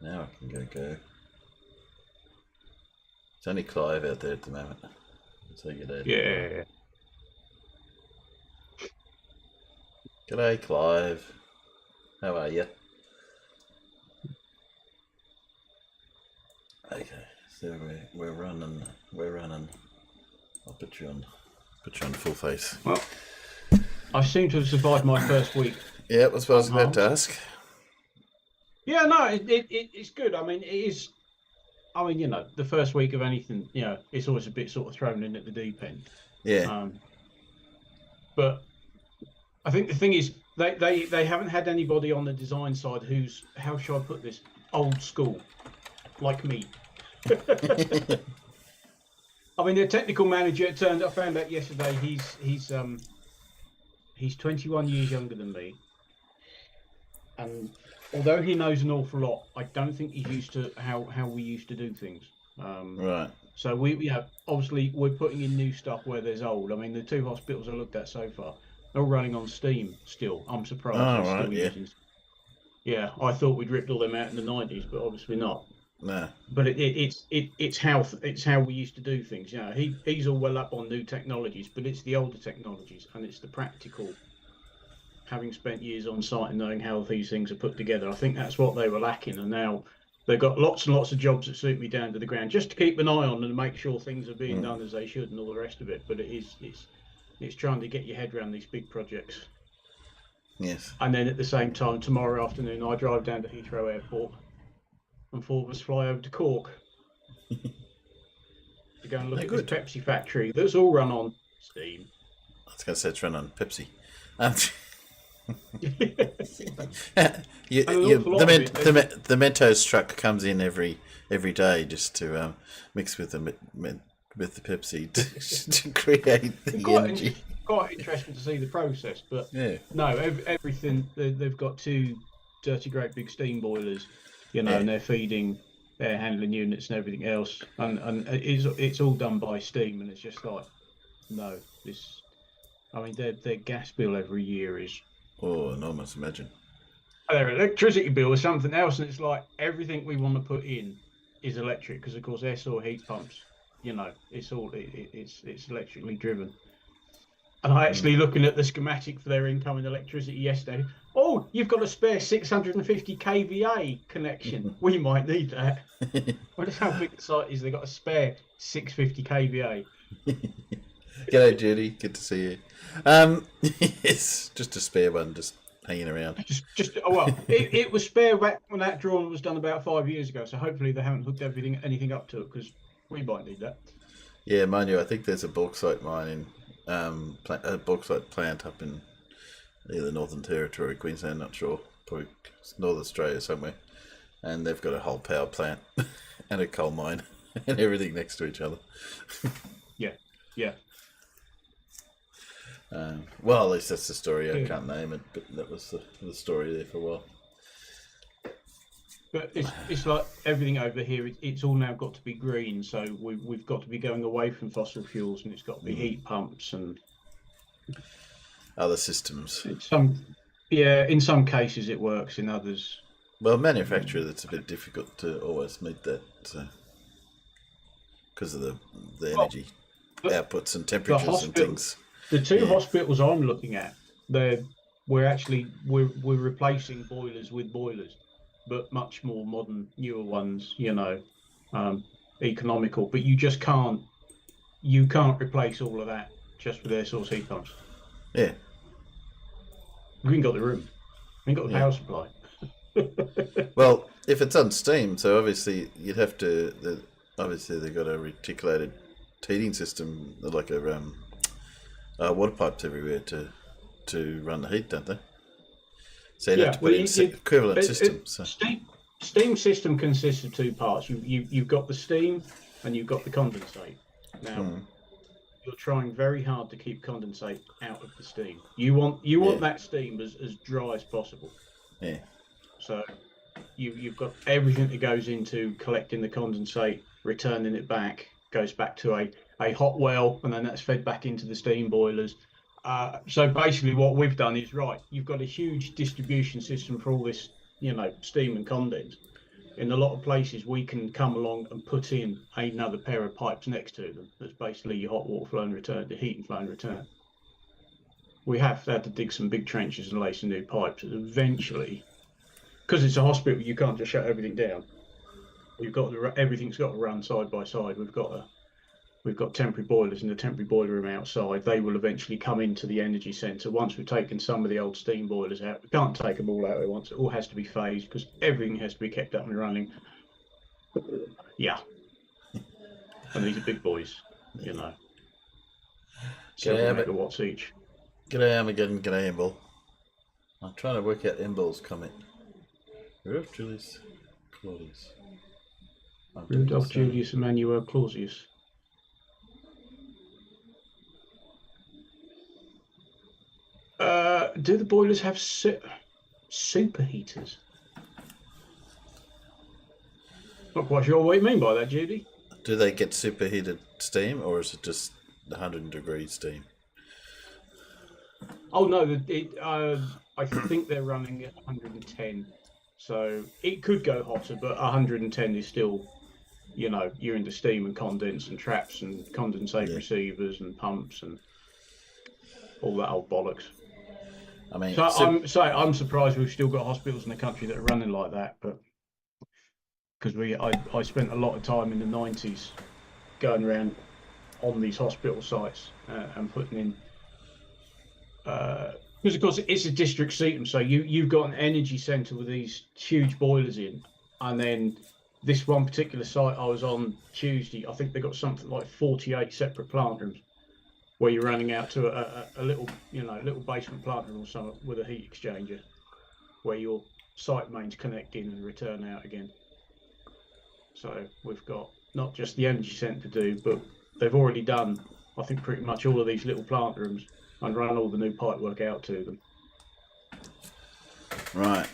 Now I can go. It's only Clive out there at the moment. So g'day. Yeah. G'day, Clive. How are you? Okay, so we're running. I'll put you on full face. Well, I seem to have survived my first week. Yeah, that's what I was about to ask. Yeah, no, it's good. I mean, it is. I mean, the first week of anything, it's always a bit sort of thrown in at the deep end. Yeah. But I think the thing is, they haven't had anybody on the design side who's, how shall I put this, old school, like me. I mean, their technical manager, I found out yesterday, he's 21 years younger than me, and although he knows an awful lot, I don't think he's used to how we used to do things. Right. So we obviously we're putting in new stuff where there's old. I mean, the 2 hospitals I looked at so far, they're all running on steam still. I'm surprised they're right, still using. Yeah, I thought we'd ripped all them out in the 90s, but obviously not. No. But it's how we used to do things. He's all well up on new technologies, but it's the older technologies and it's the practical. Having spent years on site and knowing how these things are put together, I think that's what they were lacking. And now they've got lots and lots of jobs that suit me down to the ground, just to keep an eye on and make sure things are being done as they should and all the rest of it. But it's trying to get your head around these big projects. Yes. And then at the same time, tomorrow afternoon, I drive down to Heathrow Airport and 4 of us fly over to Cork to go and look at this Pepsi factory that's all run on steam. I was going to say it's run on Pepsi. The Mentos truck comes in every day just to mix with the Pepsi to create the energy. Quite interesting to see the process, but yeah. No, everything they've got 2 dirty, great big steam boilers, and they're feeding air handling units and everything else, and it's all done by steam, and it's just like, no, this. I mean, their gas bill every year is enormous. Imagine their electricity bill is something else, and it's like everything we want to put in is electric because, of course, air source heat pumps. It's all it's electrically driven. And I actually looking at the schematic for their incoming electricity yesterday. Oh, you've got a spare 650 kVA connection. We might need that. What is how big the site is? They got a spare 650 kVA. G'day, Judy. Good to see you. It's just a spare one, just hanging around. It was spare back when that drawing was done about 5 years ago. So hopefully they haven't hooked anything up to it because we might need that. Yeah, mind you, I think there's a bauxite mine in a bauxite plant up in either Northern Territory, Queensland, not sure, probably North Australia somewhere, and they've got a whole power plant and a coal mine and everything next to each other. Yeah. Well, at least that's the story. I can't name it, but that was the story there for a while. But it's like everything over here. It's all now got to be green. So we've got to be going away from fossil fuels, and it's got to be heat pumps and other systems. In some cases it works. In others, well, manufacturer that's a bit difficult to always meet that because of the energy outputs and temperatures and things. The 2 hospitals I'm looking at, we're replacing boilers with boilers. But much more modern, newer ones, economical. But you just can't replace all of that just with air source heat pumps. Yeah. We ain't got the room. We ain't got the power supply. Well, if it's on steam, so obviously you'd have to. Obviously they've got a reticulated heating system, like water pipes everywhere to run the heat, don't they? So you'd have to put in equivalent systems. Steam system consists of 2 parts. You've got the steam and you've got the condensate. Now, you're trying very hard to keep condensate out of the steam. You want that steam as dry as possible. Yeah. So you've got everything that goes into collecting the condensate, returning it back, goes back to a hot well, and then that's fed back into the steam boilers. So basically what we've done is, you've got a huge distribution system for all this, steam and condense. in a lot of places, we can come along and put in another pair of pipes next to them. That's basically your hot water flow and return, the heat and flow and return. We have had to dig some big trenches and lay some new pipes. And eventually, because it's a hospital, you can't just shut everything down. We've got everything's got to run side by side. We've got temporary boilers in the temporary boiler room outside. They will eventually come into the energy centre once we've taken some of the old steam boilers out. We can't take them all out at once. It all has to be phased because everything has to be kept up and running. Yeah. And these are big boys, you know. 7 megawatts each. G'day Armageddon, g'day Imbal. I'm trying to work out Imbal's comment. Rudolph Julius Claudius. Rudolph Julius Emmanuel Clausius. Do the boilers have superheaters? Not quite sure what you mean by that, Judy. Do they get superheated steam, or is it just 100-degree steam? Oh no, I think they're running at 110, so it could go hotter, but 110 is still, you know, you're into steam and condense and traps and condensate receivers and pumps and all that old bollocks. I mean, so I'm surprised we've still got hospitals in the country that are running like that, but because I spent a lot of time in the 90s going around on these hospital sites and putting in, because of course it's a district seating, so you've got an energy centre with these huge boilers in, and then this one particular site I was on Tuesday, I think they got something like 48 separate plant rooms, where you're running out to a little, you know, little basement plant room or something with a heat exchanger, where your site mains connect in and return out again. So we've got not just the energy centre to do, but they've already done, I think, pretty much all of these little plant rooms and run all the new pipe work out to them. Right.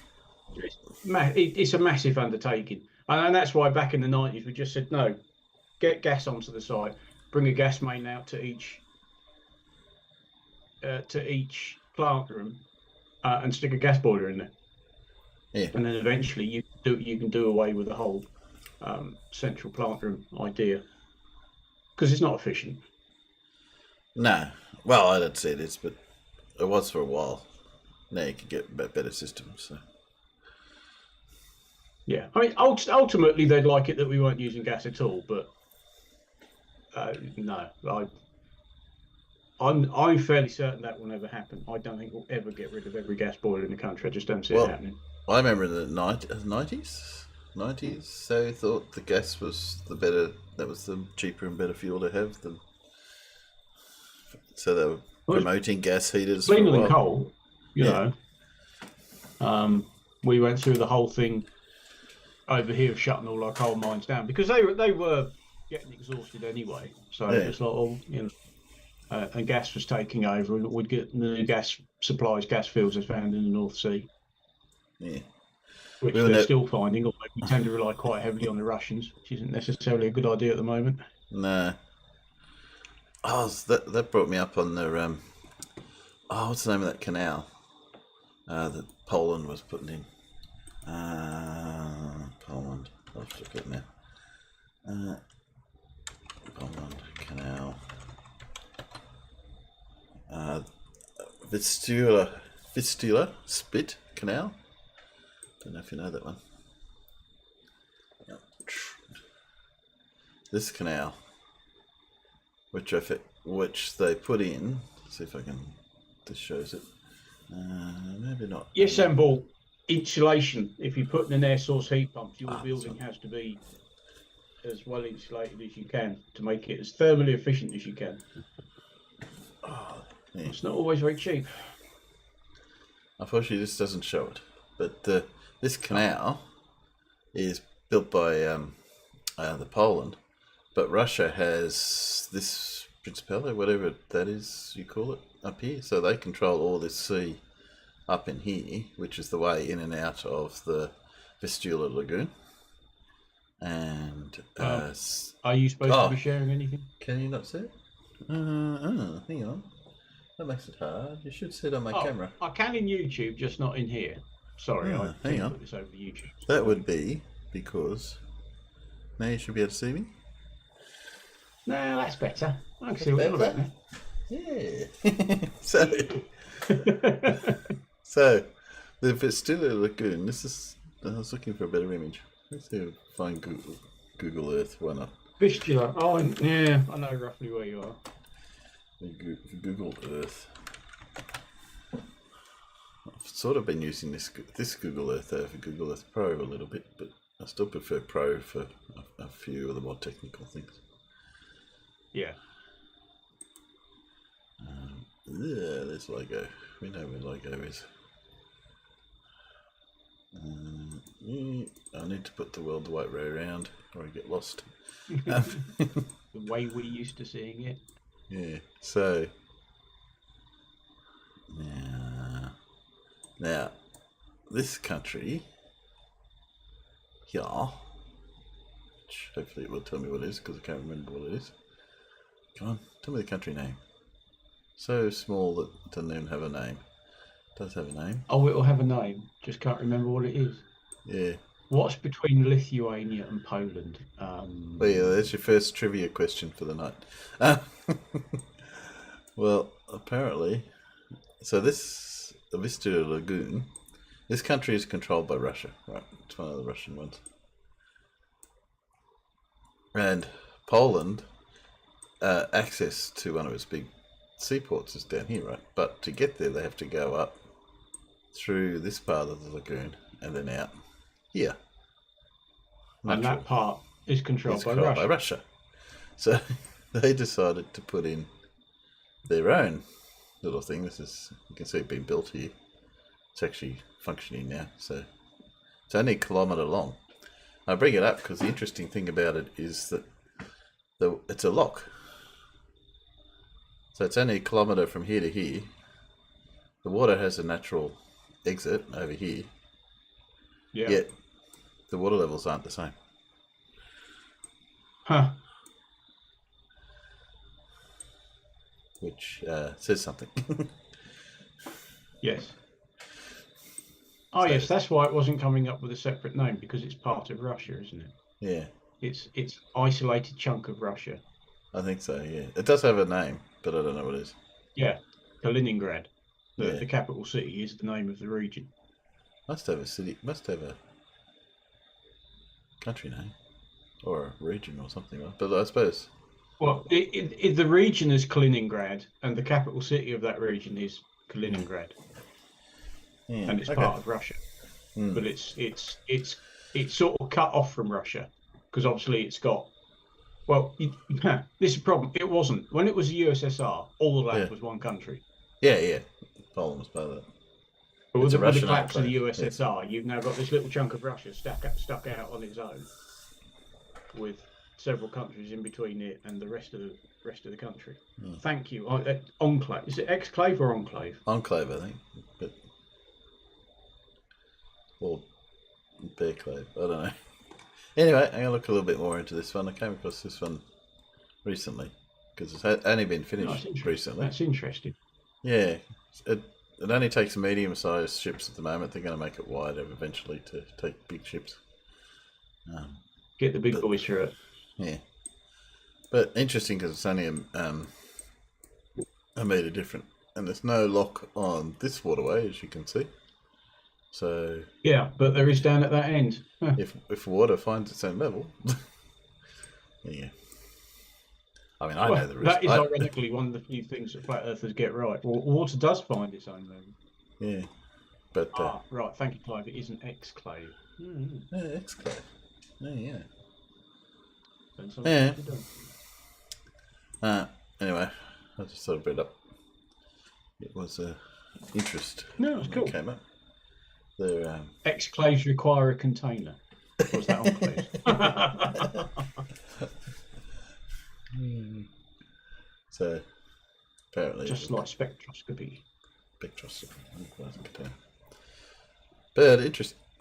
It's a massive undertaking. And that's why back in the 90s, we just said, no, get gas onto the site, bring a gas main out to each plant room and stick a gas boiler in there. Yeah. And then eventually you can do away with the whole central plant room idea, because it's not efficient. No. Well, I don't see it is, but it was for a while. Now you can get better systems. So. Yeah. I mean, ultimately, they'd like it that we weren't using gas at all, but no. I'm fairly certain that will never happen. I don't think we'll ever get rid of every gas boiler in the country. I just don't see it happening. I remember in the 90s, so thought the gas was that was the cheaper and better fuel to have. So they were promoting gas heaters. Cleaner than coal, you know. We went through the whole thing over here of shutting all our coal mines down because they were getting exhausted anyway. So it was like, oh, you know. And gas was taking over, and we'd get new gas supplies, gas fields are found in the North Sea. Yeah. Which they're still finding, although we tend to rely quite heavily on the Russians, which isn't necessarily a good idea at the moment. No. Oh, that brought me up on the what's the name of that canal that Poland was putting in? Poland. I'll forget now. Poland canal. Vistula Spit Canal. Don't know if you know that one. This canal, which they put in. Let's see if I can. This shows it. Maybe not. Yes, Emball. Insulation. If you put in an air source heat pump, your building has to be as well insulated as you can to make it as thermally efficient as you can. Yeah. It's not always very cheap. Unfortunately, this doesn't show it. But this canal is built by the Poland, but Russia has this Principality, whatever that is you call it, up here. So they control all this sea up in here, which is the way in and out of the Vistula Lagoon. And are you supposed to be sharing anything? Can you not see it? Hang on. That makes it hard. You should see it on my camera. I can in YouTube, just not in here. Sorry, I hang on. put this over to YouTube. That would be because now you should be able to see me. No, that's better. I can see what you're about now. Yeah. So, the Vistula Lagoon. I was looking for a better image. Let's see if I find Google Earth. Why not? Vistula. Oh, yeah. I know roughly where you are. Google Earth. I've sort of been using this Google Earth over Google Earth Pro a little bit, but I still prefer Pro for a few of the more technical things. Yeah. Yeah, there's logo. We know where logo is. I need to put the world the right way around or I get lost. The way we used to seeing it. Yeah, so now this country here, which hopefully it will tell me what it is because I can't remember what it is. Come on, tell me the country name. So small that it doesn't even have a name. It does have a name. Oh, it'll have a name. Just can't remember what it is. Yeah. What's between Lithuania and Poland? Well, yeah, that's your first trivia question for the night. Well, apparently, so this Vistula Lagoon, this country is controlled by Russia, right? It's one of the Russian ones. And Poland, access to one of its big seaports is down here, right? But to get there, they have to go up through this part of the lagoon and then out here. And that part is controlled by Russia. So they decided to put in their own little thing. This is, you can see it being built here. It's actually functioning now. So it's only a kilometre long. I bring it up because the interesting thing about it is that it's a lock. So it's only a kilometre from here to here. The water has a natural exit over here. Yeah. Yet the water levels aren't the same. Huh. Which says something. Yes. Oh, yes, that's why it wasn't coming up with a separate name, because it's part of Russia, isn't it? Yeah. It's isolated chunk of Russia. I think so, yeah. It does have a name, but I don't know what it is. Yeah. Kaliningrad. The capital city is the name of the region. Must have a city, must have a country name. Or a region or something like that. But I suppose. Well, the region is Kaliningrad, and the capital city of that region is Kaliningrad. Yeah, and it's part of Russia. But it's sort of cut off from Russia, because obviously it's got. Well, this is a problem. It wasn't. When it was the USSR, all of that was one country. Yeah. Poland was part of that. But with the collapse of the USSR, you've now got this little chunk of Russia stuck out on its own, with several countries in between it and the rest of the country. Thank you. Enclave. Is it exclave or enclave? Enclave, I think. Or bearclave. I don't know. Anyway, I'm going to look a little bit more into this one. I came across this one recently because it's only been finished recently. That's interesting. Yeah. It only takes medium-sized ships at the moment. They're going to make it wider eventually to take big ships. Get the big boys through it. Yeah. But interesting because it's only a metre different. And there's no lock on this waterway, as you can see. So yeah, but there is down at that end. Huh. If water finds its own level, yeah. I mean, I know the risk. That is ironically one of the few things that flat earthers get right. Water does find its own level. Yeah, but right. Thank you, Clive. It is an exclave. Yeah, exclave. Yeah. Anyway, I just thought I'd bring it up. It was interest. No, it's cool. It came up. They're, exclaves require a container. Was that enclave? So apparently, just like spectroscopy. But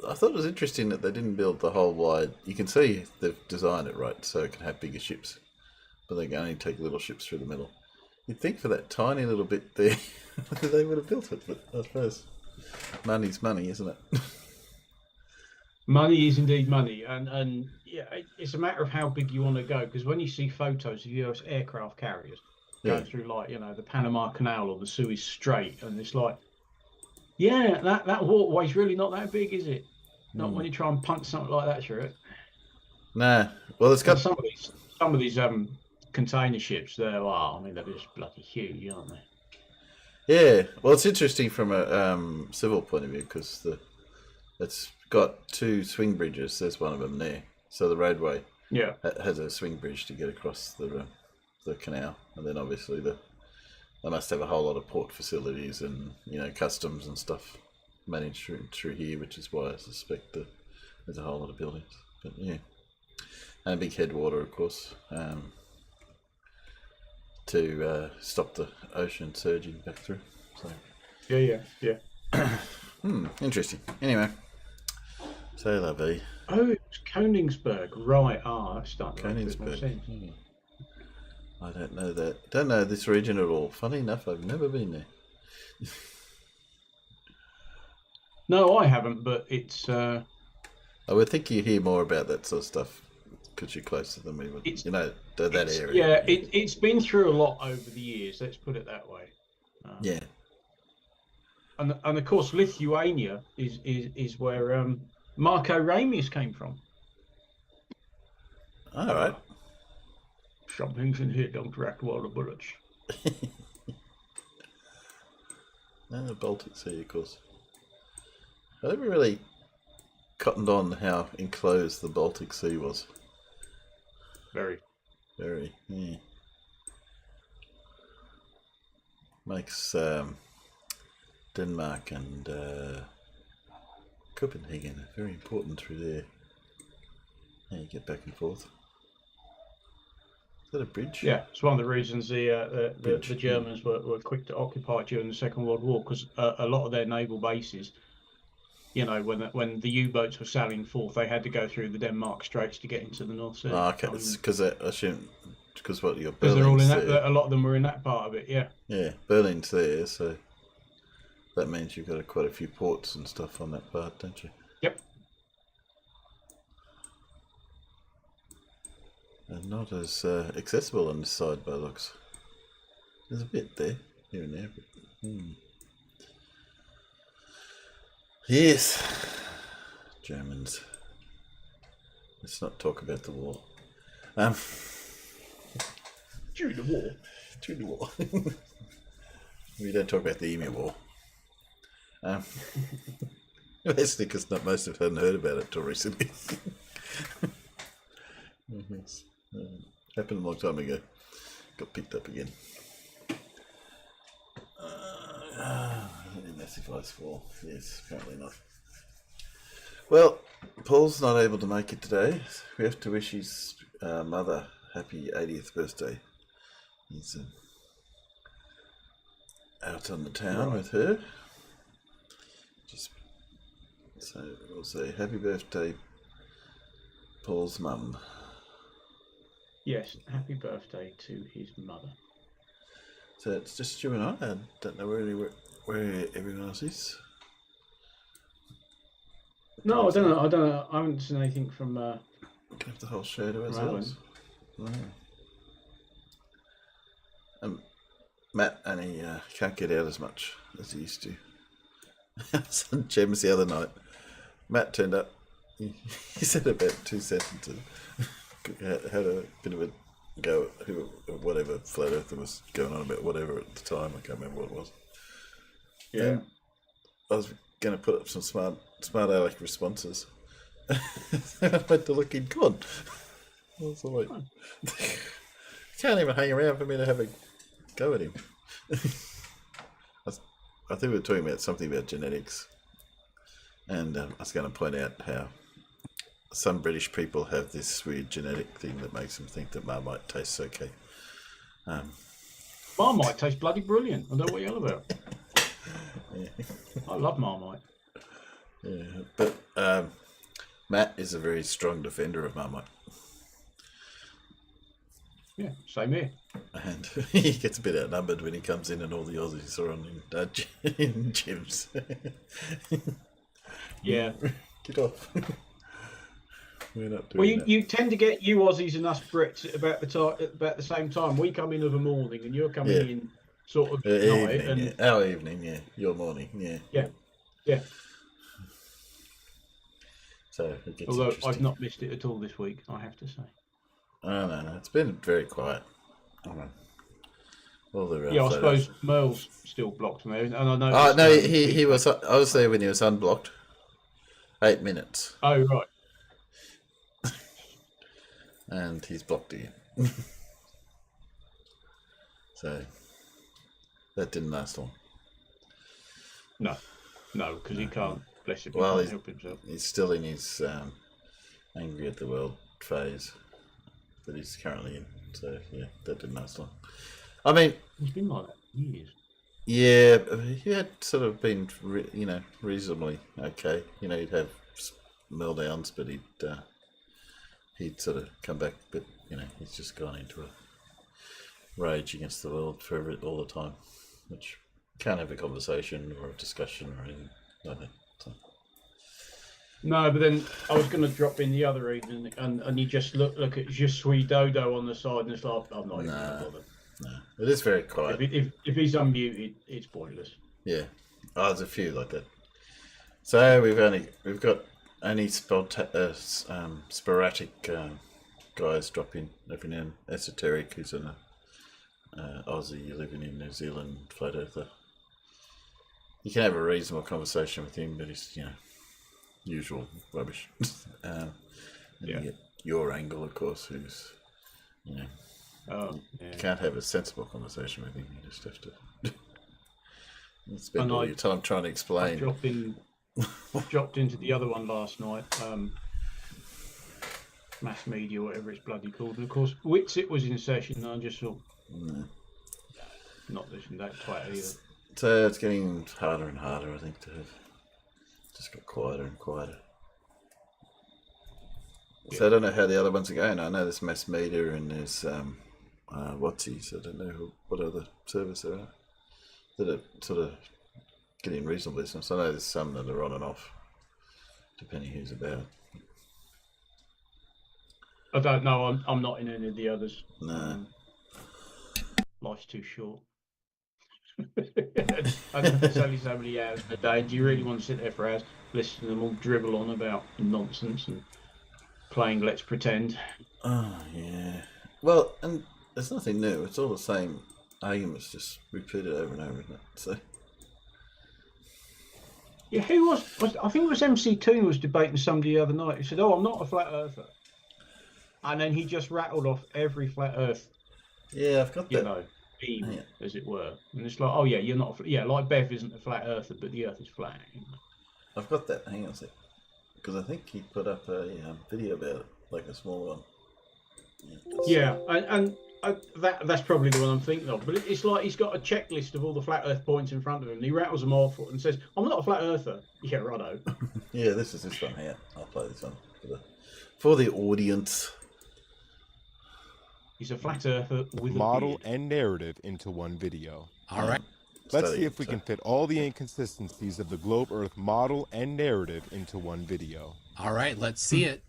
I thought it was interesting that they didn't build the whole wide. You can see they've designed it right so it can have bigger ships, but they can only take little ships through the middle. You'd think for that tiny little bit there, they would have built it, but I suppose money's money, isn't it? Money is indeed money, and yeah, it's a matter of how big you want to go. Because when you see photos of US aircraft carriers Yeah. going through, like, the Panama Canal or the Suez Strait, and it's like, yeah, that waterway's really not that big, is it? Not when you try and punch something like that through it. Nah. Well, it's And got some of these container ships, I mean, they're just bloody huge, aren't they? yeah. Well, it's interesting from a civil point of view because it's got two swing bridges. There's one of them there. So the roadway Yeah, has a swing bridge to get across the canal, and then obviously they must have a whole lot of port facilities and customs and stuff managed through here, which is why I suspect that there's a whole lot of buildings. But yeah, and a big headwater, of course, to stop the ocean surging back through. So yeah. interesting. Anyway, say la vie. Oh, it was Koenigsberg, right? Ah, that's starting to make a bit more Koenigsberg. sense. I don't know that. Don't know this region at all. Funny enough, I've never been there. No, I haven't, but it's I would think you hear more about that sort of stuff because you're closer than we would. it's That it's area. yeah, it's been through a lot over the years. Let's put it that way. Yeah. And of course, Lithuania is where Marco Ramius came from. All right. Some things in here don't react well to bullets. And the Baltic Sea, of course. I never really cottoned on how enclosed the Baltic Sea was. Very. Very, yeah. Makes Denmark and Copenhagen very important through there. How you get back and forth. Is that a bridge? Yeah, it's one of the reasons the Bridge, Germans were quick to occupy during the Second World War, because a lot of their naval bases, when the U-boats were sailing forth, they had to go through the Denmark Straits to get into the North Sea. Oh, okay. It's because I assume because what your Because they're all in Berlin's that. A lot of them were in that part of it. Yeah. Yeah, Berlin's there, so that means you've got quite a few ports and stuff on that part, don't you? Yep. And not as accessible on this side by looks. There's a bit there, here and there. But, Yes, Germans. Let's not talk about the war. During the war. During the war. We don't talk about the Emu War. Basically, because most of us hadn't heard about it till recently. Happened a long time ago. Got picked up again. Massive ice fall. Yes, apparently not. Well, Paul's not able to make it today. We have to wish his mother happy 80th birthday. He's out on the town with her. So we'll say happy birthday, Paul's mum. Yes, happy birthday to his mother. So it's just you and I don't know really where everyone else is. No, I don't know. I haven't seen anything from. We can have the whole show to ourselves. Matt only can't get out as much as he used to. I was on Gems the other night. Matt turned up. He said about 2 sentences. Had a bit of a go at whatever flat earther was going on about, whatever at the time. I can't remember what it was. Yeah. And I was going to put up some smart aleck responses. I went to look, he'd gone. I was like, can't even hang around for me to have a go at him. I think we were talking about something about genetics, and I was going to point out how some British people have this weird genetic thing that makes them think that Marmite tastes okay. Marmite tastes bloody brilliant. I don't know what you're on about. Yeah. I love Marmite. Yeah, but Matt is a very strong defender of Marmite. Yeah, same here. And he gets a bit outnumbered when he comes in and all the Aussies are on in gyms. Yeah. Get off. We're not Well, doing that. you tend to get you Aussies and us Brits at about the same time. We come in of a morning, and you're coming Yeah. in sort of at night. Evening, And yeah. Our evening, yeah. Your morning, yeah. yeah. So it gets Although interesting. I've not missed it at all this week, I have to say. Oh, no. It's been very quiet. All the Yeah, I suppose Merle's still blocked from there, and I know. Oh, no, he was. I was there when he was unblocked. 8 minutes. Oh, right. And he's blocked again. So that didn't last long. No, because he can't. Bless him. Well, he can't help himself. He's still in his angry at the world phase that he's currently in. So yeah, that didn't last long. I mean, He's been like that for years. yeah, he had sort of been, reasonably okay. He'd have meltdowns, but he'd sort of come back. But he's just gone into a rage against the world for all the time, which can't have a conversation or a discussion or anything like that. So. No, but then I was going to drop in the other evening, and you just look at Je suis Dodo on the side, and it's like, I'm not even going to bother. No, it is very quiet. If he's unmuted, it's pointless. Yeah, there's a few like that. So we've got only sporadic guys drop in every now and then. Esoteric, who's an Aussie living in New Zealand, flat earther. You can have a reasonable conversation with him, but he's usual rubbish. And you get your angle, of course, who's you can't have a sensible conversation with him. You just have to spend all your time trying to explain. I dropped into the other one last night, mass media, whatever it's bloody called, and of course Witsit was in session, and I just thought, not listening to that twat either. So it's getting harder and harder, I think, to have. Just got quieter and quieter. Yeah. So I don't know how the other ones are going. I know there's mass media and there's Whatsies. I don't know what other servers there are that are sort of getting reasonable business. I know there's some that are on and off, depending who's about. I don't know. I'm not in any of the others. No. Life's too short. I know there's only so many hours a day. Do you really want to sit there for hours, listen to them all dribble on about nonsense and playing Let's Pretend? Oh, yeah. Well, and there's nothing new. It's all the same arguments, just repeated over and over, isn't it? So. Yeah, who was I think it was MC Toon was debating somebody the other night. He said, "Oh, I'm not a flat earther," and then he just rattled off every flat earth. Yeah, I've got that. Beam, as it were, and it's like, oh yeah, you're not. Like Bev isn't a flat earther, but the Earth is flat. I've got that. Hang on a sec, because I think he put up a video about it, like a small one. Yeah, and that's probably the one I'm thinking of. But it's like he's got a checklist of all the flat Earth points in front of him, and he rattles them off and says, "I'm not a flat earther." Yeah, righto. Yeah, this is this one here. I'll play this one for the audience. He's a flat earther with model and narrative into one video. All right. Let's see if we can fit all the inconsistencies of the globe Earth model and narrative into one video. All right, let's see it.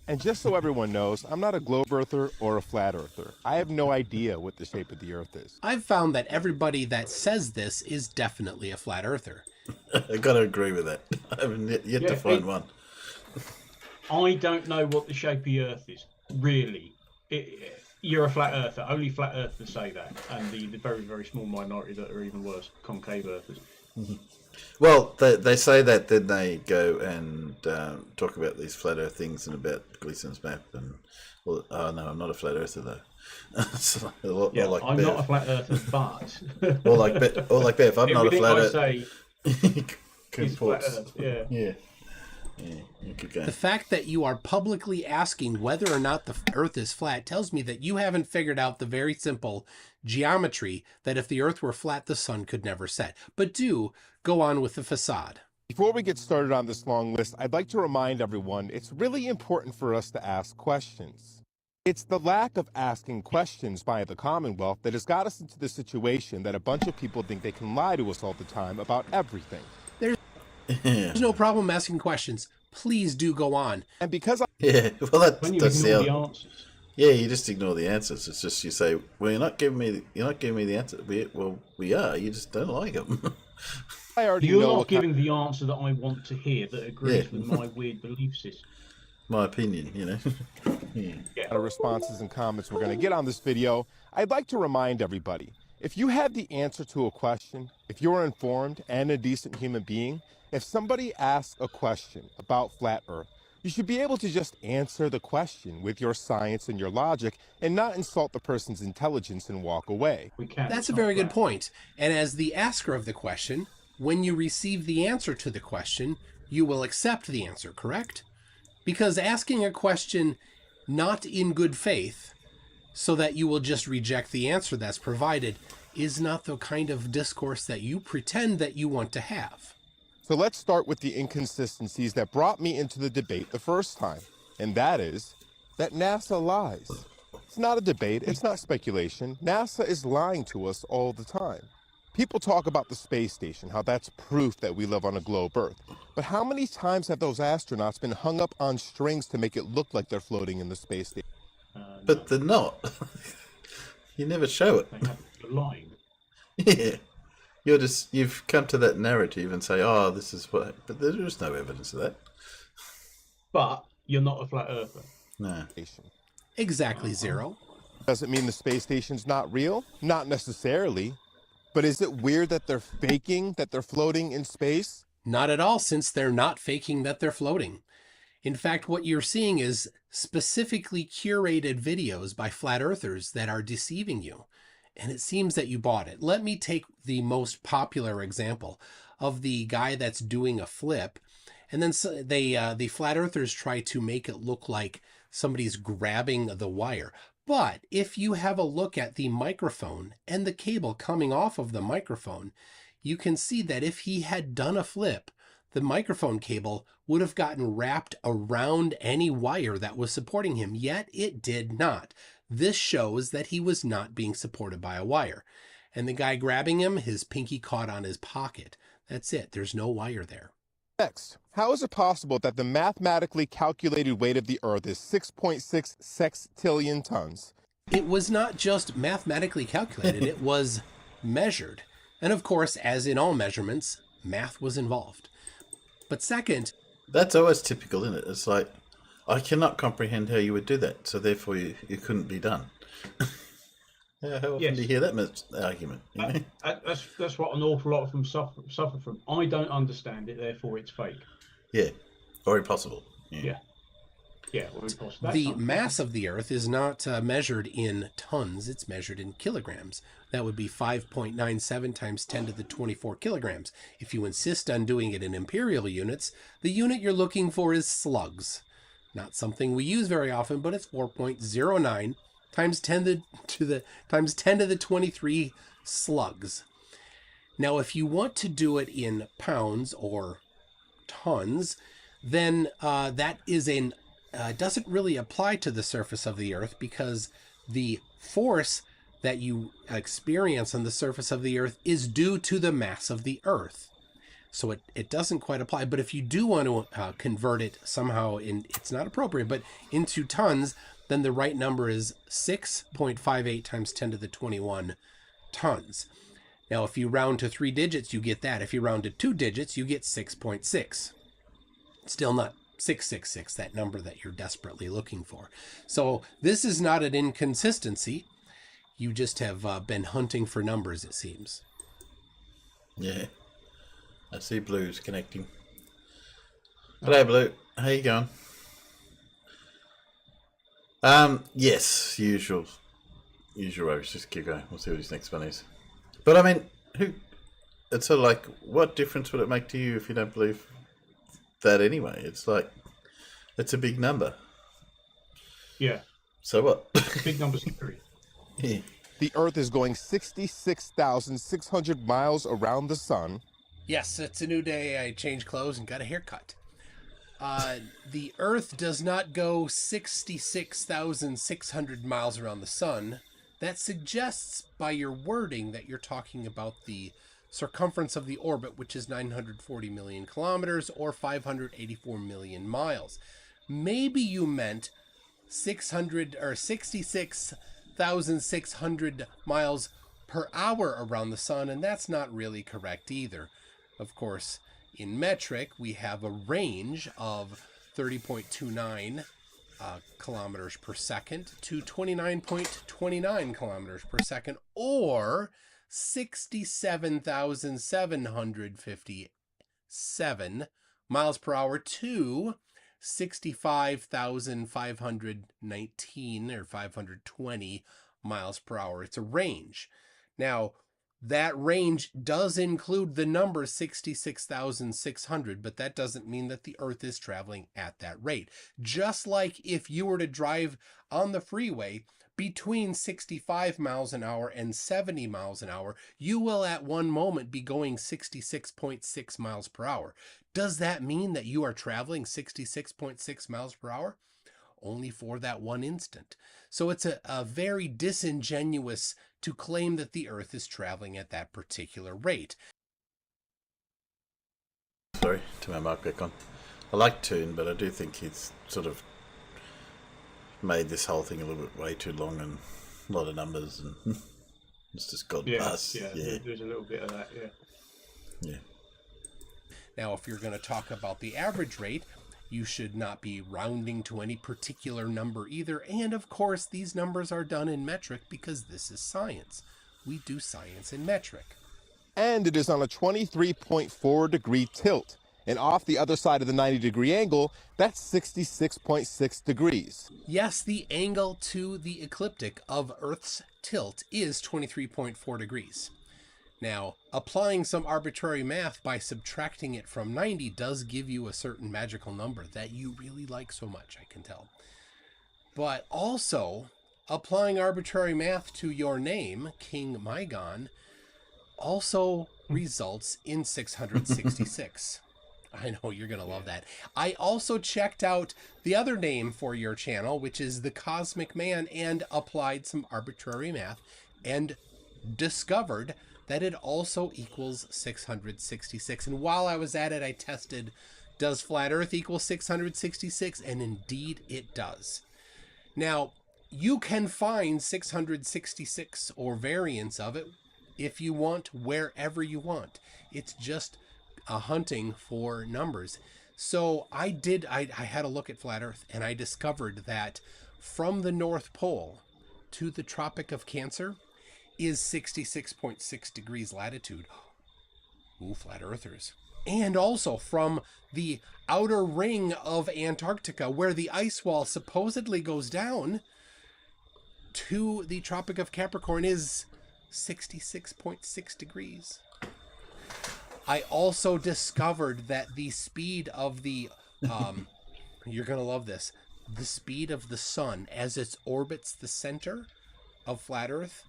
And just so everyone knows, I'm not a globe earther or a flat earther. I have no idea what the shape of the Earth is. I've found that everybody that says this is definitely a flat earther. I gotta agree with that. I haven't yet to find one. I don't know what the shape of the Earth is, really. You're a flat earther. Only flat earthers say that, and the very, very small minority that are even worse, concave earthers. Mm-hmm. Well, they say that, then they go and talk about these flat earth things and about Gleason's map. And no, I'm not a flat earther though. So, like I'm Bev. not a flat earther, but or like Bev, I'm not a flat earther. Say is flat earth. Yeah. Yeah, you could go. The fact that you are publicly asking whether or not the Earth is flat tells me that you haven't figured out the very simple geometry that if the Earth were flat, the sun could never set. But do go on with the facade. Before we get started on this long list, I'd like to remind everyone it's really important for us to ask questions. It's the lack of asking questions by the Commonwealth that has got us into the situation that a bunch of people think they can lie to us all the time about everything. There's no problem asking questions. Please do go on. And because Yeah, well, When you that's ignore the the other. answers. Yeah, you just ignore the answers. It's just you say, "Well, you're not giving me the answer." We are. You just don't like them. I already You're know not what kind giving the answer that I want to hear that Yeah, agrees with my weird belief system. my opinion. Yeah. Yeah. of responses and comments we're going to get on this video. I'd like to remind everybody, if you have the answer to a question, if you're informed and a decent human being, if somebody asks a question about flat Earth, you should be able to just answer the question with your science and your logic and not insult the person's intelligence and walk away. We can. That's It's a not very good flat. point. And as the asker of the question, when you receive the answer to the question, you will accept the answer, correct? Because asking a question not in good faith, so that you will just reject the answer that's provided, is not the kind of discourse that you pretend that you want to have. So let's start with the inconsistencies that brought me into the debate the first time, and that is that NASA lies. It's not a debate, it's not speculation. NASA is lying to us all the time. People talk about the space station, how that's proof that we live on a globe Earth. But how many times have those astronauts been hung up on strings to make it look like they're floating in the space station? But No, they're not. You never show it. they have you're lying. Yeah. You've come to that narrative and say, "Oh, this is what," but there is no evidence of that. But you're not a flat earther. No. Exactly, Zero. Does it mean the space station's not real? Not necessarily. But is it weird that they're faking that they're floating in space? Not at all, since they're not faking that they're floating. In fact, what you're seeing is specifically curated videos by flat earthers that are deceiving you. And it seems that you bought it. Let me take the most popular example of the guy that's doing a flip. And then the flat earthers try to make it look like somebody's grabbing the wire. But if you have a look at the microphone and the cable coming off of the microphone, you can see that if he had done a flip, the microphone cable would have gotten wrapped around any wire that was supporting him, yet it did not. This shows that he was not being supported by a wire. And the guy grabbing him, his pinky caught on his pocket. That's it. There's no wire there. Next, how is it possible that the mathematically calculated weight of the Earth is 6.6 sextillion tons? It was not just mathematically calculated, it was measured. And of course, as in all measurements, math was involved. But second, That's always typical, isn't it? It's like, I cannot comprehend how you would do that, so therefore you couldn't be done. How often Yes. do you hear that argument? You know? That's what an awful lot of them suffer from. I don't understand it, therefore it's fake. Yeah, or impossible. Yeah. Yeah, or impossible. the mass of the Earth is not measured in tons, it's measured in kilograms. That would be 5.97 times 10 to the 24 kilograms. If you insist on doing it in imperial units, the unit you're looking for is slugs. Not something we use very often, but it's 4.09 times 10 to the 23 slugs. Now, if you want to do it in pounds or tons, then that is doesn't really apply to the surface of the Earth, because the force that you experience on the surface of the Earth is due to the mass of the Earth. So it doesn't quite apply. But if you do want to convert it somehow, it's not appropriate, but into tons, then the right number is 6.58 times 10 to the 21 tons. Now, if you round to 3 digits, you get that. If you round to 2 digits, you get 6.6. Still not 666, that number that you're desperately looking for. So this is not an inconsistency. You just have been hunting for numbers, it seems. Yeah. I see Blue's connecting. Hello, Blue. How you going? Yes, usual rubbish. Just keep going. We'll see what his next one is. But I mean, it's sort of like, what difference would it make to you if you don't believe that anyway? It's like, it's a big number. Yeah. So what? Big numbers theory. Yeah. The Earth is going 66,600 miles around the sun. Yes, it's a new day. I changed clothes and got a haircut. The Earth does not go 66,600 miles around the sun. That suggests by your wording that you're talking about the circumference of the orbit, which is 940 million kilometers or 584 million miles. maybe you meant 600 or 66,600 miles per hour around the sun, and that's not really correct either. Of course, in metric, we have a range of 30.29 kilometers per second to 29.29 kilometers per second, or 67,757 miles per hour to 65,519 or 520 miles per hour. It's a range. Now, that range does include the number 66,600, but that doesn't mean that the Earth is traveling at that rate. Just like if you were to drive on the freeway between 65 miles an hour and 70 miles an hour, you will at one moment be going 66.6 miles per hour. Does that mean that you are traveling 66.6 miles per hour? Only for that one instant. So it's a very disingenuous to claim that the Earth is traveling at that particular rate. Sorry, to my mic back on. I like Toon, but I do think he's sort of made this whole thing a little bit way too long and a lot of numbers, and it's just gone past. Yeah, there's a little bit of that, Yeah. Now, if you're going to talk about the average rate, you should not be rounding to any particular number either. And of course, these numbers are done in metric because this is science. We do science in metric. And it is on a 23.4 degree tilt. And off the other side of the 90-degree angle, that's 66.6 degrees. Yes, the angle to the ecliptic of Earth's tilt is 23.4 degrees. Now, applying some arbitrary math by subtracting it from 90 does give you a certain magical number that you really like so much, I can tell. But also, applying arbitrary math to your name, King Mygon, also results in 666. I know you're going to love that. I also checked out the other name for your channel, which is the Cosmic Man, and applied some arbitrary math and discovered that it also equals 666. And while I was at it, I tested, does flat Earth equal 666? And indeed it does. Now, you can find 666 or variants of it if you want, wherever you want. It's just a hunting for numbers. So I had a look at flat Earth, and I discovered that from the North Pole to the Tropic of Cancer is 66.6 degrees latitude. Ooh, flat earthers. And also from the outer ring of Antarctica, where the ice wall supposedly goes down, to the Tropic of Capricorn is 66.6 degrees. I also discovered that the speed of the, you're going to love this, the speed of the sun as it orbits the center of flat Earth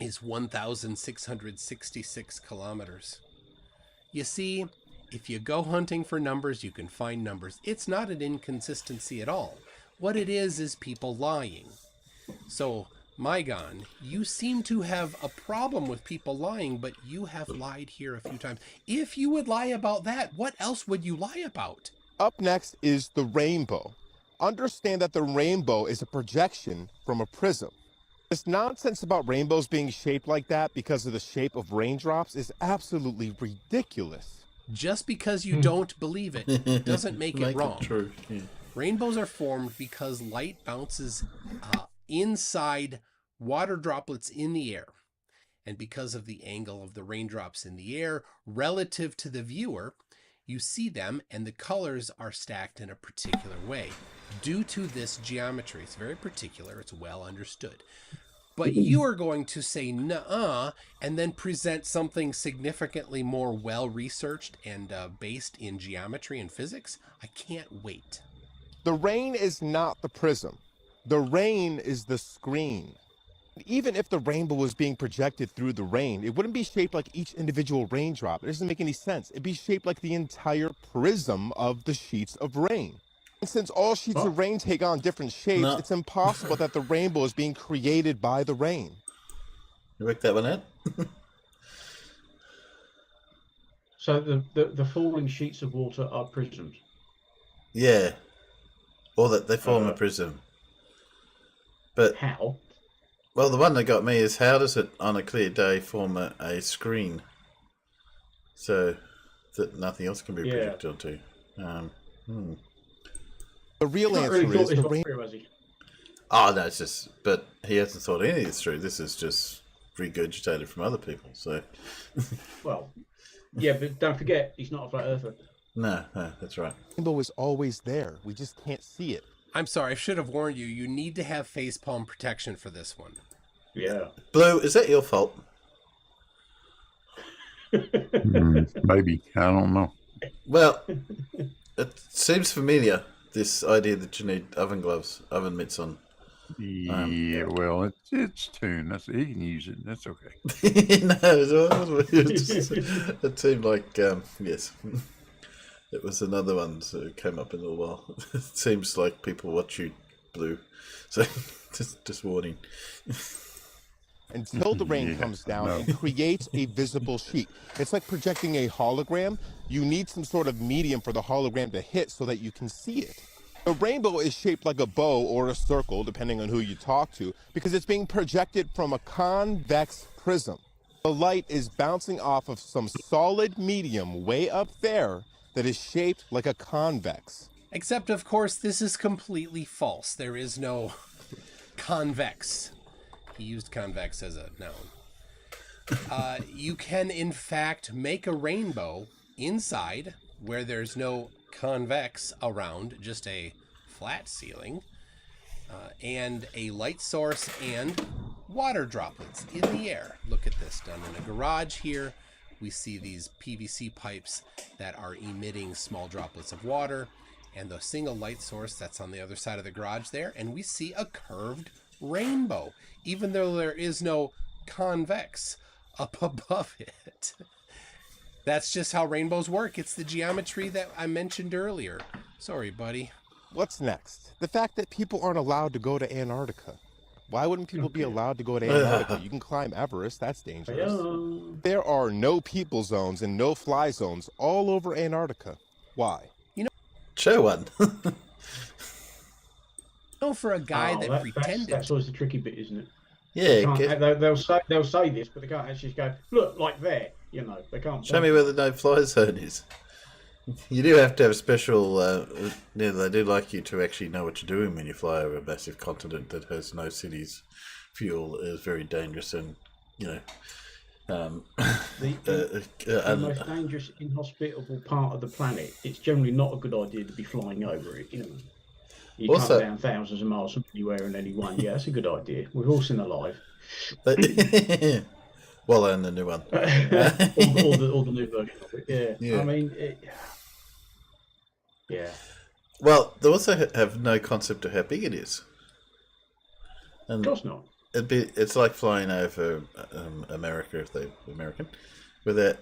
is 1,666 kilometers. You see, if you go hunting for numbers, you can find numbers. It's not an inconsistency at all. What it is people lying. So, Mygon, you seem to have a problem with people lying, but you have lied here a few times. If you would lie about that, what else would you lie about? Up next is the rainbow. Understand that the rainbow is a projection from a prism. This nonsense about rainbows being shaped like that because of the shape of raindrops is absolutely ridiculous. Just because you don't believe it doesn't make it wrong. True. Yeah. Rainbows are formed because light bounces inside water droplets in the air. And because of the angle of the raindrops in the air relative to the viewer, you see them and the colors are stacked in a particular way. Due to this geometry, it's very particular, it's well understood. But you are going to say nuh-uh and then present something significantly more well-researched and based in geometry and physics? I can't wait. The rain is not the prism. The rain is the screen. Even if the rainbow was being projected through the rain, it wouldn't be shaped like each individual raindrop. It doesn't make any sense. It'd be shaped like the entire prism of the sheets of rain. And since all sheets of rain take on different shapes, it's impossible that the rainbow is being created by the rain. You worked that one out? So the falling sheets of water are prisms. Yeah. or that they form a prism. But How? well, the one that got me is how does it on a clear day form a screen so that nothing else can be projected onto? The real Not answer really thought is this the one rain. through, has he? Oh no, it's just. But he hasn't thought any of this through. This is just regurgitated from other people. So Well, yeah, but don't forget, he's not a flat earther. no, that's right. Rainbow is always there. We just can't see it. I'm sorry, I should have warned you. You need to have facepalm protection for this one. Yeah. Blue, is that your fault? Maybe. I don't know. Well, it seems familiar. This idea that you need oven mitts on. Yeah, well, it's tuned. He can use it. That's okay. No, it seemed like yes, it was another one that came up in a little while. It seems like people watch you, Blue. So just warning. Until the rain Yeah, comes down no. and creates a visible sheet. It's like projecting a hologram. You need some sort of medium for the hologram to hit so that you can see it. The rainbow is shaped like a bow or a circle, depending on who you talk to, because it's being projected from a convex prism. The light is bouncing off of some solid medium way up there that is shaped like a convex. Except, of course, this is completely false. There is no convex. He used convex as a noun. You can, in fact, make a rainbow inside where there's no convex around, just a flat ceiling, and a light source and water droplets in the air. Look at this done in a garage here. We see these PVC pipes that are emitting small droplets of water, and the single light source that's on the other side of the garage there, and we see a curved rainbow, even though there is no convex up above it. That's just how rainbows work. It's the geometry that I mentioned earlier. Sorry, buddy. What's next? The fact that people aren't allowed to go to Antarctica. Why wouldn't people be allowed to go to Antarctica? You can climb Everest, that's dangerous. There are no people zones and no fly zones all over Antarctica. Why? Show one. No, for a guy that pretended. That's always the tricky bit, isn't it? Yeah, They'll say this, but they can't actually go, look, like there. You know, they can't. show me where the no-fly zone is. You do have to have a special. They do like you to actually know what you're doing when you fly over a massive continent that has no cities. Fuel is very dangerous, and the most dangerous, inhospitable part of the planet. It's generally not a good idea to be flying over it. You Also- cut down thousands of miles from anywhere and anyone. Yeah, that's a good idea. We've all seen Alive. Well, and the new one. all the new version of it. Yeah. Yeah. I mean, yeah. Well, they also have no concept of how big it is. Of And course not. it's like flying over America if they're American, with that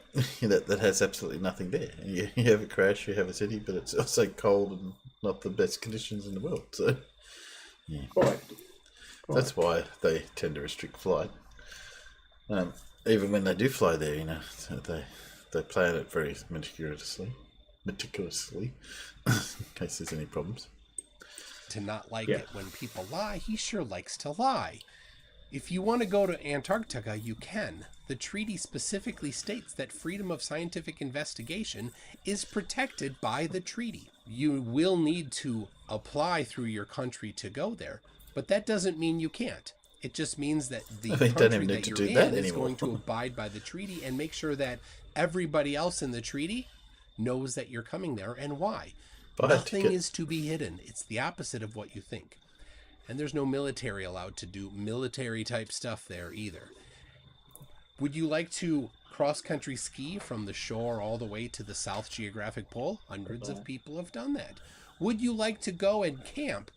has absolutely nothing there. You have a crash, you have a city, but it's also cold and not the best conditions in the world. So Quite. that's why they tend to restrict flight. Even when they do fly there, they plan it very meticulously, in case there's any problems. To not like it when people lie, he sure likes to lie. If you want to go to Antarctica, you can. The treaty specifically states that freedom of scientific investigation is protected by the treaty. You will need to apply through your country to go there, but that doesn't mean you can't. It just means that the They don't country even need that to you're do in that is anymore. going to abide by the treaty and make sure that everybody else in the treaty knows that you're coming there and why. Buy a Nothing ticket. is to be hidden. It's the opposite of what you think. And there's no military allowed to do military type stuff there either. Would you like to cross-country ski from the shore all the way to the South Geographic Pole? Hundreds of people have done that. Would you like to go and camp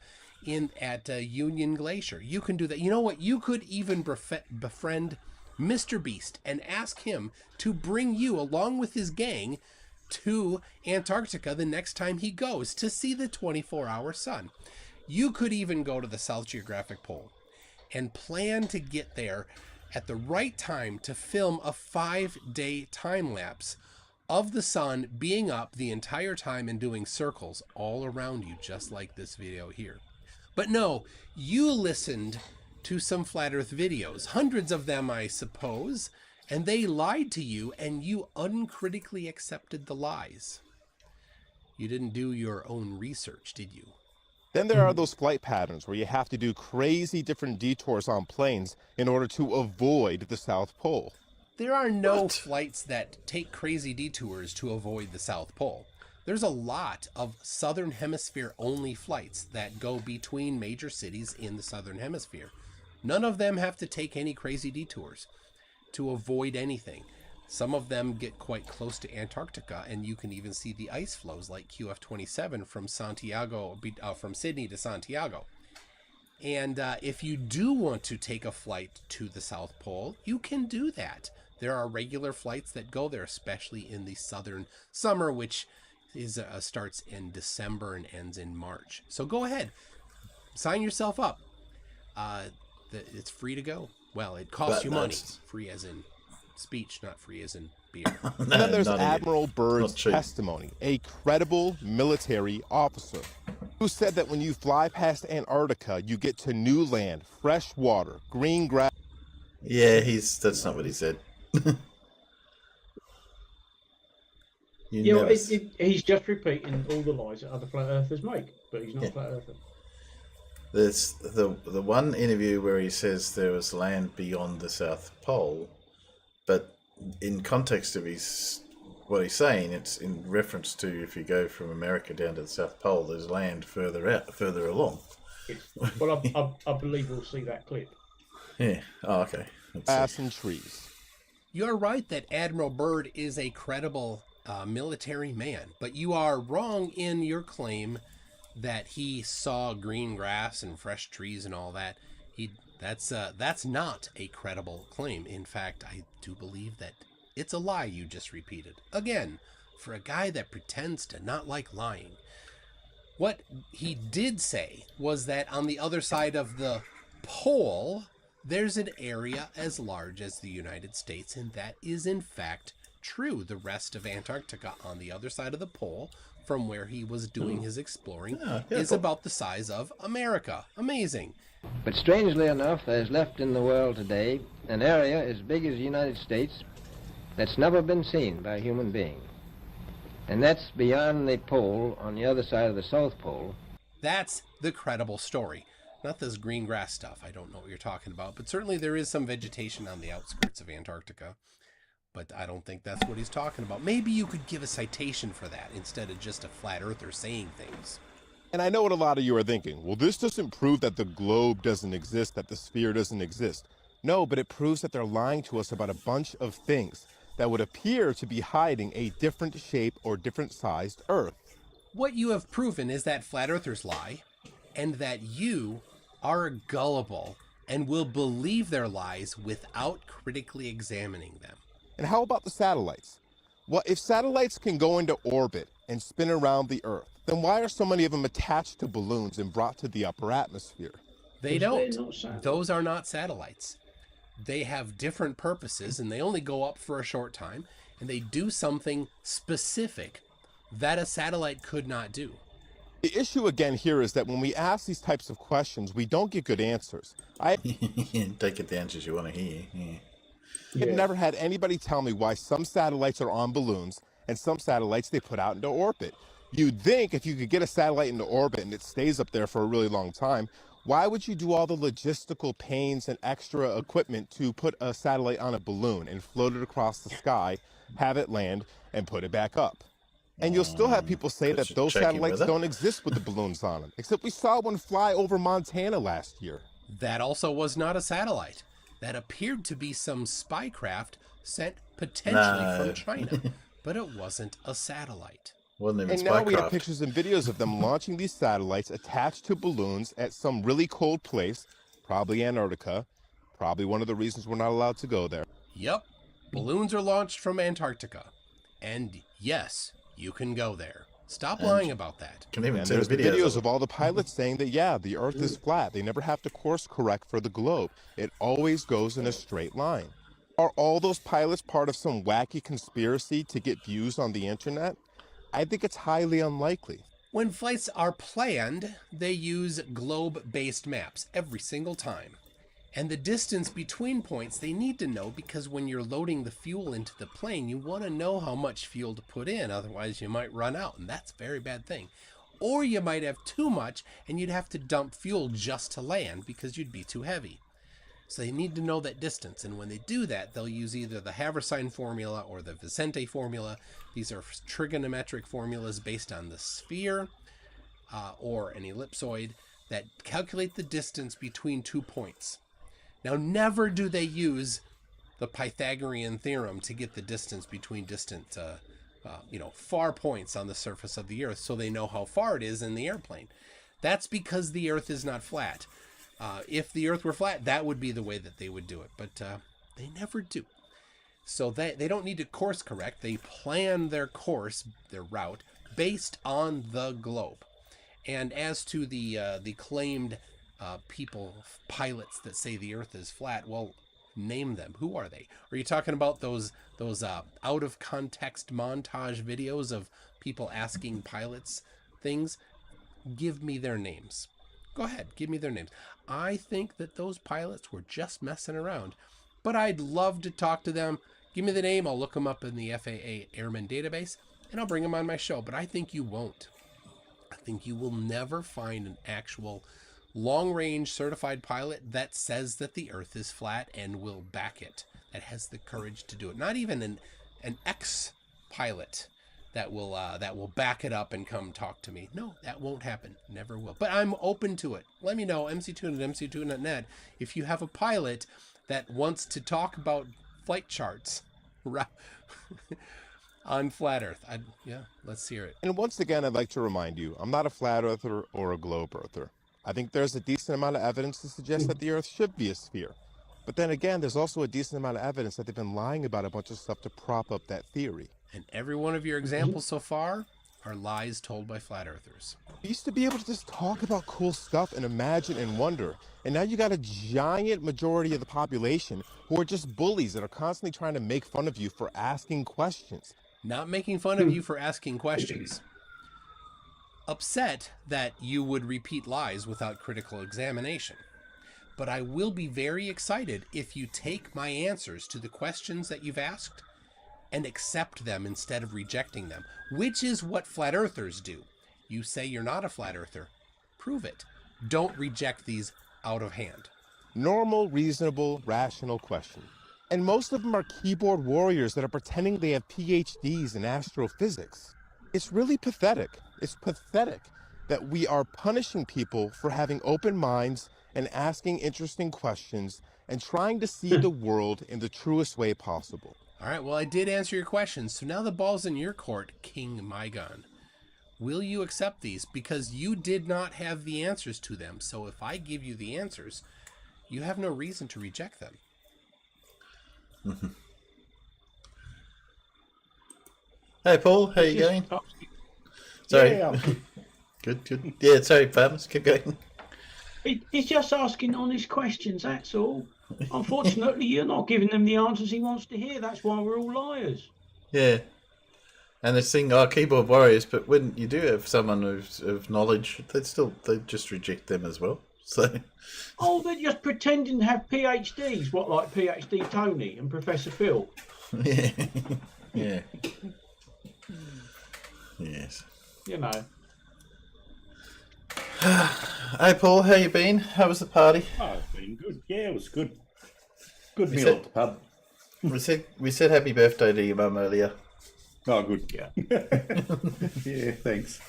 at Union Glacier? You can do that. You know what? You could even befriend Mr. Beast and ask him to bring you along with his gang to Antarctica the next time he goes to see the 24-hour sun. You could even go to the South Geographic Pole and plan to get there at the right time to film a 5-day time lapse of the sun being up the entire time and doing circles all around you, just like this video here. But no, you listened to some flat earth videos, hundreds of them, I suppose, and they lied to you and you uncritically accepted the lies. You didn't do your own research, did you? Then there are those flight patterns where you have to do crazy different detours on planes in order to avoid the South Pole. There are no flights that take crazy detours to avoid the South Pole. There's a lot of Southern Hemisphere only flights that go between major cities in the Southern Hemisphere. None of them have to take any crazy detours to avoid anything. Some of them get quite close to Antarctica, and you can even see the ice flows like QF27 from from Sydney to Santiago. And if you do want to take a flight to the South Pole, you can do that. There are regular flights that go there, especially in the southern summer, which is starts in December and ends in March. So go ahead, sign yourself up. It's free to go. Well, it costs you money. Free as in speech, not free as in beer. And then there's Admiral Byrd's testimony, a credible military officer who said that when you fly past Antarctica, you get to new land, fresh water, green grass. Yeah, that's not what he said. He's just repeating all the lies that other flat earthers make, but he's not a flat earther. There's the one interview where he says there was land beyond the South Pole, but in context of what he's saying, it's in reference to if you go from America down to the South Pole, there's land further along. Well, I believe we'll see that clip. Yeah. Oh, okay. Grass and trees. You're right that Admiral Byrd is a credible military man, but you are wrong in your claim that he saw green grass and fresh trees and all that. That's not a credible claim. In fact, I do believe that it's a lie you just repeated. Again, for a guy that pretends to not like lying. What he did say was that on the other side of the pole, there's an area as large as the United States, and that is in fact true. The rest of Antarctica on the other side of the pole, from where he was doing his exploring, is about the size of America. Amazing. But strangely enough, there's left in the world today an area as big as the United States that's never been seen by a human being. And that's beyond the pole, on the other side of the South Pole. That's the credible story. Not this green grass stuff. I don't know what you're talking about, but certainly there is some vegetation on the outskirts of Antarctica. But I don't think that's what he's talking about. Maybe you could give a citation for that instead of just a flat earther saying things. And I know what a lot of you are thinking. Well, this doesn't prove that the globe doesn't exist, that the sphere doesn't exist. No, but it proves that they're lying to us about a bunch of things that would appear to be hiding a different shape or different sized Earth. What you have proven is that flat earthers lie, and that you are gullible and will believe their lies without critically examining them. And how about the satellites? Well, if satellites can go into orbit and spin around the Earth, then why are so many of them attached to balloons and brought to the upper atmosphere? They don't. Those are not satellites. They have different purposes, and they only go up for a short time, and they do something specific that a satellite could not do. The issue again here is that when we ask these types of questions, we don't get good answers. I Don't get the answers you want to hear. have never had anybody tell me why some satellites are on balloons and some satellites they put out into orbit. You'd think if you could get a satellite into orbit and it stays up there for a really long time, why would you do all the logistical pains and extra equipment to put a satellite on a balloon and float it across the sky, have it land, and put it back up? And you'll still have people say that those satellites don't exist with the balloons on them, except we saw one fly over Montana last year. That also was not a satellite. That appeared to be some spy craft sent potentially from China, but it wasn't a satellite. And now we have pictures and videos of them launching these satellites attached to balloons at some really cold place, probably Antarctica, probably one of the reasons we're not allowed to go there. Yep, balloons are launched from Antarctica. And yes, you can go there. Stop lying about that. And there's the videos of all the pilots saying that, yeah, the Earth is flat. They never have to course correct for the globe. It always goes in a straight line. Are all those pilots part of some wacky conspiracy to get views on the internet? I think it's highly unlikely. When flights are planned, they use globe-based maps every single time. And the distance between points they need to know, because when you're loading the fuel into the plane, you want to know how much fuel to put in, otherwise you might run out, and that's a very bad thing. Or you might have too much and you'd have to dump fuel just to land because you'd be too heavy. So they need to know that distance, and when they do that, they'll use either the Haversine formula or the Vicente formula. These are trigonometric formulas based on the sphere or an ellipsoid that calculate the distance between 2 points. Now, never do they use the Pythagorean theorem to get the distance between distant, far points on the surface of the Earth, so they know how far it is in the airplane. That's because the Earth is not flat. If the Earth were flat, that would be the way that they would do it, but they never do. So they don't need to course correct. They plan their course, their route, based on the globe. And as to the claimed pilots that say the Earth is flat, well, name them. Who are they? Are you talking about those out of context montage videos of people asking pilots things? Give me their names. Go ahead, give me their names. I think that those pilots were just messing around, but I'd love to talk to them. Give me the name. I'll look them up in the FAA Airman database, and I'll bring them on my show. But I think you won't. I think you will never find an actual long-range certified pilot that says that the Earth is flat and will back it, that has the courage to do it. Not even an ex-pilot that will back it up and come talk to me. No, that won't happen. Never will. But I'm open to it. Let me know, mc2 at mc2.net, if you have a pilot that wants to talk about flight charts on flat Earth. Let's hear it. And once again, I'd like to remind you, I'm not a flat earther or a globe earther. I think there's a decent amount of evidence to suggest that the Earth should be a sphere. But then again, there's also a decent amount of evidence that they've been lying about a bunch of stuff to prop up that theory. And every one of your examples so far are lies told by flat earthers. We used to be able to just talk about cool stuff and imagine and wonder. And now you got a giant majority of the population who are just bullies that are constantly trying to make fun of you for asking questions. Not making fun of you for asking questions. Upset that you would repeat lies without critical examination. But I will be very excited if you take my answers to the questions that you've asked and accept them instead of rejecting them, which is what flat earthers do. You say you're not a flat earther. Prove it. Don't reject these out of hand. Normal, reasonable, rational question. And most of them are keyboard warriors that are pretending they have PhDs in astrophysics. It's really pathetic. It's pathetic that we are punishing people for having open minds and asking interesting questions and trying to see the world in the truest way possible. All right, well, I did answer your questions, so now the ball's in your court, King Mygon. Will you accept these? Because you did not have the answers to them, so if I give you the answers, you have no reason to reject them. Hey, Paul, how you going? Sorry. Yeah. Good. Yeah, sorry, Pams, keep going. He's just asking honest questions, that's all. Unfortunately, you're not giving them the answers he wants to hear. That's why we're all liars. Yeah. And this thing, keyboard warriors, but when you do have someone of knowledge, they just reject them as well. So. Oh, they're just pretending to have PhDs. What, like PhD Tony and Professor Phil? Yeah. Yeah. Yes. You know. Hey, Paul, how you been? How was the party? Oh, it's been good. Yeah, it was good. Good We meal said- at the pub. We said happy birthday to your mum earlier. Oh, good. Yeah. Yeah, thanks.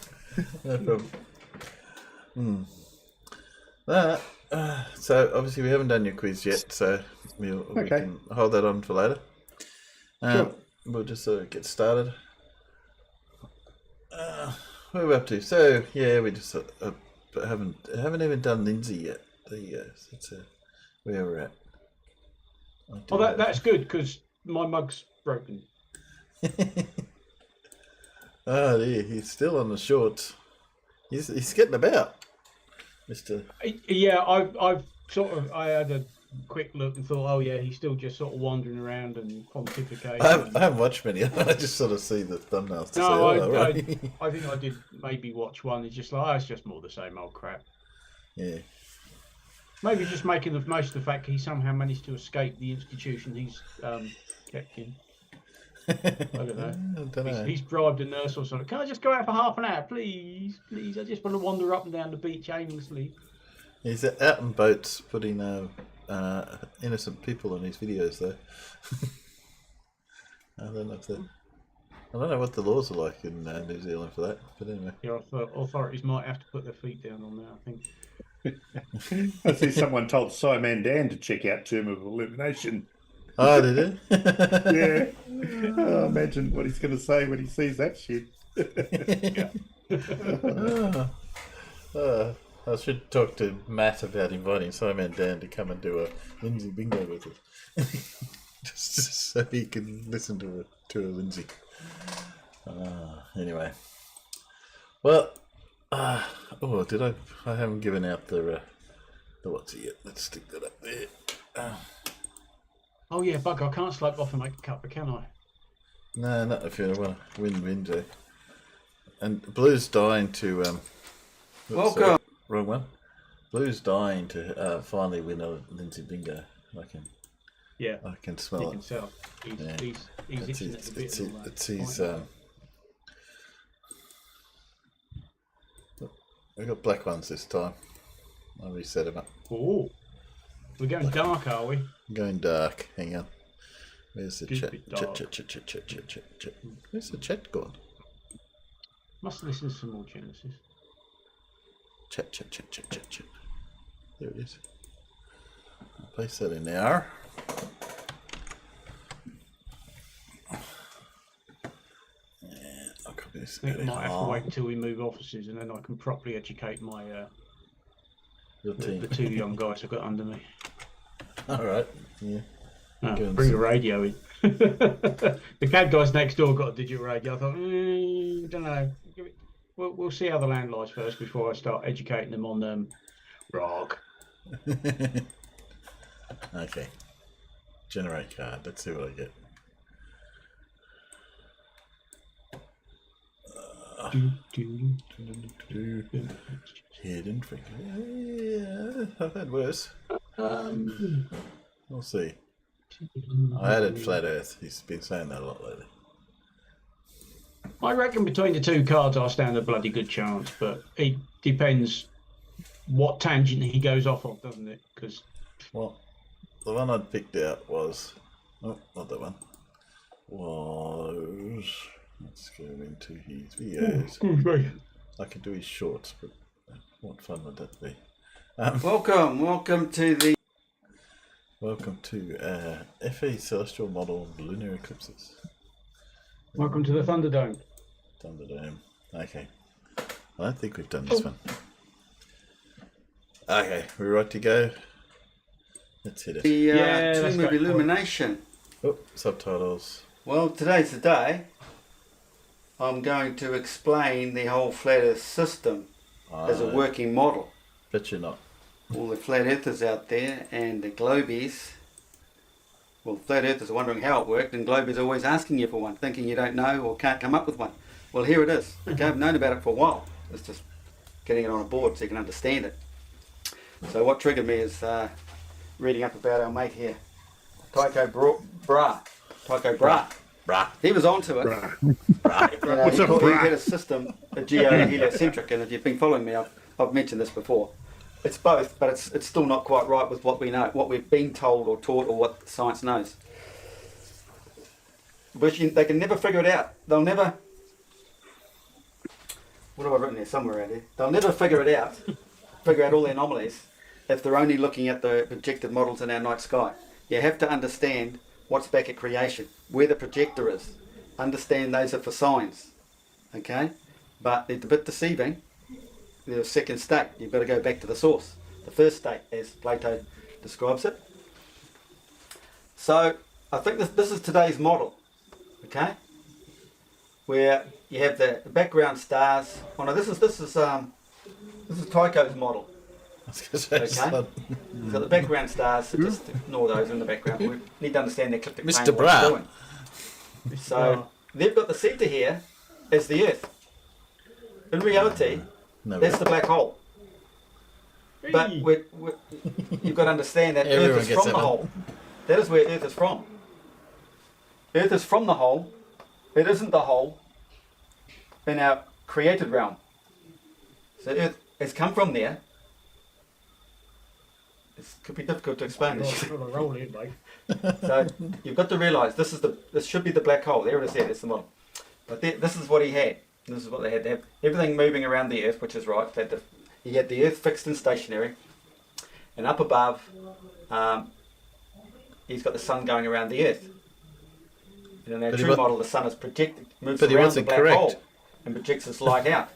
No problem. So obviously we haven't done your quiz yet, so we can hold that on for later. Sure. We'll just get started. What are we up to? So yeah, we just haven't even done Lindsay yet. There you go. So that's where we're at. Oh, that's good because my mug's broken. Oh dear, he's still on the shorts. He's getting about, Mister. Yeah, I had a quick look and thought, oh yeah, he's still just sort of wandering around and pontificating. I haven't watched many. I just sort of see the thumbnails to say, No, oh, right. I think I did maybe watch one. It's just like, oh, it's just more the same old crap. Yeah. Maybe just making the most of the fact he somehow managed to escape the institution he's kept in. I don't know. I don't know. He's bribed a nurse or something. Can I just go out for half an hour, please? Please, I just want to wander up and down the beach aimlessly. He's out on boats putting innocent people in his videos, though. I don't know what the laws are like in New Zealand for that, but anyway. The authorities might have to put their feet down on that, I think. I see someone told Simon Dan to check out Term of Illumination. Oh, did it? Yeah. Oh, imagine what he's going to say when he sees that shit. I should talk to Matt about inviting Simon Dan to come and do a Lindsay bingo with us. Just so he can listen to a Lindsay. Anyway. Well, did I haven't given out the what's it yet. Let's stick that up there. Oh yeah, bugger, I can't slope off and make a cuppa, can I? No, not if you want to win, Jay. And Blue's dying to Welcome. Wrong one. Blue's dying to finally win a Lindsay bingo. I can smell You it. can tell. He's itching at the bit. It's his. We got black ones this time. I'll reset them up. Oh, we're going dark, are we? Going dark. Hang on. Where's the Keep chat? it dark. Chat. Where's the chat gone? Must listen to some more Genesis. Chat. There it is. I'll place that in there. And I'll copy this. I think I might have to wait until we move offices and then I can properly educate my Your team. the two young guys I've got under me. All right. Yeah. Bring a radio in. The CAD guys next door got a digital radio. I thought, don't know. We'll see how the land lies first before I start educating them on rock. Okay. Generate card. Let's see what I get. Hidden finger. Yeah, I've had worse. We'll see. I added Flat Earth. He's been saying that a lot lately. I reckon between the two cards I stand a bloody good chance, but it depends what tangent he goes off of, doesn't it? Because well, the one I'd picked out was not that one. Let's go into his videos. I could do his shorts, but what fun would that be? Welcome to the. Welcome to FE Celestial Model Lunar Eclipses. Welcome to the Thunderdome. Thunderdome. Okay. I don't think we've done this one. Okay, we're right to go. Let's hit it. The Tomb of Illumination. Oh, subtitles. Well, today's the day. I'm going to explain the whole flat Earth system as a working model. Bet you're not. All the flat earthers out there and the globies. Well, flat earthers are wondering how it worked, and globies are always asking you for one, thinking you don't know or can't come up with one. Well, here it is. Okay, I've known about it for a while. It's just getting it on a board so you can understand it. So what triggered me is reading up about our mate here, Tycho Brahe. He was onto it. What's up, He had a system, a geoheliocentric, and if you've been following me, I've mentioned this before. It's both, but it's still not quite right with what we know, what we've been told or taught, or what science knows. But they can never figure it out. They'll never. What have I written there? Somewhere out here. They'll never figure out all the anomalies, if they're only looking at the projected models in our night sky. You have to understand what's back at creation, where the projector is. Understand those are for signs, okay? But it's a bit deceiving. The second state, you've got to go back to the source. The first state, as Plato describes it. So I think this is today's model, okay? Where you have the background stars. Oh no, this is Tycho's model. I was gonna say Okay. sun. So the background stars, so just ignore those in the background. We need to understand the ecliptic plane. Mr. What it's Bra. doing. So they've got the centre here as the Earth. In reality, No, that's the black hole. But you've got to understand that Everyone Earth is gets from that the one. hole. That is where Earth is from. Earth is from the hole. It isn't the hole in our created realm. So Earth has come from there. It could be difficult to explain this. So you've got to realise this should be the black hole. There it is. There, that's the model. But this is what he had. This is what they had. They have everything moving around the Earth, which is right. He had the Earth fixed and stationary, and up above, he's got the sun going around the Earth. And in our true model, the sun is projected, moves But he around the wasn't black correct. hole, and projects its light out.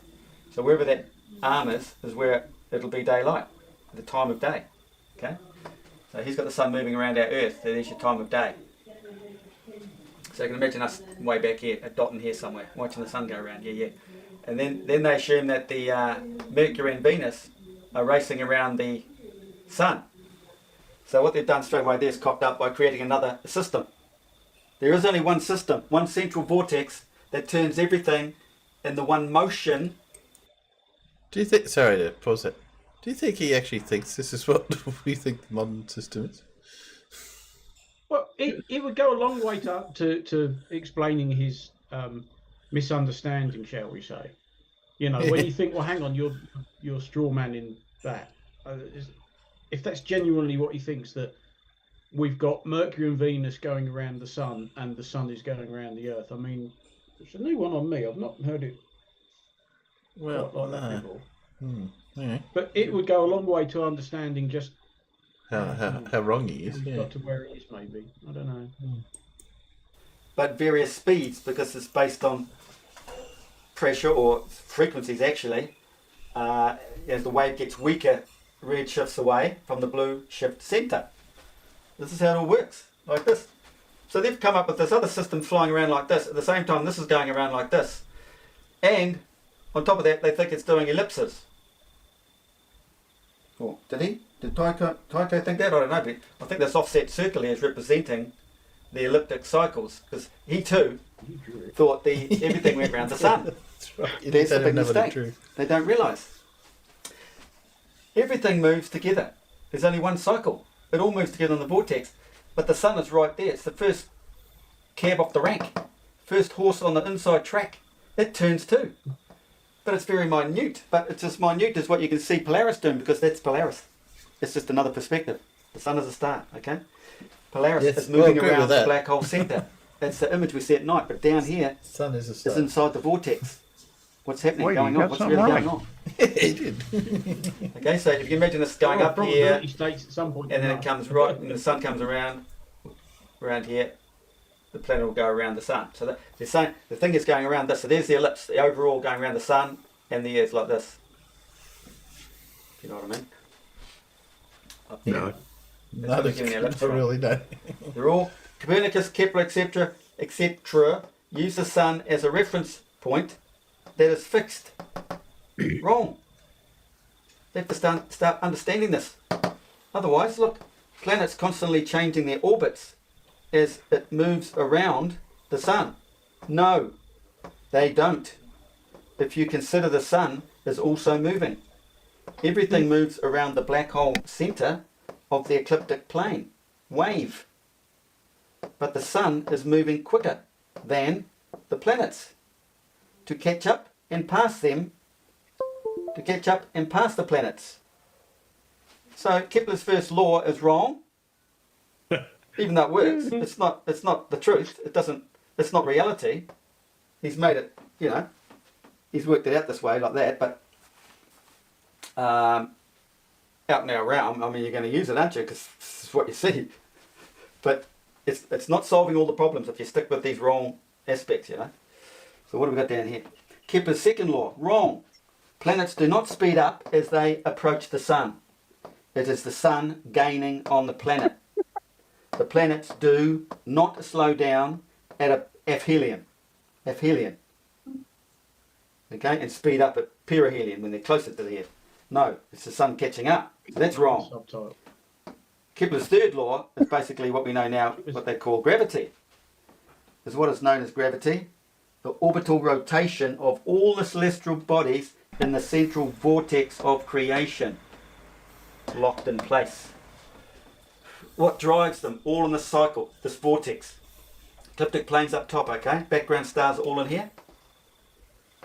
So wherever that arm is where it'll be daylight, the time of day. Okay. So he's got the sun moving around our Earth. So there's your time of day. So you can imagine us way back here, a dot in here somewhere, watching the sun go around. Yeah. And then they assume that the Mercury and Venus are racing around the sun. So what they've done straight away there is cocked up by creating another system. There is only one system, one central vortex that turns everything in the one motion. Do you think? Sorry to pause it. Do you think he actually thinks this is what we think the modern system is? Well, it would go a long way to explaining his misunderstanding, shall we say? You know, when you think, well, hang on, you're straw man in that. If that's genuinely what he thinks, that we've got Mercury and Venus going around the sun and the sun is going around the Earth. I mean, it's a new one on me. I've not heard it Well, quite like that before. Yeah. But it would go a long way to understanding just How wrong he is. how he's Yeah. got to where it is, maybe. I don't know. But various speeds, because it's based on pressure or frequencies actually. As the wave gets weaker, red shifts away from the blue shift centre. This is how it all works, like this. So they've come up with this other system flying around like this. At the same time, this is going around like this. And on top of that, they think it's doing ellipses. Oh, did he? Did Tycho think that? I don't know. But I think this offset circle here is representing the elliptic cycles, because he too thought everything went around the sun. That's right. You There's the don't big know what mistake. it's true. They don't realise. Everything moves together. There's only one cycle. It all moves together in the vortex. But the sun is right there. It's the first cab off the rank. First horse on the inside track. It turns too. But it's very minute. But it's as minute as what you can see Polaris doing, because that's Polaris. It's just another perspective. The sun is a star, okay? Polaris Yes, is moving agree around with the that. black hole centre. That's the image we see at night. But down here Sun is a is star. inside the vortex. What's happening, Wait, going you on? got What's something really right. going on? He did. Okay, so if you imagine this going up here, Probability states at some point. and then it comes right, and the sun comes around here, the planet will go around the sun. So the thing is going around this. So there's the ellipse, the overall going around the sun, and the Earth like this. You know what I mean? Up there. No. That's No, what we're getting the ellipse I from. really don't. They're all Copernicus, Kepler, etc., use the sun as a reference point that is fixed. Wrong. They have to start understanding this. Otherwise, look, planets constantly changing their orbits as it moves around the sun. No, they don't. If you consider the sun is also moving. Everything moves around the black hole centre of the ecliptic plane. Wave. But the sun is moving quicker than the planets. To catch up and pass them, to catch up and pass the planets. So Kepler's first law is wrong. Even though it works, it's not the truth. It's not reality. He's made it, he's worked it out this way like that, but out in our realm, I mean, you're going to use it, aren't you? Because this is what you see. But it's not solving all the problems if you stick with these wrong aspects, So what have we got down here? Kepler's second law, wrong. Planets do not speed up as they approach the sun. It is the sun gaining on the planet. The planets do not slow down at aphelion. Okay, and speed up at perihelion when they're closer to the Earth. No, it's the sun catching up. So that's wrong. Subtitle. Kepler's third law is basically what we know now, what they call gravity. Is what is known as gravity, the orbital rotation of all the celestial bodies in the central vortex of creation, locked in place. What drives them all in this cycle, this vortex? Ecliptic planes up top, okay? Background stars are all in here.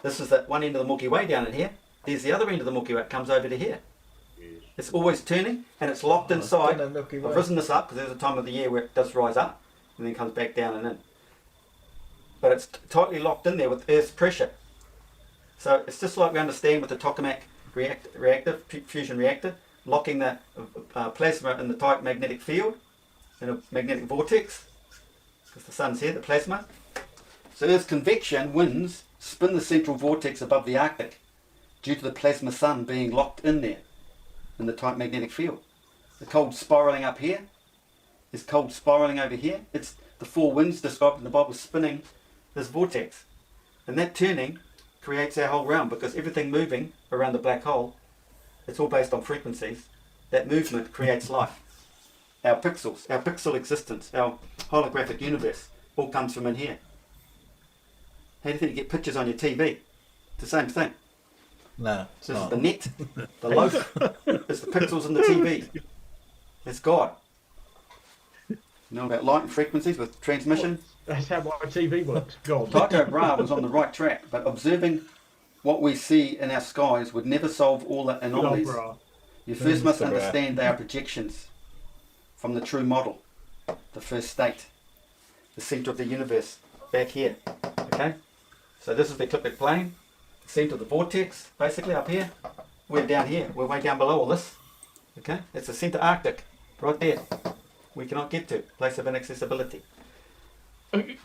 This is the one end of the Milky Way down in here. There's the other end of the Milky Way, it comes over to here. It's always turning and it's locked inside. I've risen this up because there's a time of the year where it does rise up and then comes back down and in. But it's tightly locked in there with Earth's pressure. So it's just like we understand with the tokamak fusion reactor, locking the plasma in the tight magnetic field, in a magnetic vortex, because the sun's here, the plasma. So Earth's convection winds spin the central vortex above the Arctic due to the plasma sun being locked in there, in the tight magnetic field. The cold spiralling up here is cold spiralling over here. It's the four winds described in the Bible spinning this vortex. And that turning creates our whole realm, because everything moving around the black hole, it's all based on frequencies. That movement creates life. Our pixels, our pixel existence, our holographic universe all comes from in here. How do you think you get pictures on your TV? It's the same thing. No, So this is the net, the loaf, it's the pixels in the TV. It's God. You know about light and frequencies with transmission? That's how my TV works. God. Tycho Brahe was on the right track, but observing what we see in our skies would never solve all the anomalies. You first must understand they are projections from the true model, the first state, the centre of the universe, back here. Okay? So this is the ecliptic plane, the centre of the vortex, basically up here. We're down here, we're way down below all this. Okay? It's the centre Arctic, right there. We cannot get to, place of inaccessibility.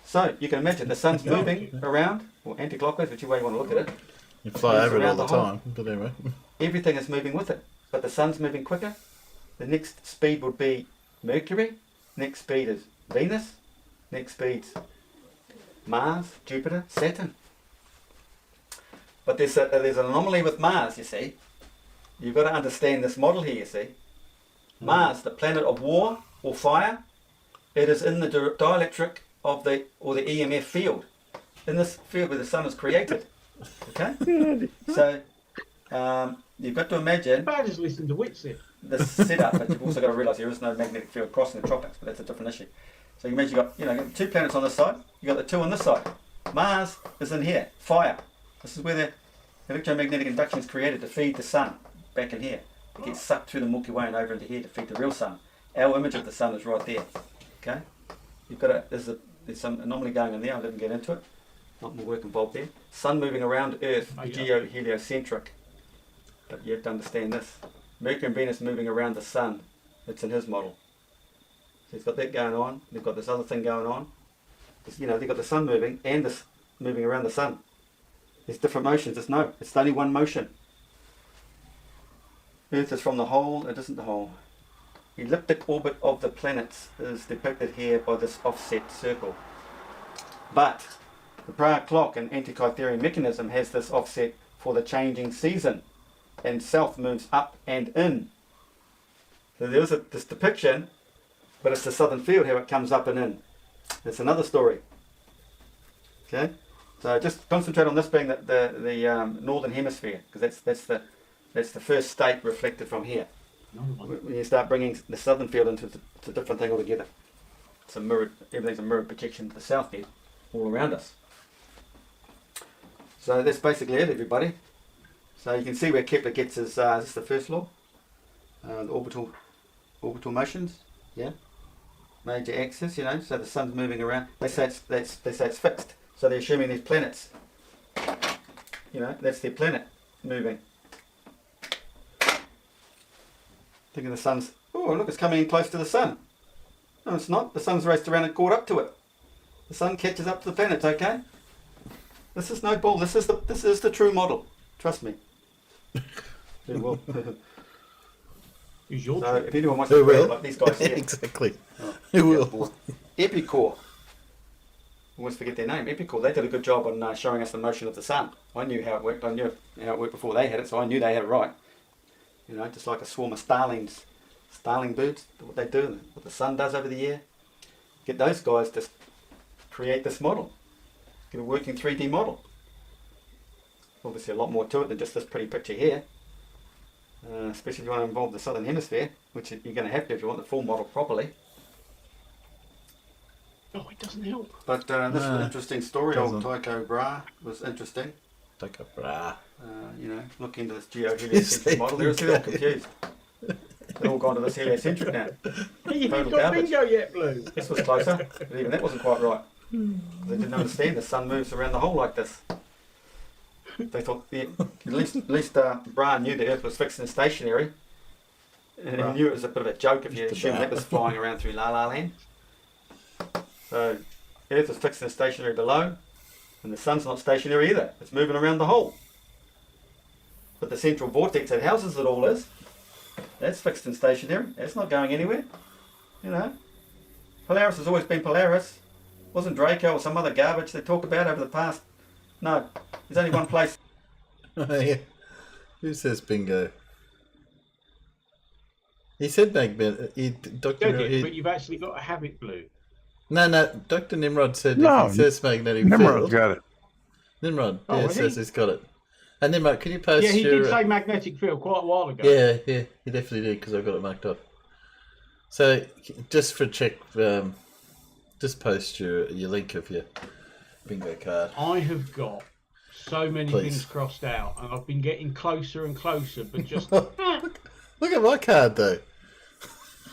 So you can imagine the sun's moving around, or anti-clockwise, whichever way you want to look at it. You fly over it all around the the hole. time, but anyway. Everything is moving with it, but the sun's moving quicker. The next speed would be Mercury, next speed is Venus, next speed's Mars, Jupiter, Saturn. But there's an anomaly with Mars, you see. You've got to understand this model here, you see. Mars, the planet of war or fire, it is in the dielectric of the EMF field, in this field where the sun is created. Okay? So you've got to imagine I just listened to Whitsitt. the setup, but you've also got to realise there is no magnetic field crossing the tropics, but that's a different issue. So you imagine you've got two planets on this side, you've got the two on this side. Mars is in here, fire. This is where the electromagnetic induction is created to feed the sun, back in here. It gets sucked through the Milky Way and over into here to feed the real sun. Our image of the sun is right there. Okay? You've got there's some anomaly going on there, I didn't get into it. Not more work involved there. Sun moving around Earth, geoheliocentric. But you have to understand this. Mercury and Venus moving around the sun. It's in his model. So he's got that going on. They've got this other thing going on. They've got the sun moving and this moving around the sun. There's different motions. It's only one motion. Earth is from the whole, it isn't the whole. Elliptic orbit of the planets is depicted here by this offset circle. But the Prague clock and Antikytherian mechanism has this offset for the changing season, and south moves up and in. So there's this depiction, but it's the southern field how it comes up and in. It's another story. Okay, so just concentrate on this being the northern hemisphere, because that's the first state reflected from here. When you start bringing the southern field into it's a different thing altogether. It's everything's a mirrored projection to the south here, all around us. So that's basically it, everybody. So you can see where Kepler gets his, is this the first law? The orbital motions, yeah. Major axis, so the sun's moving around. They say it's fixed. So they're assuming these planets, that's their planet moving. Thinking the sun's, oh look, it's coming in close to the sun. No, it's not. The sun's raced around and caught up to it. The sun catches up to the planets, okay? This is no bull. This is the true model. Trust me. Yeah, well. Who's your So trip? if anyone wants Who to read will? like these guys here, Exactly. oh, Who will? Epicor. I always forget their name. Epicor. They did a good job on showing us the motion of the sun. I knew how it worked. I knew how it worked before they had it, so I knew they had it right. You know, just like a swarm of starling birds, what they do, what the sun does over the year. Get those guys to create this model. Get a working 3D model. Obviously a lot more to it than just this pretty picture here. Especially if you want to involve the southern hemisphere, which you're going to have to if you want the full model properly. Oh, it doesn't help. But this is an No, interesting story. doesn't. Old Tycho Brahe was interesting. Take a bra. You know, look into this geoheliocentric model. They're all confused. They're all gone to this heliocentric now. You Total haven't got garbage. bingo yet, Blue. This was closer, but even that wasn't quite right. They didn't understand the sun moves around the hole like this. They thought, yeah, at least Brahe knew the Earth was fixed and stationary, and he knew it was a bit of a joke if you assumed that was flying around through La La Land. So, Earth is fixed and stationary below, and the sun's not stationary either. It's moving around the hole. But the central vortex that houses it all that's fixed and stationary. That's not going anywhere. You know, Polaris has always been Polaris. Wasn't Draco or some other garbage they talk about over the past? No, there's only one place. Yeah. Who says bingo? He said magnet. But you've actually got to have it, Blue. No. Dr. Nimrod said No, if he says magnetic Nimrod's field. got it. Nimrod, Oh, yeah, has says he? he's got it. And Nimrod, can you post Yeah, he your... did say magnetic field quite a while ago. Yeah, he definitely did because I've got it marked up. So, just for check, just post your link of your bingo card. I have got so many Please. things crossed out, and I've been getting closer and closer, but just... Look at my card though.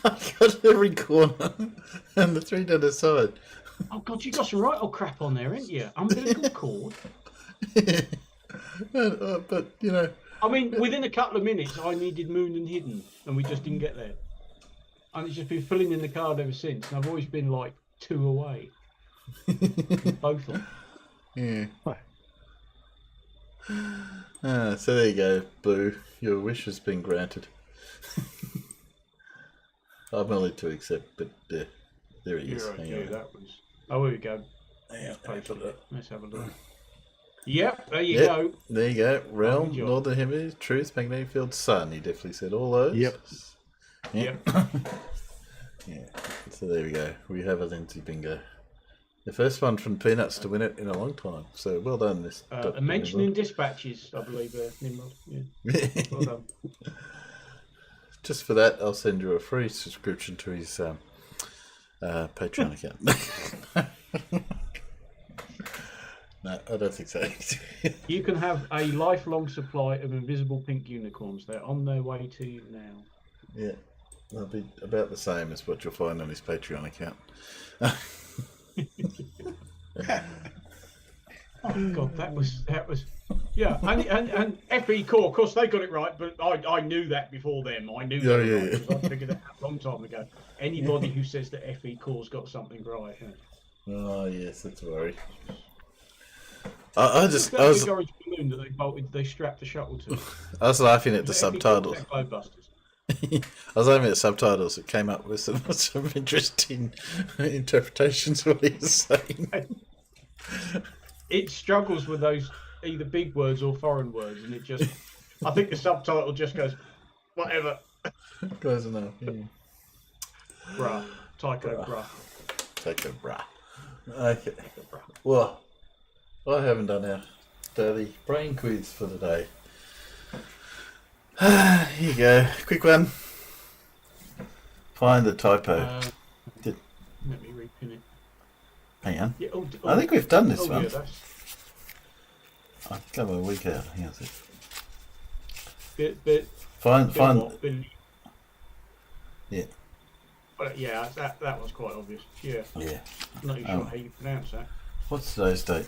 I've got every corner and the 3 down the side. Oh, God, you got some right old crap on there, ain't you? Umbilical cord. But, you know... I mean, within a couple of minutes, I needed Moon and Hidden, and we just didn't get there. And it's just been filling in the card ever since, and I've always been like 2 away. Both of them. Yeah. So there you go, Blue. Your wish has been granted. I'm only to accept, but there he is. You're right, Hang yeah, on. that was... Oh, here we go. Hang on, Posted put it. Let's have a look. Yep, there you Yep, go. there you go. Realm, Good job. Northern Hemisphere, Truth, Magnetic Field, Sun. He definitely said all those. Yep. Yep. Yeah. So there we go. We have a Lindsay bingo. The first one from Peanuts to win it in a long time. So well done, this. A mention in dispatches, I believe, Nimrod. Yeah. Well done. Just for that, I'll send you a free subscription to his Patreon account. No, I don't think so. You can have a lifelong supply of invisible pink unicorns. They're on their way to you now. Yeah, they'll be about the same as what you'll find on his Patreon account. Oh God, that was yeah. And FE Core, of course, they got it right, but I knew that before them. I knew that Yeah. right, 'cause I figured that out a long time ago. Anybody who says that FE Core's got something right. Yeah. Oh yes, that's a worry. I That was big orange balloon that they strapped the shuttle to. I was laughing at the Was it FE Core or subtitles. was that Globebusters? I was laughing at the subtitles. It came up with some interesting interpretations of what he was saying. It struggles with those either big words or foreign words, and it just. I think the subtitle just goes, whatever. Close enough. Yeah. Bruh. Tycho bruh. Take a bra. Okay. Well, I haven't done our daily brain quiz for the day. Here you go. Quick one. Find the typo. Let me repin it. Hang on. Yeah, I think we've done this oh, one. yeah, that's I think I'm a week out. Hang on a sec. bit Find. what, bit- Yeah. yeah, that was quite obvious. Yeah, Yeah. I'm not even sure how you pronounce that. What's today's date?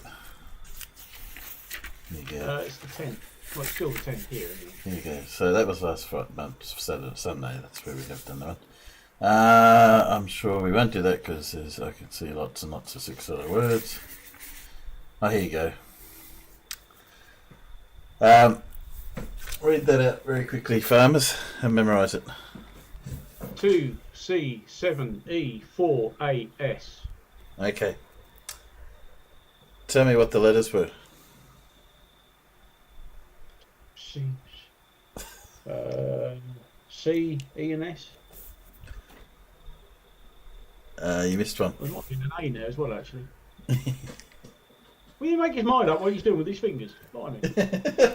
There you go. It's the 10th. Well, it's still the 10th here, isn't it? Here you go. So that was last Friday, Saturday, Sunday. That's where we have done that one. I'm sure we won't do that because I can see lots and lots of 6-letter words. Oh, here you go. Read that out very quickly, farmers, and memorise it. 2C7E4AS. Okay. Tell me what the letters were. Seems. C, E, and S. You missed one. There might be an A in there as well, actually. Will you make his mind up what he's doing with his fingers? Blimey.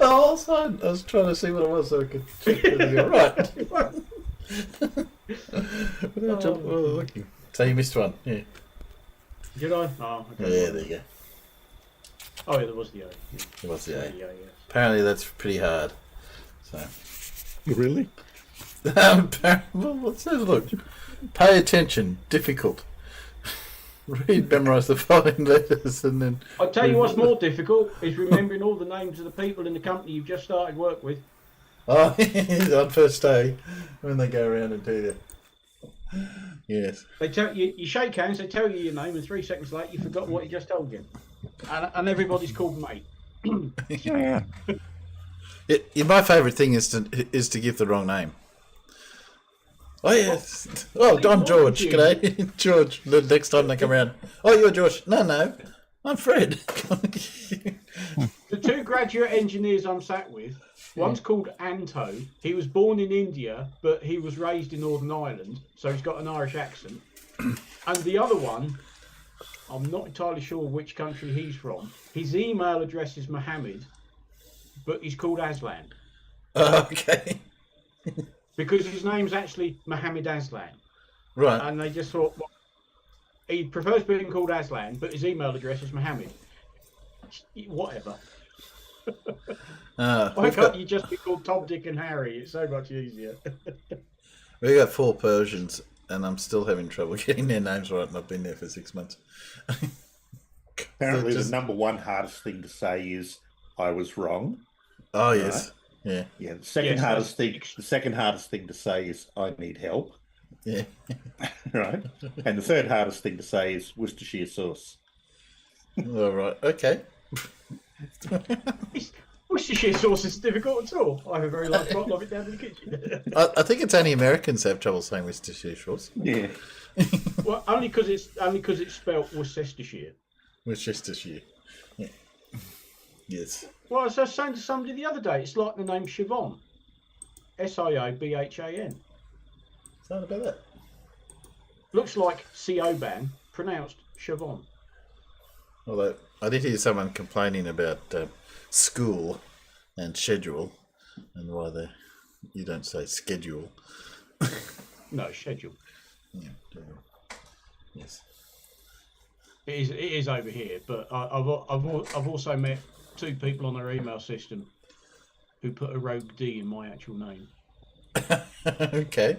Oh, I was trying to see what it was so I could check whether you're right. Looking. So you missed one, yeah. Did I? Oh, okay. Yeah, there you go. Oh, yeah, there was the A. Yeah. There was the A. Yeah, yes. Apparently that's pretty hard. So. Really? Well, what's that? Look. Pay attention. Difficult. Read, memorise the following letters, and then. I'll tell you what's more difficult is remembering all the names of the people in the company you've just started work with. Oh, on first day, when they go around and tell you. Yes. They tell you, you shake hands, they tell you your name, and 3 seconds later you've forgotten what you just told you. And everybody's called mate. Yeah. My favourite thing is to give the wrong name. Oh yes. Oh, I'm George. G'day, George. The next time they come around. Oh, you're George. No, I'm Fred. The 2 graduate engineers I'm sat with, one's called Anto. He was born in India, but he was raised in Northern Ireland, so he's got an Irish accent. And the other one, I'm not entirely sure which country he's from. His email address is Mohammed, but he's called Aslan. Okay. Because his name's actually Mohammed Aslan. Right. And they just thought, well, he prefers being called Aslan, but his email address is Mohammed. Whatever. Why can't you just be called Tom, Dick and Harry? It's so much easier. We got 4 Persians, and I'm still having trouble getting their names right, and I've been there for 6 months. Apparently, the number one hardest thing to say is "I was wrong." Oh yes, right? Yeah. Yeah. The second hardest thing to say is "I need help." Yeah. Right. And the third hardest thing to say is Worcestershire sauce. All right. Okay. Worcestershire sauce is difficult at all. I have a very large bottle of it down in the kitchen. I think it's only Americans have trouble saying Worcestershire sauce. Yeah. Well, only because it's spelt Worcestershire. Worcestershire. Yeah. Yes. Well, I was saying to somebody the other day, it's like the name Siobhan. Siobhan. Sound about that. Looks like Siobhan, pronounced Siobhan. Although I did hear someone complaining about school and schedule, and why you don't say schedule. No, schedule. Yeah. Yes. It is over here, but I've also met 2 people on their email system who put a rogue D in my actual name. Okay.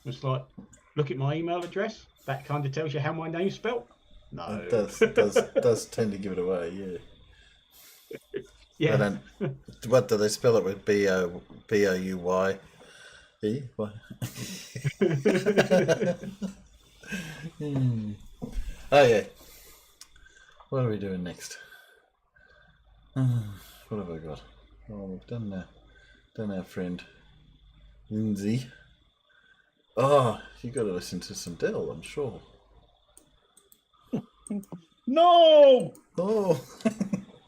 It's like, look at my email address. That kind of tells you how my name's spelt. No, It does tend to give it away. Yeah. yeah. What do they spell it with? B-O-U-Y? E? What? Oh yeah. What are we doing next? What have I got? Oh, we've done our friend Lindsay. Oh, you got to listen to some Dell, I'm sure. No. Oh.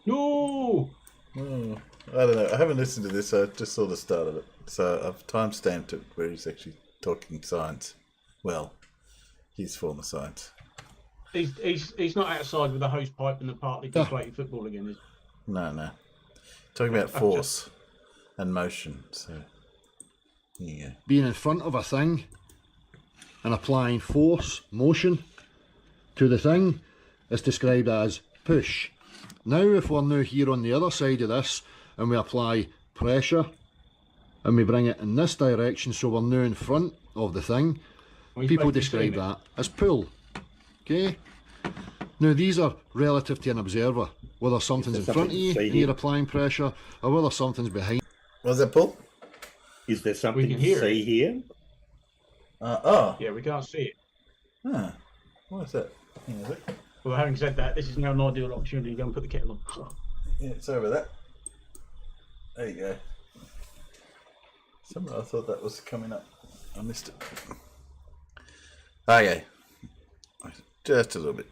No. Oh, I don't know. I haven't listened to this. I just saw the start of it. So I've time-stamped it where he's actually talking science. Well, his form of science. He's not outside with a hose pipe and the partly deflated football again, is he? No. Talking about force and motion. So, there you go. Being in front of a thing and applying force, motion to the thing is described as push. Now if we're now here on the other side of this and we apply pressure and we bring it in this direction, so we're now in front of the thing, people describe that as pull. Okay? Now these are relative to an observer, whether something's in front of you and you're applying pressure or whether something's behind. Was that Paul? Is there something We can to hear see here? Yeah, we can't see it. Ah, what is that? Hang on a sec. Well, having said that, this is now an ideal opportunity to go and put the kettle on. Yeah, sorry about that. There you go. I thought that was coming up. I missed it. Okay. Just a little bit.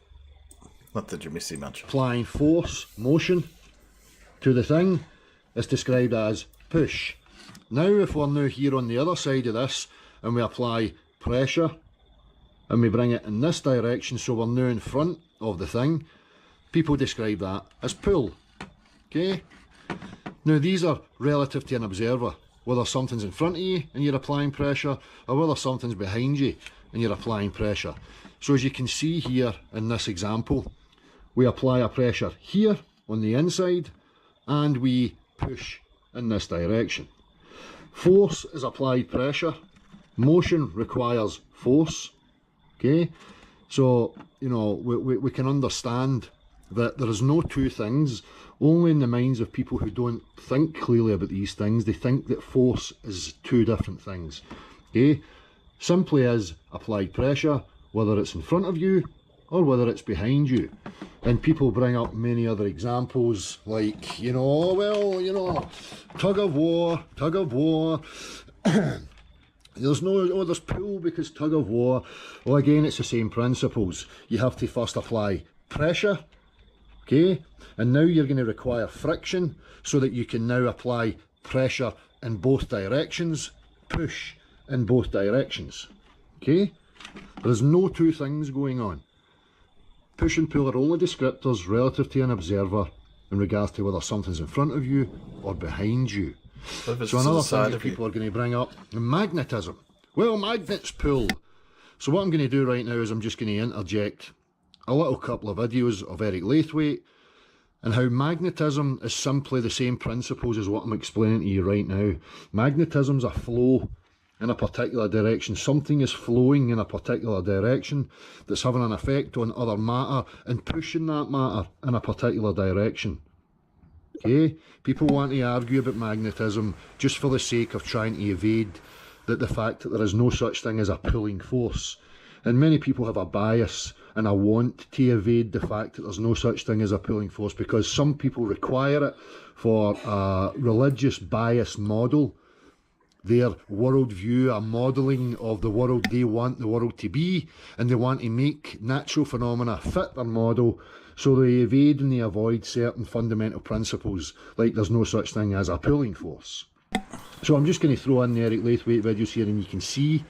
Not that you're missing much. Applying force, motion to the thing is described as push. Now if we're now here on the other side of this and we apply pressure and we bring it in this direction, so we're now in front of the thing, people describe that as pull. Okay? Now these are relative to an observer, whether something's in front of you and you're applying pressure, or whether something's behind you and you're applying pressure. So as you can see here in this example, we apply a pressure here on the inside and we push in this direction. Force is applied pressure, motion requires force. Okay, so you know we can understand that there is no two things. Only in the minds of people who don't think clearly about these things, they think that force is two different things. Okay, simply is applied pressure, whether it's in front of you or whether it's behind you. And people bring up many other examples like, you know, well, you know, tug of war. There's no, oh, there's pull because tug of war. Well, again, it's the same principles. You have to first apply pressure, okay? And now you're going to require friction so that you can now apply pressure in both directions, push in both directions, okay? There's no two things going on. Push and pull are only descriptors relative to an observer in regards to whether something's in front of you or behind you. So another thing that people are going to bring up, magnetism. Well, magnets pull. So what I'm going to do right now is I'm just going to interject a little couple of videos of Eric Laithwaite and how magnetism is simply the same principles as what I'm explaining to you right now. Magnetism's a flow in a particular direction. Something is flowing in a particular direction that's having an effect on other matter and pushing that matter in a particular direction. Okay, people want to argue about magnetism just for the sake of trying to evade the fact that there is no such thing as a pulling force. And many people have a bias and a want to evade the fact that there's no such thing as a pulling force because some people require it for a religious bias model, their worldview, a modelling of the world they want the world to be, and they want to make natural phenomena fit their model. So they evade and they avoid certain fundamental principles, like there's no such thing as a pulling force. So I'm just going to throw in the Eric Laithwaite videos here and you can see,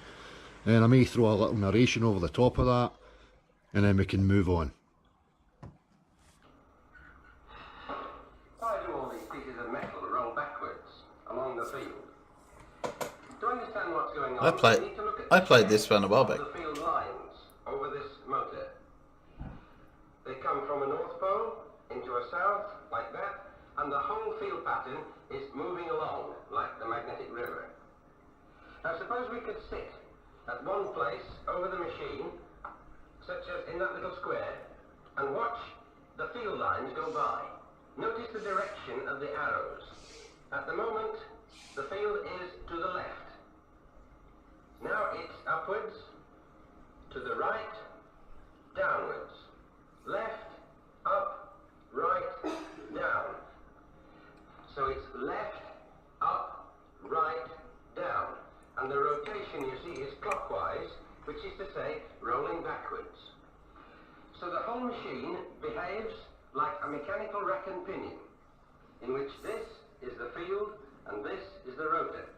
and I may throw a little narration over the top of that, and then we can move on. Why do all these pieces of metal roll backwards along the field? To understand what's going on, I played this one a while back. the field lines over this motor. They come from a north pole into a south, like that, and the whole field pattern is moving along, like the magnetic river. Now suppose we could sit at one place over the machine, such as in that little square, and watch the field lines go by. Notice the direction of the arrows. At the moment, the field is to the left. Now it's upwards, to the right, downwards. Left, up, right, down. So it's left, up, right, down. And the rotation you see is clockwise, which is to say rolling backwards. So the whole machine behaves like a mechanical rack and pinion, in which this is the field and this is the rotor.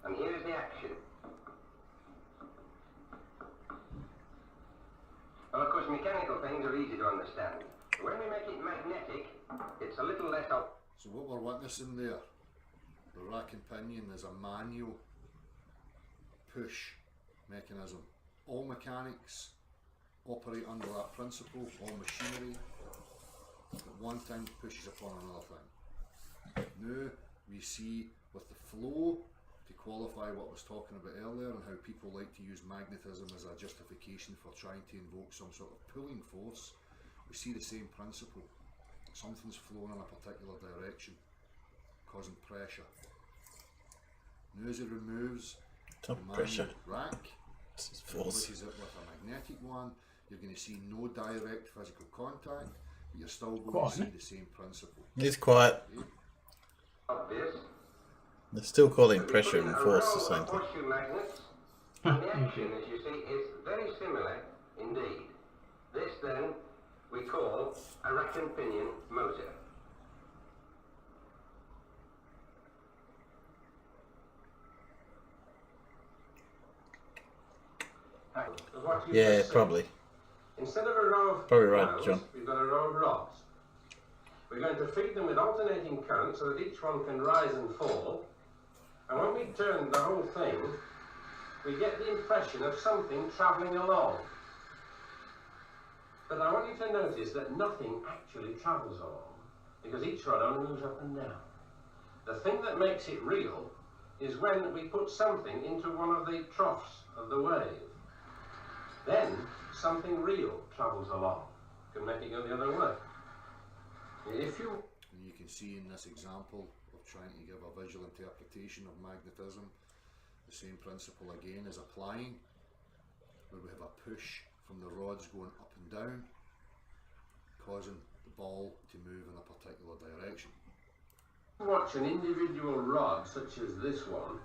And here is the action. Well, of course, mechanical things are easy to understand. When we make it magnetic, it's a little less of... So what we're witnessing there, the rack and pinion, is a manual push mechanism. All mechanics operate under that principle, all machinery, that one thing pushes upon another thing. Now we see with the flow, to qualify what I was talking about earlier and how people like to use magnetism as a justification for trying to invoke some sort of pulling force, we see the same principle. Something's flowing in a particular direction, causing pressure. Now as it removes the manual rack, replaces it with a magnetic one, you're going to see no direct physical contact, but you're still going to see the same principle. It's quiet. Obvious. They're still calling pressure and force the same thing. Horseshoe magnets, and the action, as you see, is very similar indeed. This then we call a rack and pinion motor. Of what you Yeah, just said. probably. Instead of a row of Probably right, wells, John. we've got a row of rods. We're going to feed them with alternating current so that each one can rise and fall. And when we turn the whole thing, we get the impression of something travelling along. But I want you to notice that nothing actually travels along, because each rod only moves up and down. The thing that makes it real is when we put something into one of the troughs of the wave. Then something real travels along, can make it go the other way. If you... And you can see in this example of trying to give a visual interpretation of magnetism, the same principle again is applying, where we have a push from the rods going up and down, causing the ball to move in a particular direction. watch an individual rod such as this one,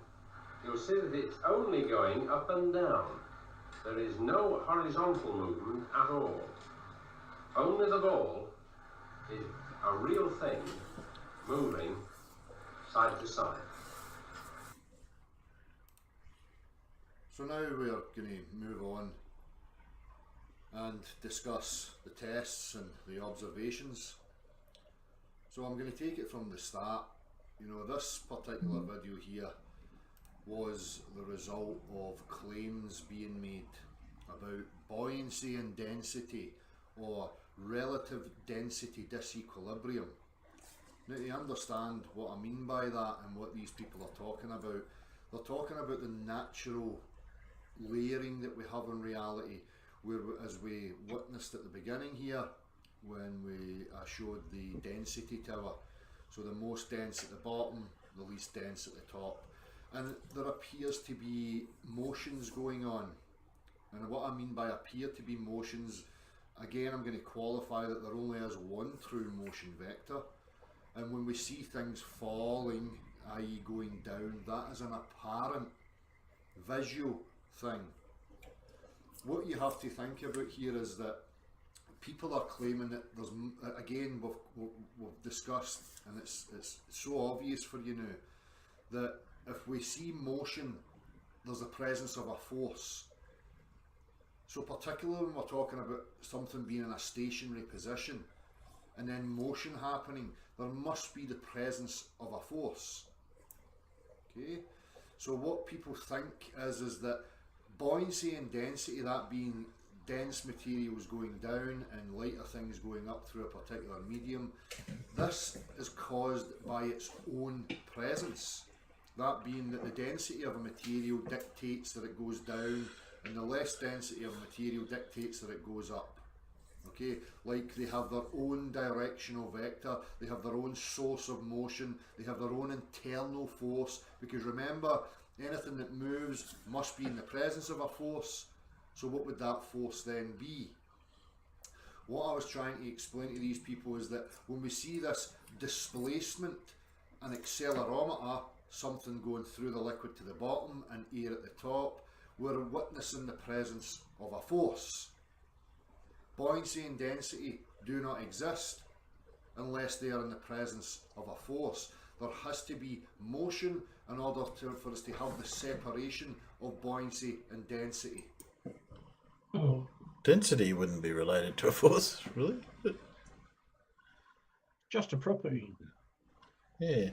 you'll see that it's only going up and down. There is no horizontal movement at all. Only the ball is a real thing moving side to side. So now we're going to move on and discuss the tests and the observations. So I'm going to take it from the start. You know, this particular video here was the result of claims being made about buoyancy and density, or relative density disequilibrium. Now, to understand what I mean by that and what these people are talking about, they're talking about the natural layering that we have in reality, where, as we witnessed at the beginning here, when we showed the density tower, so the most dense at the bottom, the least dense at the top, and there appears to be motions going on. And what I mean by appear to be motions, again, I'm going to qualify that there only is one true motion vector, and when we see things falling, i.e. going down, that is an apparent visual thing. What you have to think about here is that people are claiming that there's, again, we've discussed, and it's so obvious for you now, that if we see motion, there's the presence of a force. So particularly when we're talking about something being in a stationary position and then motion happening, there must be the presence of a force. Okay, so what people think is that buoyancy and density, that being dense materials going down and lighter things going up through a particular medium, this is caused by its own presence. That being that the density of a material dictates that it goes down, and the less density of a material dictates that it goes up. Okay, like they have their own directional vector, they have their own source of motion, they have their own internal force, because remember, anything that moves must be in the presence of a force. So what would that force then be? What I was trying to explain to these people is that when we see this displacement and accelerometer, something going through the liquid to the bottom and air at the top, we're witnessing the presence of a force. Buoyancy and density do not exist unless they are in the presence of a force. There has to be motion in order for us to have the separation of buoyancy and density. Density wouldn't be related to a force, really? Just a property. Yeah.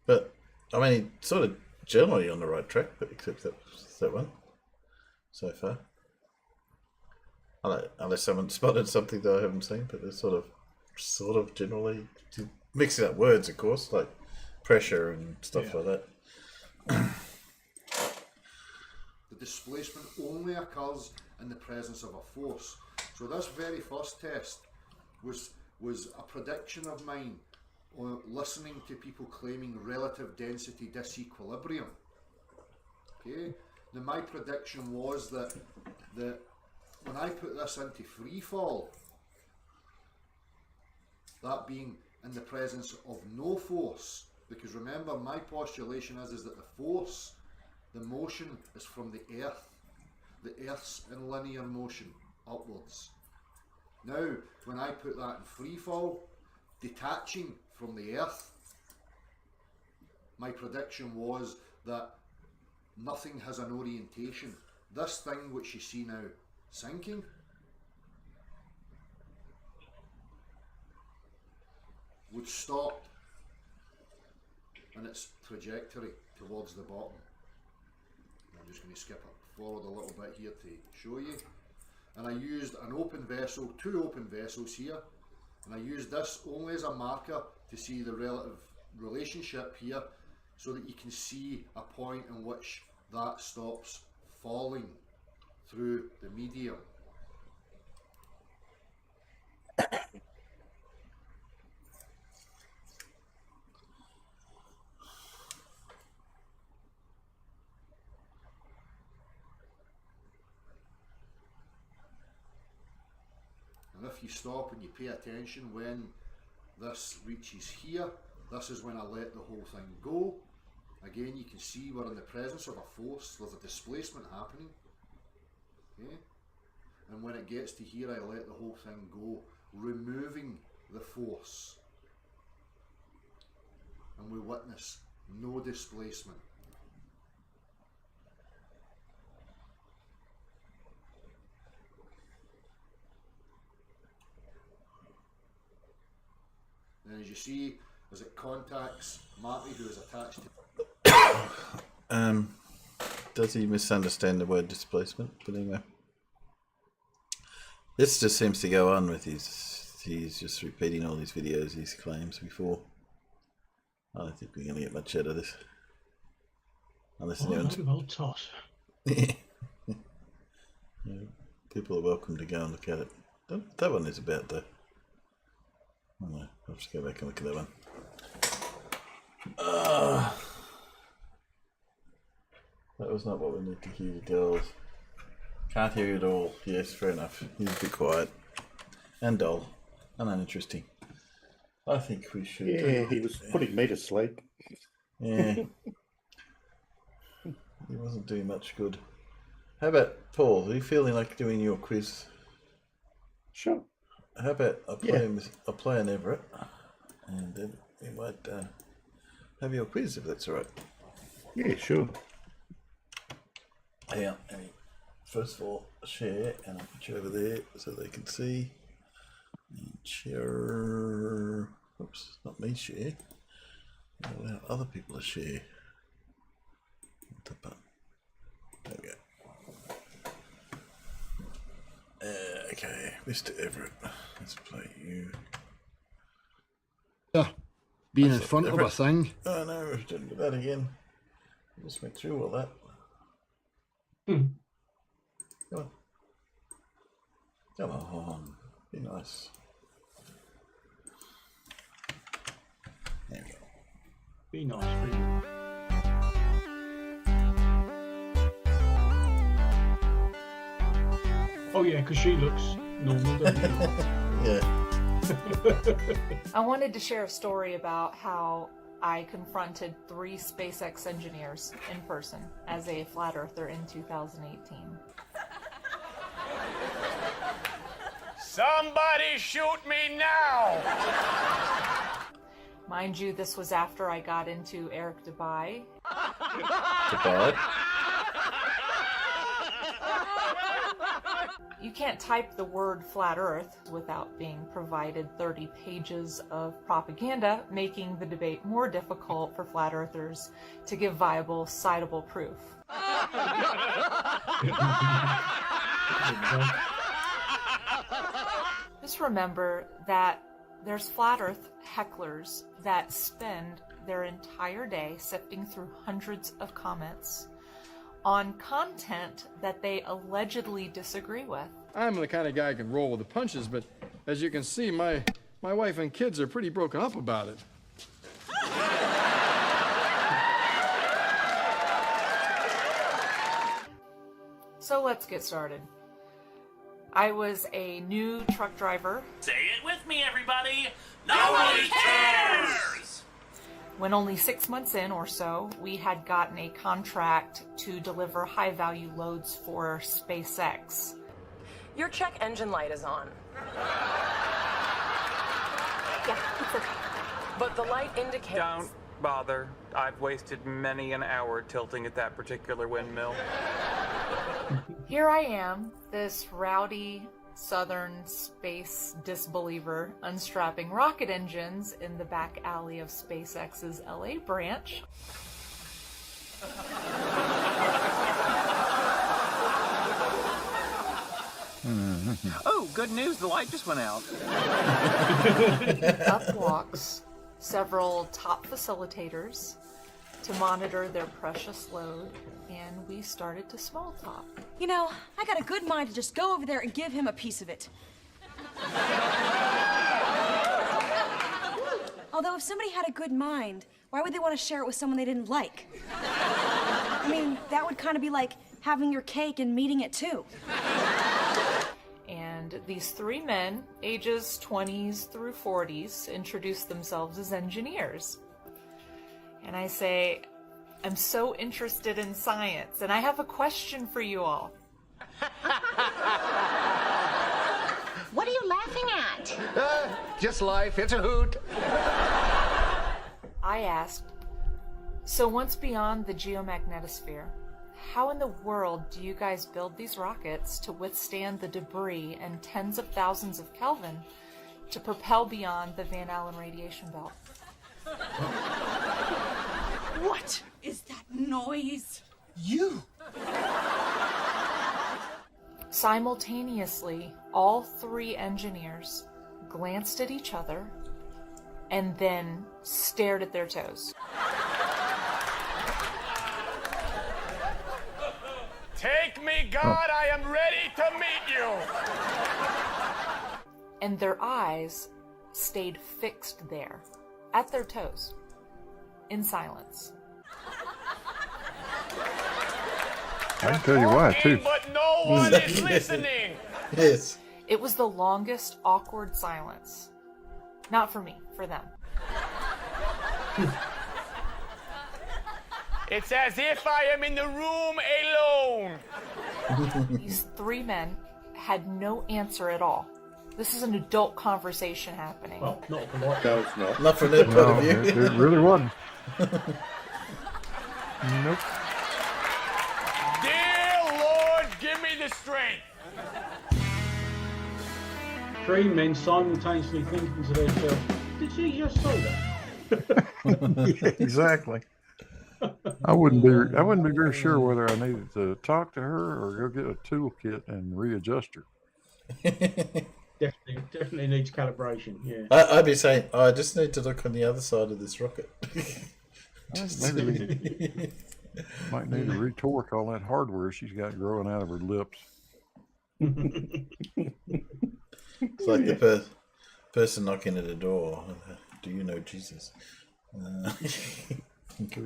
But, I mean, sort of generally on the right track, but except that one so far. Unless someone spotted something that I haven't seen, but they're sort of generally mixing up words, of course, like pressure and stuff like that. The displacement only occurs in the presence of a force. So this very first test was a prediction of mine, listening to people claiming relative density disequilibrium. Okay, now my prediction was that when I put this into free fall, that being in the presence of no force, because remember my postulation is that the force, the motion, is from the earth. The earth's in linear motion upwards. Now when I put that in free fall, detaching from the earth, my prediction was that nothing has an orientation. this thing which you see now sinking would stop in its trajectory towards the bottom. I'm just going to skip it forward a little bit here to show you. And I used an open vessel, 2 open vessels here, and I used this only as a marker to see the relative relationship here, so that you can see a point in which that stops falling through the medium. And if you stop and you pay attention when this reaches here, this is when I let the whole thing go. Again, you can see we're in the presence of a force, there's a displacement happening. Okay? And when it gets to here, I let the whole thing go, removing the force. And we witness no displacement. And as you see, as it contacts Marty, who is attached to... Does he misunderstand the word displacement? But anyway, this just seems to go on with he's just repeating all these videos, these claims before. I don't think we're going to get much out of this. Unless anyone's... I'll toss. Yeah, people are welcome to go and look at it. That one is about the... I don't know, I'll just go back and look at that one. That was not what we need to hear, girls. Can't hear it all. Yes, fair enough. He's a bit quiet. And dull. And uninteresting. I think we should... Yeah, he was putting me to sleep. Yeah. He wasn't doing much good. How about, Paul, are you feeling like doing your quiz? Sure. How about I play an Everett, and then we might have your quiz, if that's all right. Yeah, sure. Yeah, first of all, share, and I'll put you over there so they can see. And share. Oops, not me share. Allow other people to share. There we go. Okay, Mr. Everett, let's play you. Yeah, being in front of a thing. Oh no, we've done that again. I just went through all that. Come on. Come on, be nice. There we go. Be nice, please. Oh yeah, because she looks normal, doesn't she? Yeah. I wanted to share a story about how I confronted 3 SpaceX engineers in person as a flat earther in 2018. Somebody shoot me now! Mind you, this was after I got into Eric Dubai. Dubai? You can't type the word flat earth without being provided 30 pages of propaganda, making the debate more difficult for flat earthers to give viable, citable proof. Just remember that there's flat earth hecklers that spend their entire day sifting through hundreds of comments on content that they allegedly disagree with. I'm the kind of guy who can roll with the punches, but as you can see, my wife and kids are pretty broken up about it. So let's get started. I was a new truck driver. Say it with me, everybody! Nobody cares! When only 6 months in or so, we had gotten a contract to deliver high-value loads for SpaceX. Your check engine light is on. Yeah, it's okay. But the light indicates... bother. I've wasted many an hour tilting at that particular windmill. Here I am, this rowdy southern space disbeliever, unstrapping rocket engines in the back alley of SpaceX's LA branch. Oh, good news, the light just went out. Up walks several top facilitators to monitor their precious load, and we started to small talk. You know, I got a good mind to just go over there and give him a piece of it. Although if somebody had a good mind, why would they want to share it with someone they didn't like? I mean, that would kind of be like having your cake and meeting it too. And these three men, ages 20s through 40s, introduce themselves as engineers. And I say, I'm so interested in science, and I have a question for you all. What are you laughing at? Just life, it's a hoot. I asked, so once beyond the geomagnetosphere, how in the world do you guys build these rockets to withstand the debris and tens of thousands of Kelvin to propel beyond the Van Allen radiation belt? What is that noise? You! Simultaneously, all three engineers glanced at each other and then stared at their toes. Take me, God, I am ready to meet you! And their eyes stayed fixed there, at their toes, in silence. I can tell you why, too. But no one is listening! Yes. It was the longest awkward silence. Not for me, for them. It's as if I am in the room alone. These three men had no answer at all. This is an adult conversation happening. Well, not from what. No, it's not. Not from their point of view. It really wasn't. Nope. Dear Lord, give me the strength. Three men simultaneously thinking to themselves, did she just say that? Yeah, exactly. I wouldn't be very sure whether I needed to talk to her or go get a toolkit and readjust her. Definitely needs calibration. Yeah. I'd be saying, I just need to look on the other side of this rocket. Maybe we might need to retorque all that hardware she's got growing out of her lips. It's like the person knocking at the door. Do you know Jesus? Okay,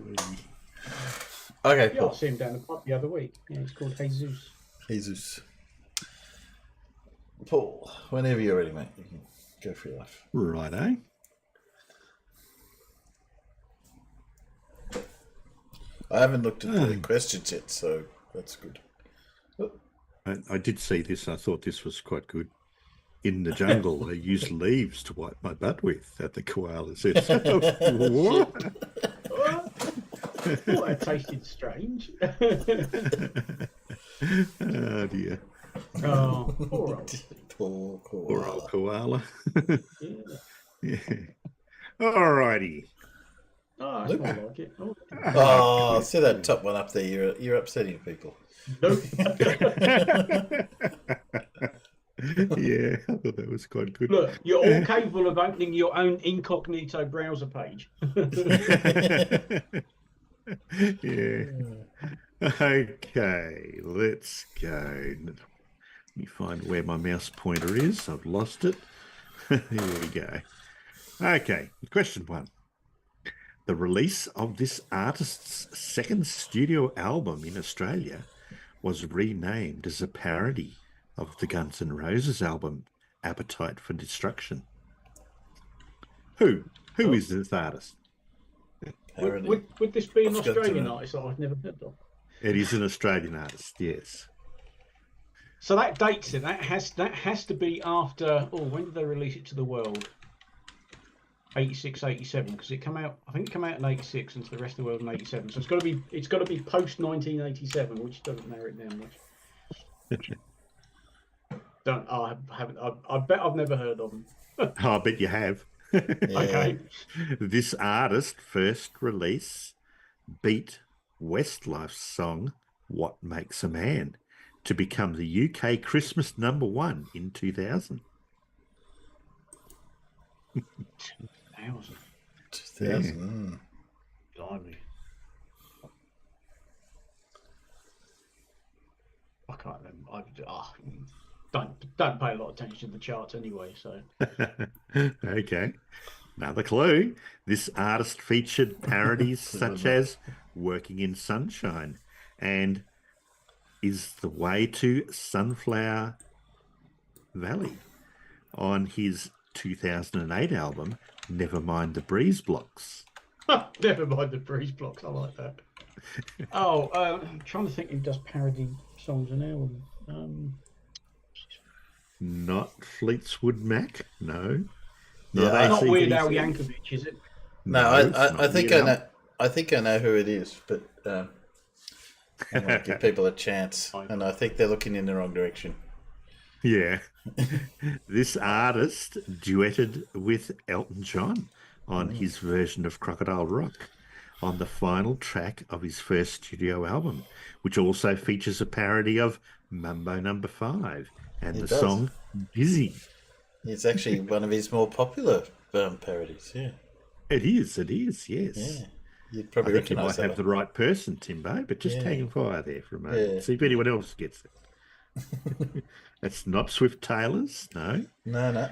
Yeah, Paul. I see him down the pub the other week. Yeah, he's called Jesus. Jesus. Paul, whenever you're ready, mate, you can go for your life. Righto. I haven't looked at the questions yet, so that's good. I did see this. I thought this was quite good. In the jungle, I used leaves to wipe my butt with at the koala said. What? Oh, that tasted strange. Oh dear. Oh, poor old. Poor koala. Yeah. Yeah. Alrighty. Oh, that's more like it. Oh, see that top one up there? You're upsetting people. Nope. Yeah, I thought that was quite good. Look, you're all capable of opening your own incognito browser page. Yeah. Okay, let's go. Let me find where my mouse pointer is. I've lost it. Here we go. Okay, question one. The release of this artist's second studio album in Australia was renamed as a parody of the Guns N' Roses album Appetite for Destruction. Who is this artist? Would this be an I've got Australian to- artist that I've never heard of? It is an Australian artist, yes. So that dates it. That has to be after. Oh, when did they release it to the world? 86, 87, because it came out. I think it came out in 86, and to the rest of the world in 87. So it's got to be post 1987, which doesn't narrow it down much. I haven't. I bet I've never heard of them. I bet you have. Okay. This artist first release beat Westlife's song "What Makes a Man" to become the UK Christmas #1 in 2000. 2000. 2000. Blimey. I can't remember. Don't pay a lot of attention to the charts anyway. So. Okay. Another clue. This artist featured parodies such as "Working in Sunshine" and "Is the Way to Sunflower Valley" on his 2008 album Nevermind the Breeze Blocks. Never mind the breeze blocks. I like that. I'm trying to think who does parody songs and album. Not Fleetwood Mac, no. Not Weird Al Yankovic, is it? No, I think I know. I think I know who it is, but I want to give people a chance, and I think they're looking in the wrong direction. Yeah. This artist duetted with Elton John on his version of Crocodile Rock on the final track of his first studio album, which also features a parody of Mambo No. 5 and the song Busy. It's actually one of his more popular parodies, yeah. It is, yes. Yeah. You'd probably I think you recognise might have the right person, Timbo, but just hang fire there for a moment. Yeah. See if anyone else gets it. That's not Swift Taylor's, no. No.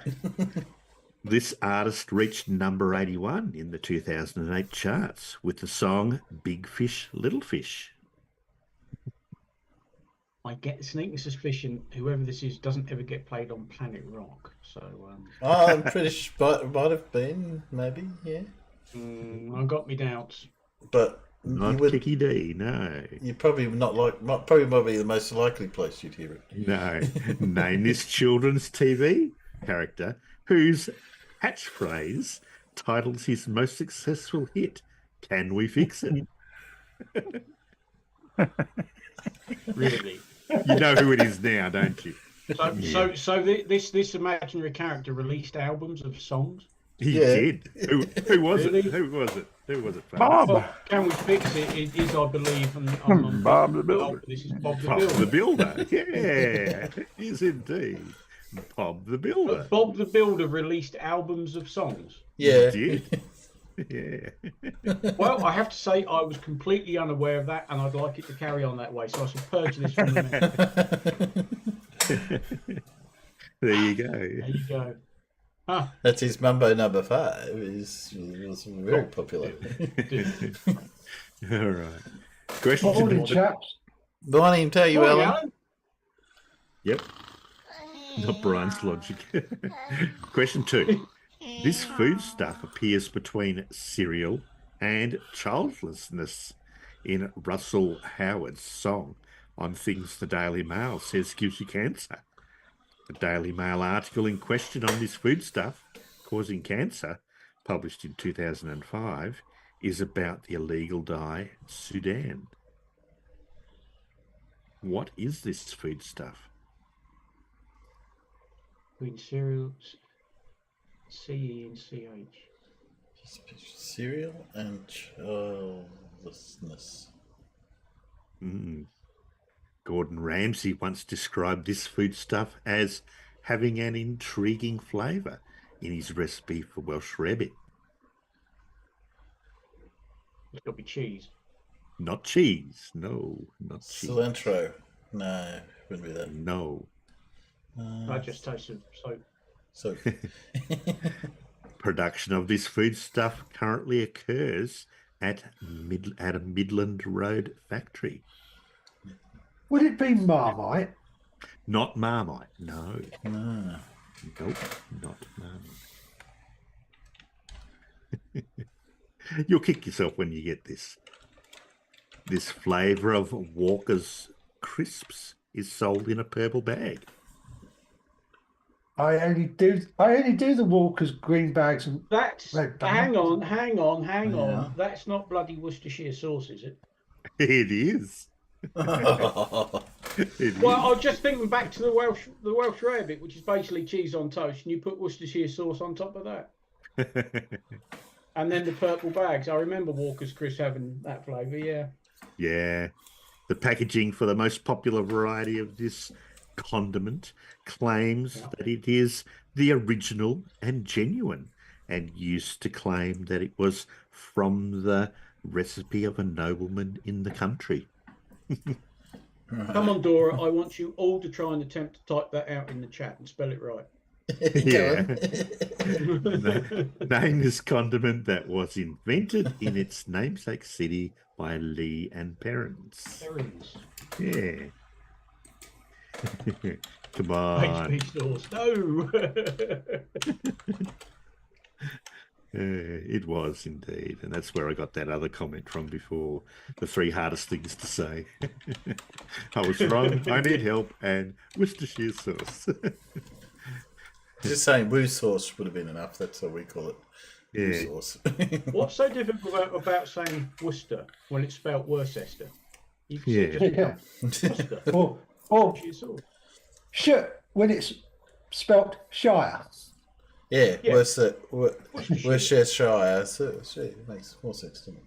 This artist reached number 81 in the 2008 charts with the song Big Fish, Little Fish. I get the sneaking suspicion whoever this is doesn't ever get played on Planet Rock. So. I'm pretty sure might have been, maybe, yeah. I've got me doubts. But not Kiki D, no. You probably probably might be the most likely place you'd hear it. No. Name this children's TV character whose catchphrase titles his most successful hit, "Can We Fix It?" Really? You know who it is now, don't you? So this imaginary character released albums of songs? He did. Who was Really? it? Who was it? Who was it? Bob. Well, Can We Fix It? It is, I believe, Bob the Builder. This is Bob the Bob Builder. the Builder. Yeah, it is indeed. Bob the Builder. But Bob the Builder released albums of songs. Yeah. He did. Yeah. Well, I have to say I was completely unaware of that, and I'd like it to carry on that way. So I shall purge this from the memory. There you go. There you go. Huh. That's his Mambo No. 5. It was very popular. All right. Question Morning, chaps. Morning to you, Morning, Alan. Alan. Yep. Not Brian's logic. Question 2. This foodstuff appears between cereal and childlessness in Russell Howard's song on Things the Daily Mail says gives you cancer. The Daily Mail article in question on this foodstuff causing cancer, published in 2005, is about the illegal dye Sudan. What is this foodstuff? Between cereal, CE and CH. Cereal and childlessness. Gordon Ramsay once described this foodstuff as having an intriguing flavour in his recipe for Welsh rabbit. It's got to be cheese. Not cheese. No, not cheese. Cilantro. No, wouldn't be that. No. I just tasted soap. So, Production of this foodstuff currently occurs at a Midland Road factory. Would it be Marmite? Not Marmite, no. no. Nope, not Marmite. You'll kick yourself when you get this. This flavour of Walker's crisps is sold in a purple bag. I only do the Walkers, green bags, and That's red bags. hang on. Yeah. That's not bloody Worcestershire sauce, is it? It is. It Well, I is. was just thinking back to the Welsh rarebit, which is basically cheese on toast, and you put Worcestershire sauce on top of that, and then the purple bags. I remember Walker's Chris having that flavour. Yeah. Yeah. The packaging for the most popular variety of this condiment claims that it is the original and genuine, and used to claim that it was from the recipe of a nobleman in the country. Come on, Dora. I want you all to try and attempt to type that out in the chat and spell it right. Yeah. Name this condiment that was invented in its namesake city by Lee and Perrins. Yeah. Come on. HP sauce. No. It was indeed, and that's where I got that other comment from before. The 3 hardest things to say. I was wrong. I need help, and Worcestershire sauce. Just saying woo sauce would have been enough. That's what we call it. Woo Yeah. sauce. What's so difficult about saying Worcester when it's spelled Worcester? You can Yeah. just Worcester. or Worcestershire sauce. when it's spelt Shire. Yeah, Yeah. Worcestershire. So it makes more sense to me.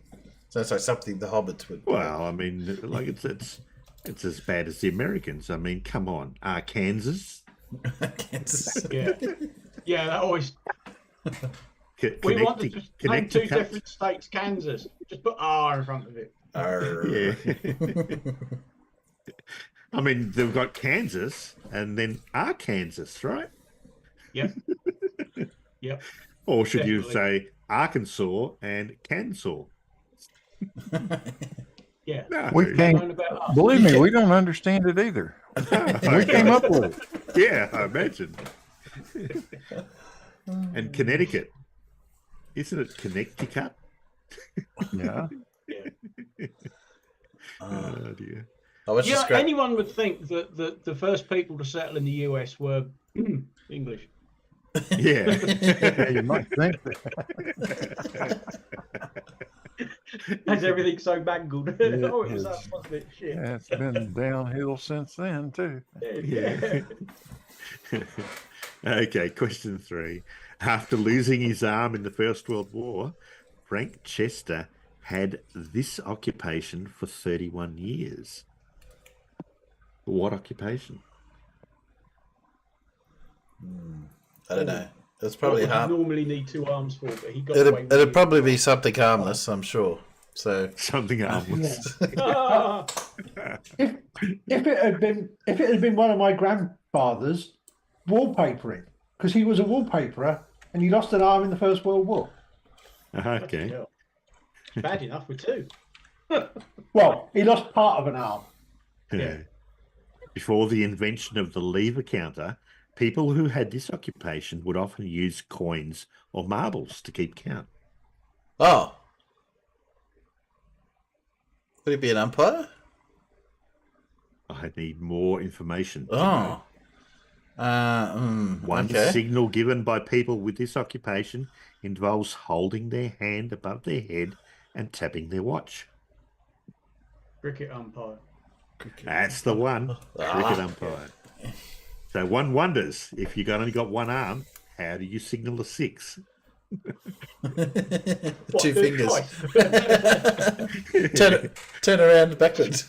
So it's like something the hobbits would. Well, I mean, like it's as bad as the Americans. I mean, come on, Kansas. Kansas. Yeah. Yeah, that always. We want to just name 2 Connecticut. different states, Kansas. Just put R in front of it. Yeah. I mean, they've got Kansas and then Arkansas, right? Yep. Yep. Or should Definitely. you say Arkansas and Kansas? Yeah. No. We can't. Learn about us. Believe me, we don't understand it either. We came up with it. Yeah, I imagine. And Connecticut. Isn't it Connecticut? Yeah. Oh, dear. Anyone would think that the first people to settle in the US were English. Yeah. Yeah, you might think that. As everything's so mangled. Yeah, Oh, it was it's- that, wasn't it? Shit. Yeah, it's been downhill since then, too. Yeah. Okay, question 3. After losing his arm in the First World War, Frank Chester had this occupation for 31 years. What occupation? I don't know. It's probably What would you harm. normally need 2 arms for, but he got away with It'd it. probably be something harmless, I'm sure. So Something harmless. If it had been one of my grandfathers, wallpapering, because he was a wallpaperer and he lost an arm in the First World War. Okay. Yeah. It's bad enough with 2. Well, he lost part of an arm. Yeah. Before the invention of the lever counter, people who had this occupation would often use coins or marbles to keep count. Oh. Could it be an umpire? I need more information. Oh. One okay. signal given by people with this occupation involves holding their hand above their head and tapping their watch. Cricket umpire. That's the one. Cricket umpire. So one wonders, if you've only got one arm, how do you signal a 6? Two fingers. turn around backwards.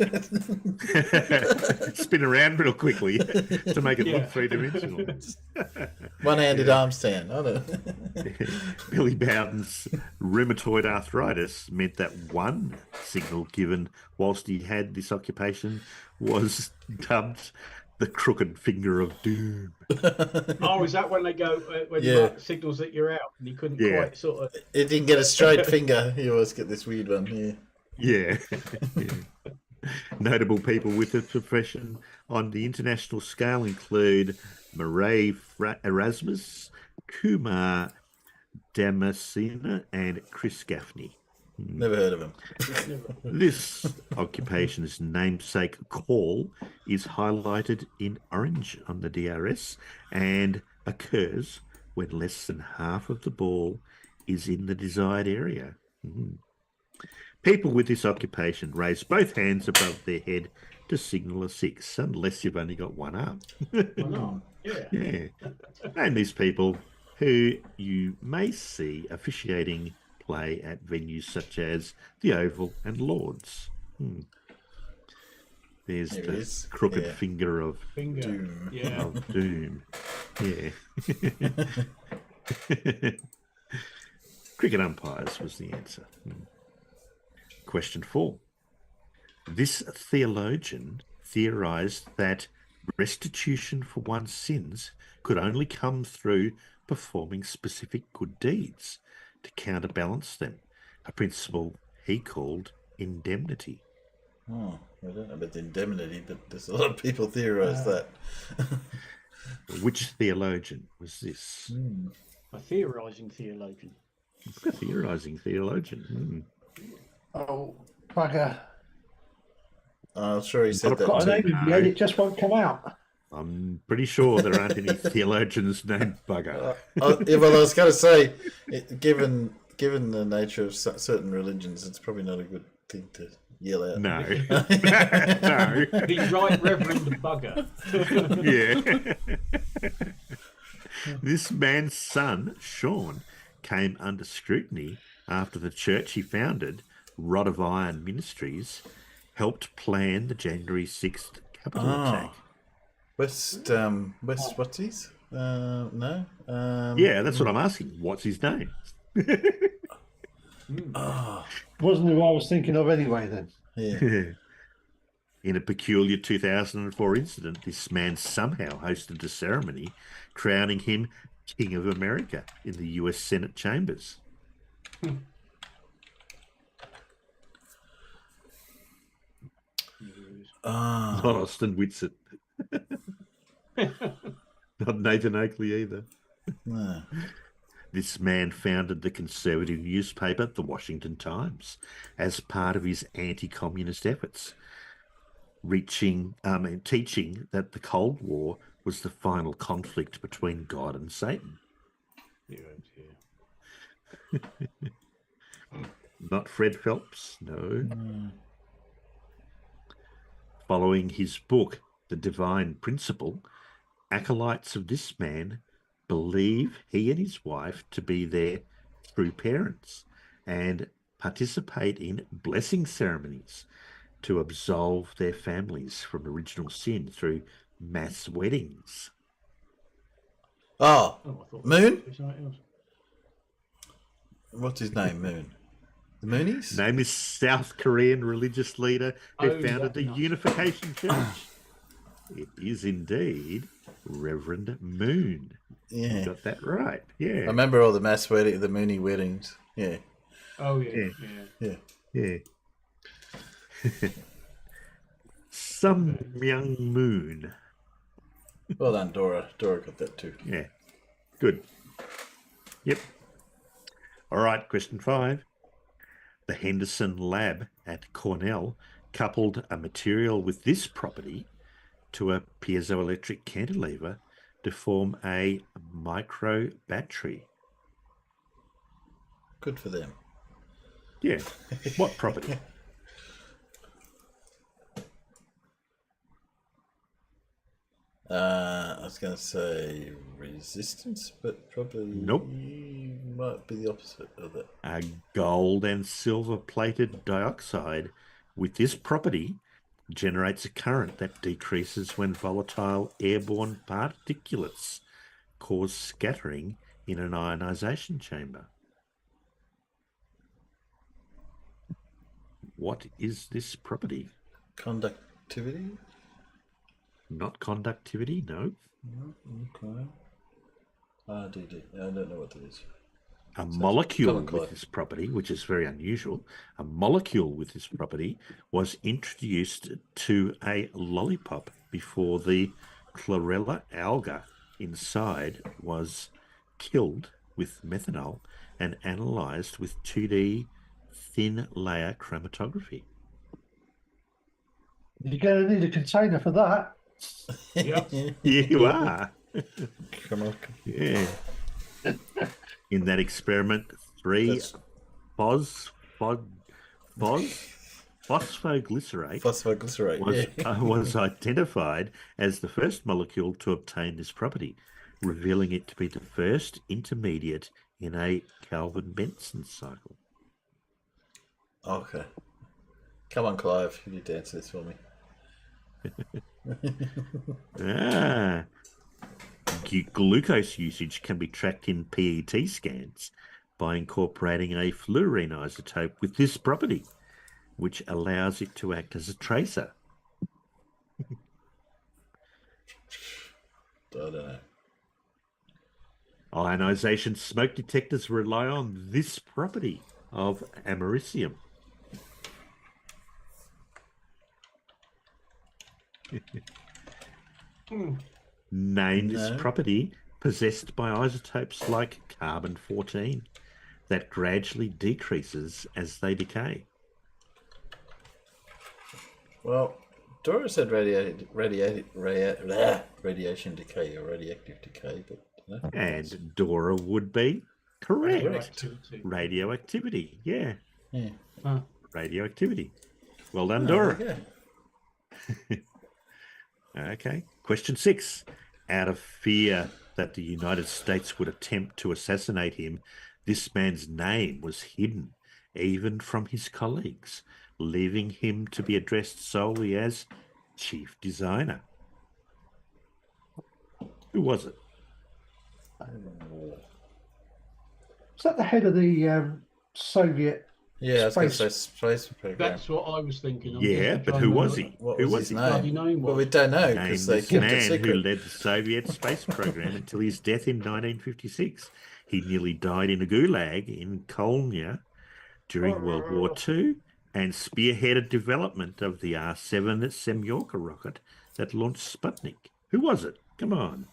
Spin around real quickly to make it look 3-dimensional. One-handed arm stand. I don't know. Billy Bowden's rheumatoid arthritis meant that one signal given whilst he had this occupation was dubbed the crooked finger of doom. Oh, is that when they go when Mark signals that you're out and he couldn't quite sort of? It didn't get a straight finger. You always get this weird one. Yeah. Notable people with the profession on the international scale include Murray Erasmus, Kumar Damascene, and Chris Gaffney. Never heard of him. This occupation's namesake call is highlighted in orange on the DRS, and occurs when less than half of the ball is in the desired area. People with this occupation raise both hands above their head to signal a 6, unless you've only got one arm. Yeah. Name these people who you may see officiating play at venues such as the Oval and Lord's. There's There it the is. crooked Yeah. finger of Doom. Yeah. Of doom. Yeah. Cricket umpires was the answer. Question 4. This theologian theorized that restitution for one's sins could only come through performing specific good deeds to counterbalance them, a principle he called indemnity. Oh, I don't know about the indemnity, but there's a lot of people theorise that. Which theologian was this? A theorising theologian. A theorising theologian. Oh, bugger. I'm sure he said I've that got too. a name in the head, it just won't come out. I'm pretty sure there aren't any theologians named Bugger. Yeah, well, I was going to say, given the nature of certain religions, it's probably not a good thing to yell out. No. No. The Right Reverend Bugger. Yeah. This man's son, Sean, came under scrutiny after the church he founded, Rod of Iron Ministries, helped plan the January 6th Capitol attack. West, what's his? No? Yeah, that's what I'm asking. What's his name? Wasn't who I was thinking of anyway then. Yeah. In a peculiar 2004 incident, this man somehow hosted a ceremony crowning him King of America in the US Senate chambers. Not Austin Whitsett. Not Nathan Oakley either. No. This man founded the conservative newspaper, The Washington Times, as part of his anti-communist efforts, teaching that the Cold War was the final conflict between God and Satan. Not Fred Phelps, no. Following his book, The Divine Principle, acolytes of this man believe he and his wife to be their true parents and participate in blessing ceremonies to absolve their families from original sin through mass weddings. Moon? What's his name, Moon? The Moonies? Name is South Korean religious leader who founded the Unification Church. It is indeed Reverend Moon. Yeah. You got that right. Yeah. I remember all the mass wedding, the Mooney weddings. Yeah. Oh, yeah. Yeah. Some Myung Moon. Well done, Dora. Dora got that too. Yeah. Good. Yep. All right, question 5. The Henderson Lab at Cornell coupled a material with this property to a piezoelectric cantilever to form a micro battery. Good for them. Yeah. What property? I was going to say resistance, but probably Nope. might be the opposite of that. A gold and silver plated dioxide with this property generates a current that decreases when volatile airborne particulates cause scattering in an ionization chamber. What is this property? Conductivity? Not conductivity, no. Okay. RDD. I don't know what that is. A molecule come on, with this property, which is very unusual, a molecule with this property was introduced to a lollipop before the chlorella alga inside was killed with methanol and analysed with 2D thin layer chromatography. You're going to need a container for that. Yep. You are. Come on. Yeah. In that experiment, 3 phosphoglycerate was identified as the first molecule to obtain this property, revealing it to be the first intermediate in a Calvin-Benson cycle. Okay. Come on, Clive. You need to answer this for me. Glucose usage can be tracked in PET scans by incorporating a fluorine isotope with this property, which allows it to act as a tracer. I don't know. Ionization smoke detectors rely on this property of americium. Name this property possessed by isotopes like carbon-14 that gradually decreases as they decay. Well, Dora said radiation decay or radioactive decay, but no. And Dora would be correct. Radioactivity, yeah. Radioactivity. Well done, Dora. Okay. Question 6. Out of fear that the United States would attempt to assassinate him, this man's name was hidden, even from his colleagues, leaving him to be addressed solely as Chief Designer. Who was it? Was that the head of the Soviet space program? That's what I was thinking. But who was he? What Who was his he? name? Well, we don't know because they Named kept this it man secret. who led the Soviet space program until his death in 1956. He nearly died in a gulag in Kolnya during World War II and spearheaded development of the R-7 Semyorka rocket that launched Sputnik. Who was it? Come on.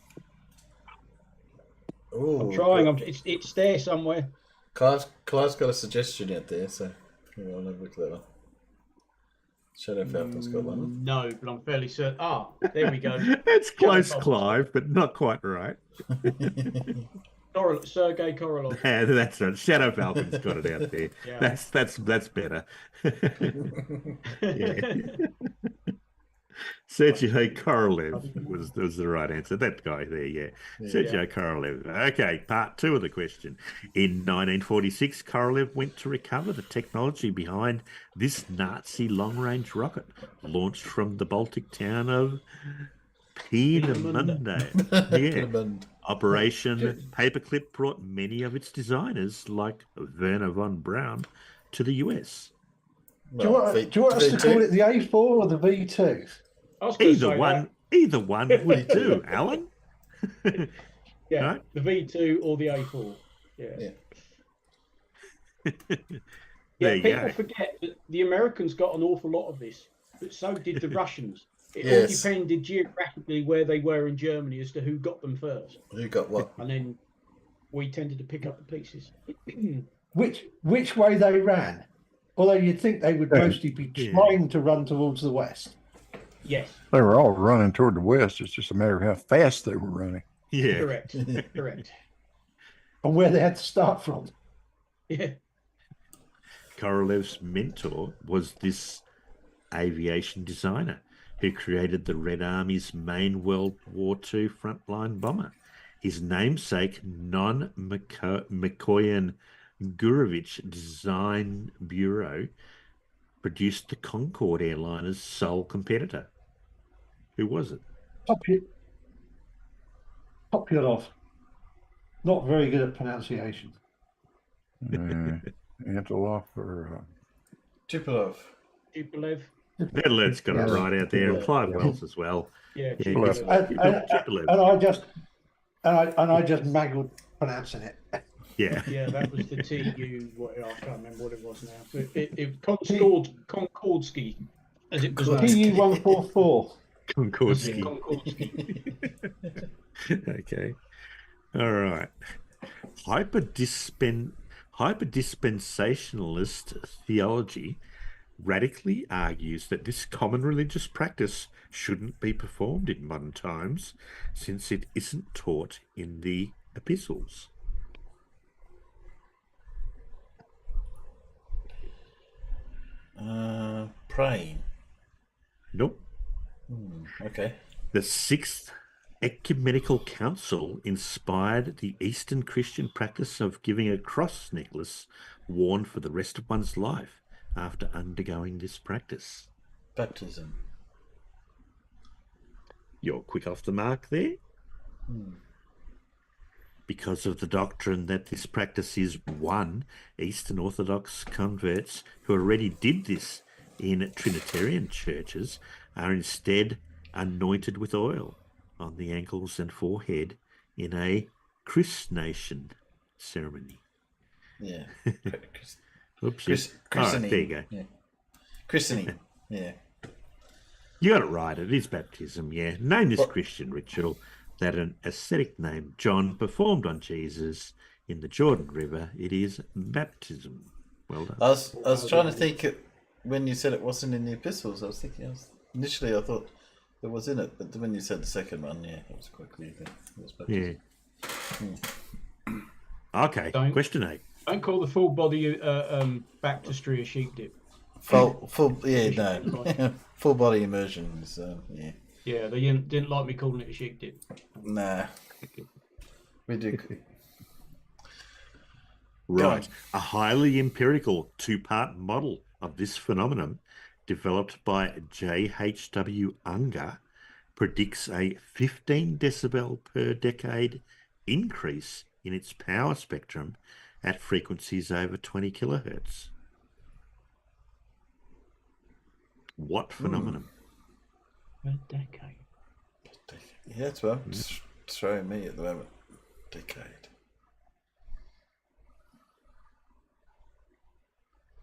I'm trying. It's there somewhere. Clive's got a suggestion out there, so hang on, have a look at that one. Shadow Falcon's got one. No, but I'm fairly certain. There we go. It's close, Clive, but not quite right. Sergei Korolev. Yeah, that's right. Shadow Falcon's got it out there. Yeah. That's better. Sergei Korolev was the right answer. That guy there, yeah. Sergei Korolev. Okay, part 2 of the question. In 1946, Korolev went to recover the technology behind this Nazi long-range rocket launched from the Baltic town of Peenemünde. Operation Paperclip brought many of its designers, like Werner von Braun, to the US. Do you want us to call it the A4 or the V2? Either one would do, Alan. Yeah, right? The V2 or the A4. People forget that the Americans got an awful lot of this, but so did the Russians. It all depended geographically where they were in Germany as to who got them first. Who got what? And then we tended to pick up the pieces. Which way they ran? Although you'd think they would mostly be trying to run towards the west. Yes. They were all running toward the west. It's just a matter of how fast they were running. Yeah. Correct. Correct. And where they had to start from. Yeah. Korolev's mentor was this aviation designer who created the Red Army's main World War II frontline bomber. His namesake, Non-Mikoyan Gurevich Design Bureau, produced the Concorde airliner's sole competitor. Who was it? Populov. Not very good at pronunciation. Antilov or Tupolev. Let's got it right out there, and Clive Wells as well. Yeah, and I just maggled pronouncing it. Yeah. Yeah, that was the TU. I can't remember what it was now. It Concordsky, as it was. TU 144. Concordsky. Okay. All right. Hyperdispensationalist theology radically argues that this common religious practice shouldn't be performed in modern times since it isn't taught in the epistles. Praying. Nope. Okay. The Sixth Ecumenical Council inspired the Eastern Christian practice of giving a cross necklace worn for the rest of one's life after undergoing this practice. Baptism. You're quick off the mark there. Because of the doctrine that this practice is one, Eastern Orthodox converts who already did this in Trinitarian churches are instead anointed with oil on the ankles and forehead in a chrismation ceremony. Yeah. Oops. Christening. Right, there you go. Yeah. Christening. Yeah. You got it right. It is baptism, yeah. Name this Christian ritual that an ascetic named John performed on Jesus in the Jordan River. It is baptism. Well done. I was trying to think when you said it wasn't in the epistles. I was thinking initially I thought it was in it, but when you said the second one, yeah, it was quite clear that it was baptism. Yeah. Okay. Question 8. Don't call the full body baptistry a sheep dip. Full body immersion is yeah. Yeah, they didn't like me calling it a sheep dip. Nah, we do. Right. A highly empirical 2-part model of this phenomenon developed by J.H.W. Unger predicts a 15 decibel per decade increase in its power spectrum at frequencies over 20 kilohertz. What phenomenon? A decade. Yeah, that's what it's throwing me at the moment. Decade.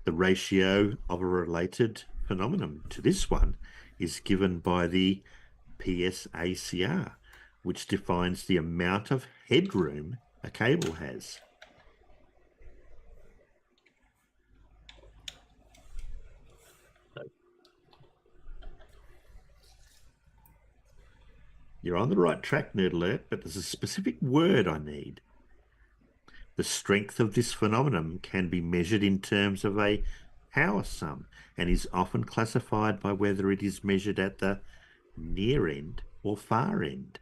The ratio of a related phenomenon to this one is given by the PSACR, which defines the amount of headroom a cable has. You're on the right track, Nerd Alert, but there's a specific word I need. The strength of this phenomenon can be measured in terms of a power sum and is often classified by whether it is measured at the near end or far end.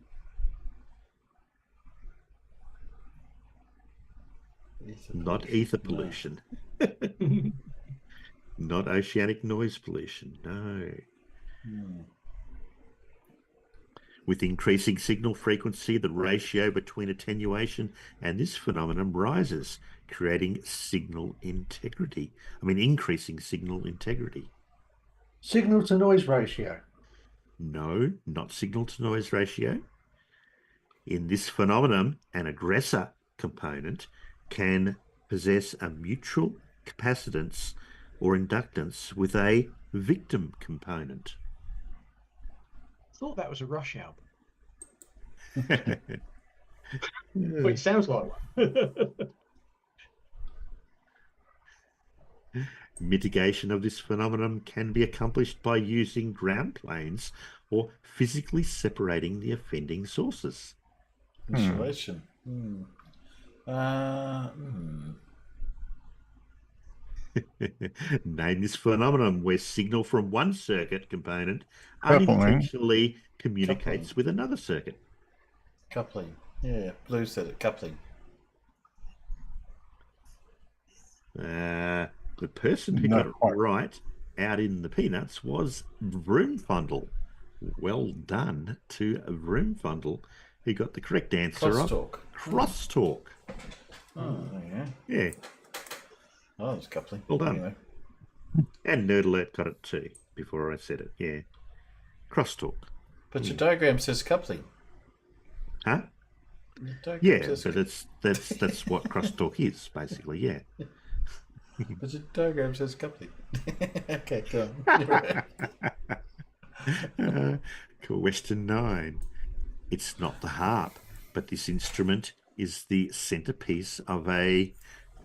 Not ether pollution. No. Not oceanic noise pollution, no. With increasing signal frequency, the ratio between attenuation and this phenomenon rises, creating signal integrity. Increasing signal integrity. Signal to noise ratio. No, not signal to noise ratio. In this phenomenon, an aggressor component can possess a mutual capacitance or inductance with a victim component. Thought that was a Rush album. Well, it sounds like one. Mitigation of this phenomenon can be accomplished by using ground planes or physically separating the offending sources. Insulation. Name this phenomenon where signal from one circuit component Coupling. unintentionally communicates with another circuit. Coupling. Yeah, Blue said it. Coupling. The person who got it right out in the peanuts was Vroomfundle. Well done to Vroomfundle, who got the correct answer Crosstalk. of crosstalk. Oh, yeah. Yeah. Oh, it's coupling. Well done. Anyway. And Nerd Alert got it too before I said it. Yeah. Crosstalk. But your diagram says coupling. Huh? Yeah, but that's what crosstalk is, basically, yeah. But your diagram says coupling. Okay, go on. Question 9. It's not the harp, but this instrument is the centerpiece of a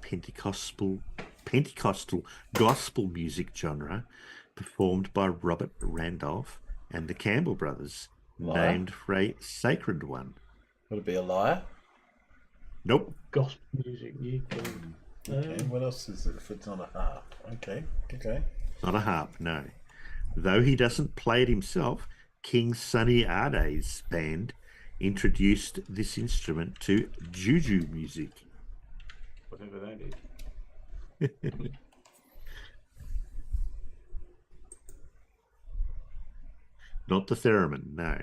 Pentecostal Pentecostal gospel music genre performed by Robert Randolph and the Campbell brothers, Liar? named for a sacred one. Would it be a liar? Nope. Gospel music, you can. Okay, what else is it if it's not a harp? Okay. Not a harp, no. Though he doesn't play it himself, King Sunny Ade's band introduced this instrument to juju music. Whatever that is. Not the theremin, no.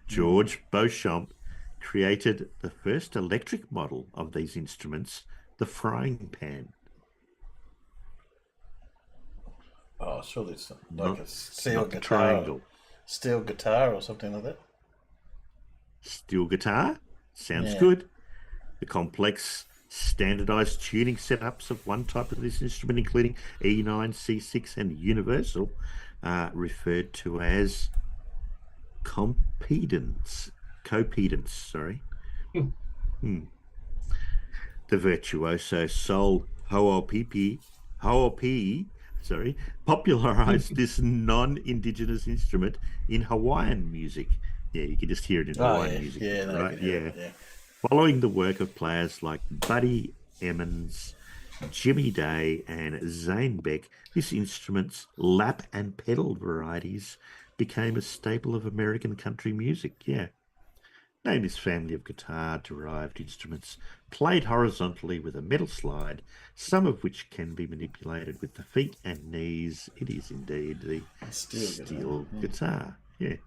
George Beauchamp created the first electric model of these instruments, the frying pan. Oh, surely it's like Not- a steel not the guitar. triangle. Steel guitar or something like that. Steel guitar? Sounds Yeah. good. The complex standardized tuning setups of one type of this instrument, including E9, C6, and universal, are referred to as copedance. Sorry. The virtuoso Sol Ho'opipi, popularized this non-indigenous instrument in Hawaiian music. Yeah, you can just hear it in Hawaiian music, right? Yeah. Following the work of players like Buddy Emmons, Jimmy Day, and Zane Beck, this instrument's lap and pedal varieties became a staple of American country music. Yeah. Name this family of guitar-derived instruments played horizontally with a metal slide, some of which can be manipulated with the feet and knees. It is indeed the steel guitar. Yeah.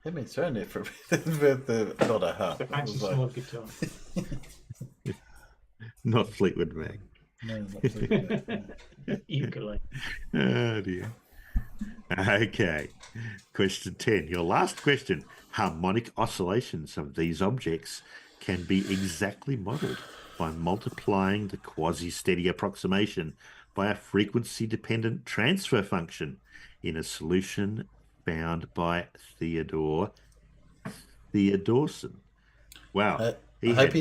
Had me thrown there for a bit. Not a harp. The fancy slide guitar. Not Fleetwood Mac. No, not Fleetwood Mac. Ukulele. Oh dear. Okay. Question 10. Your last question. Harmonic oscillations of these objects can be exactly modelled by multiplying the quasi-steady approximation by a frequency-dependent transfer function in a solution found by Theodorson. Wow. He had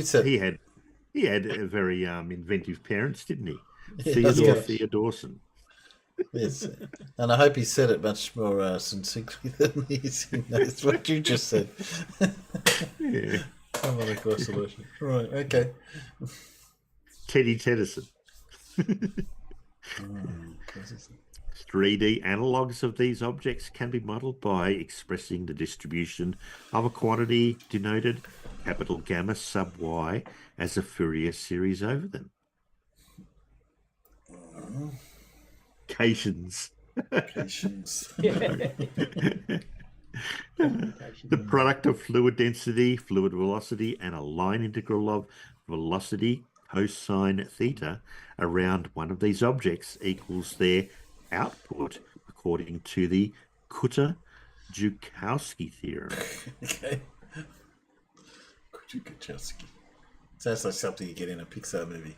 very inventive parents, didn't he? Theodore Theodorson. Yes, and I hope he said it much more succinctly than that's what you just said. Yeah. Harmonic oscillation. Right, okay. Teddy Tedderson. 3D analogues of these objects can be modelled by expressing the distribution of a quantity denoted capital gamma sub y as a Fourier series over them. Cations. The product of fluid density, fluid velocity, and a line integral of velocity cosine theta around one of these objects equals their output, according to the Kutta-Joukowski theorem. Okay. Kutta-Joukowski. Sounds like something you get in a Pixar movie.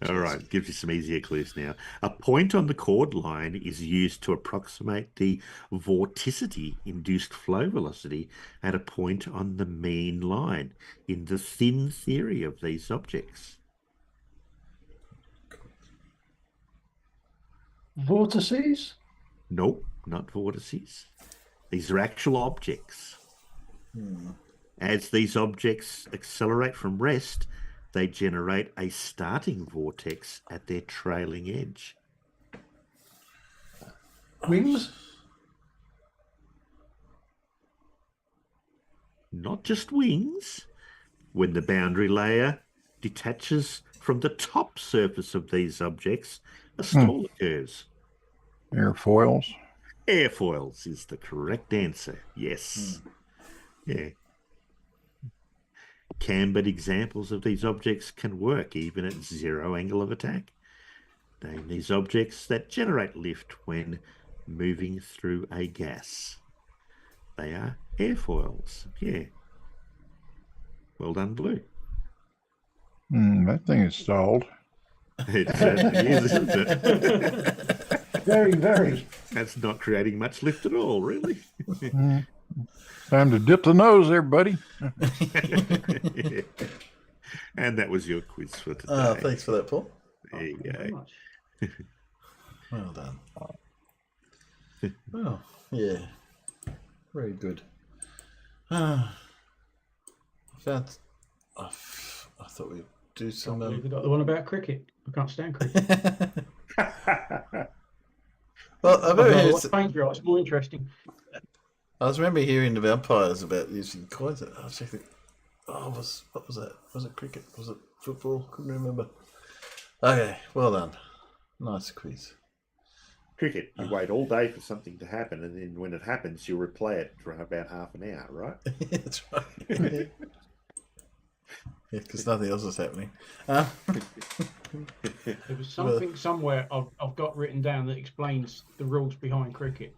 All right, gives you some easier clues now. A point on the chord line is used to approximate the vorticity-induced flow velocity at a point on the mean line in the thin theory of these objects. Vortices? Nope, not vortices. These are actual objects. As these objects accelerate from rest, they generate a starting vortex at their trailing edge. Wings? Not just wings. When the boundary layer detaches from the top surface of these objects, a stall occurs. Airfoils? Airfoils is the correct answer. Yes. Yeah. Cambered examples of these objects can work even at zero angle of attack. Name these objects that generate lift when moving through a gas. They are airfoils. Yeah. Well done, Blue. That thing is stalled. It certainly is, isn't it? Very, very. That's not creating much lift at all, really. Time to dip the nose there, buddy. And that was your quiz for today. Oh, thanks for that, Paul. There you go. Well done. Well, yeah. Very good. I thought we'd do some. We got the one about cricket. I can't stand cricket. Well, I remember it's more interesting. I remember hearing the vampires about using coins. I was thinking, what was that? Was it cricket? Was it football? Couldn't remember. Okay, well done. Nice quiz. Cricket, you wait all day for something to happen, and then when it happens, you replay it for about half an hour, right? That's right. Yeah, because nothing else is happening. There was something somewhere I've got written down that explains the rules behind cricket.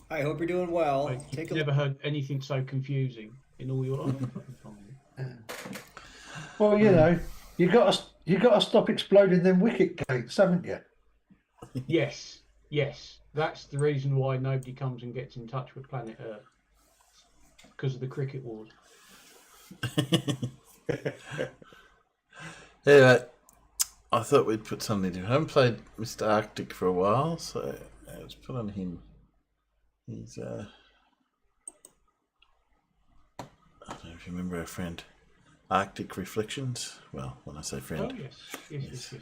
I hope you're doing well. I've never heard anything so confusing in all your. Well, you know, you got to stop exploding them wicket gates, haven't you? Yes. That's the reason why nobody comes and gets in touch with planet Earth, because of the cricket wars. Anyway, I thought we'd put something different. I haven't played Mr. Arctic for a while, so let's put on him. He's I don't know if you remember our friend Arctic Reflections. Well, when I say friend, Oh yes.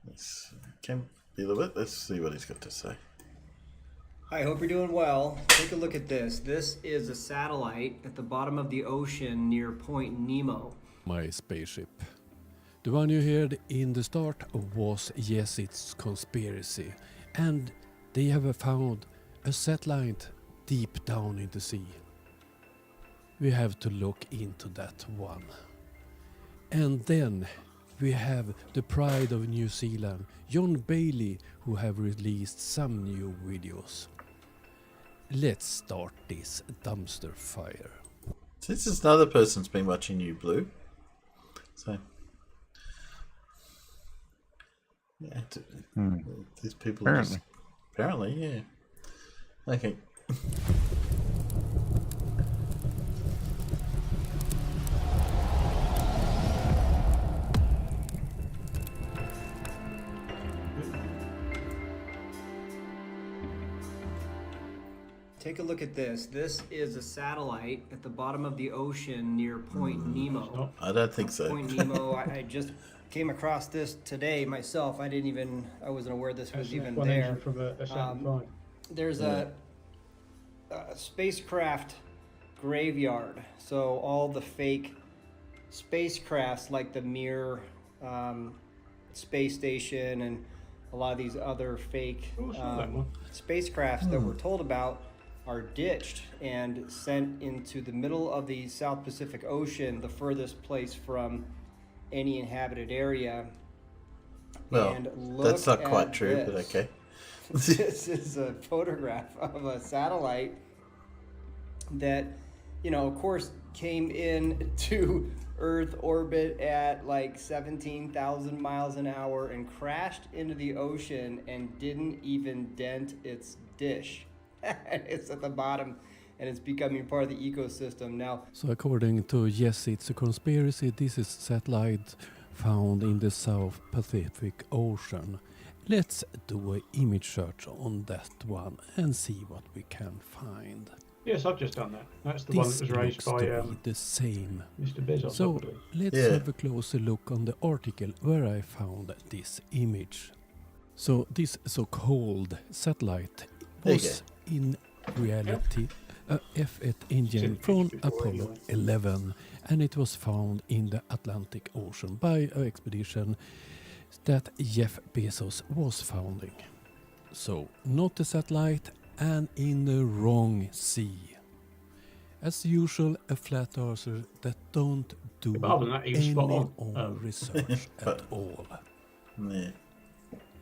Yes. Can be a little bit. Let's see what he's got to say. I hope you're doing well. Take a look at this. This is a satellite at the bottom of the ocean near Point Nemo. My spaceship. The one you heard in the start was Yes, It's Conspiracy, and they have found a satellite deep down in the sea. We have to look into that one. And then we have the pride of New Zealand, John Bailey, who have released some new videos. Let's start this dumpster fire. This is another person's been watching you, Blue. So, yeah, these people apparently, yeah. Okay. Take a look at this. This is a satellite at the bottom of the ocean near Point Nemo. I don't think so. Point Nemo. I just came across this today myself. I wasn't aware this was even there. From a certain There's a spacecraft graveyard. So all the fake spacecrafts, like the Mir space station and a lot of these other fake spacecrafts that we're told about, are ditched and sent into the middle of the South Pacific Ocean, the furthest place from any inhabited area. Well, and that's not quite true, but okay. This is a photograph of a satellite that, of course, came in to Earth orbit at like 17,000 miles an hour and crashed into the ocean and didn't even dent its dish. It's at the bottom and it's becoming part of the ecosystem now. So according to Yes, It's a Conspiracy, this is satellite found in the South Pacific Ocean. Let's do an image search on that one and see what we can find. Yes, I've just done that. That's the one that was raised by the same. Mr. Bezos. So let's have a closer look on the article where I found this image. So this so-called satellite was in reality a F-8 engine from Apollo 11, and it was found in the Atlantic Ocean by an expedition that Jeff Bezos was founding. So not a satellite and in the wrong sea. As usual, a flat earther that don't do any research at all. Yeah.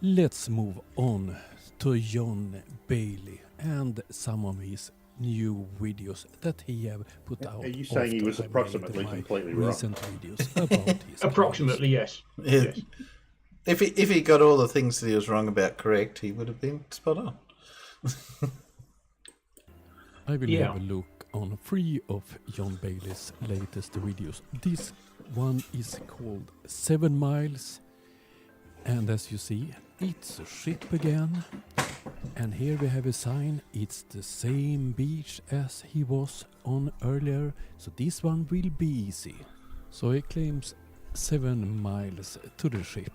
Let's move on to John Bailey and some of his new videos that he have put out. Are you saying he was approximately completely wrong? Recent videos about his approximately, yes. Yes. If he got all the things that he was wrong about correct, he would have been spot on. I will have a look on 3 of John Bailey's latest videos. This one is called 7 Miles, and as you see, it's a ship again. And here we have a sign, it's the same beach as he was on earlier, so this one will be easy. So he claims 7 miles to the ship.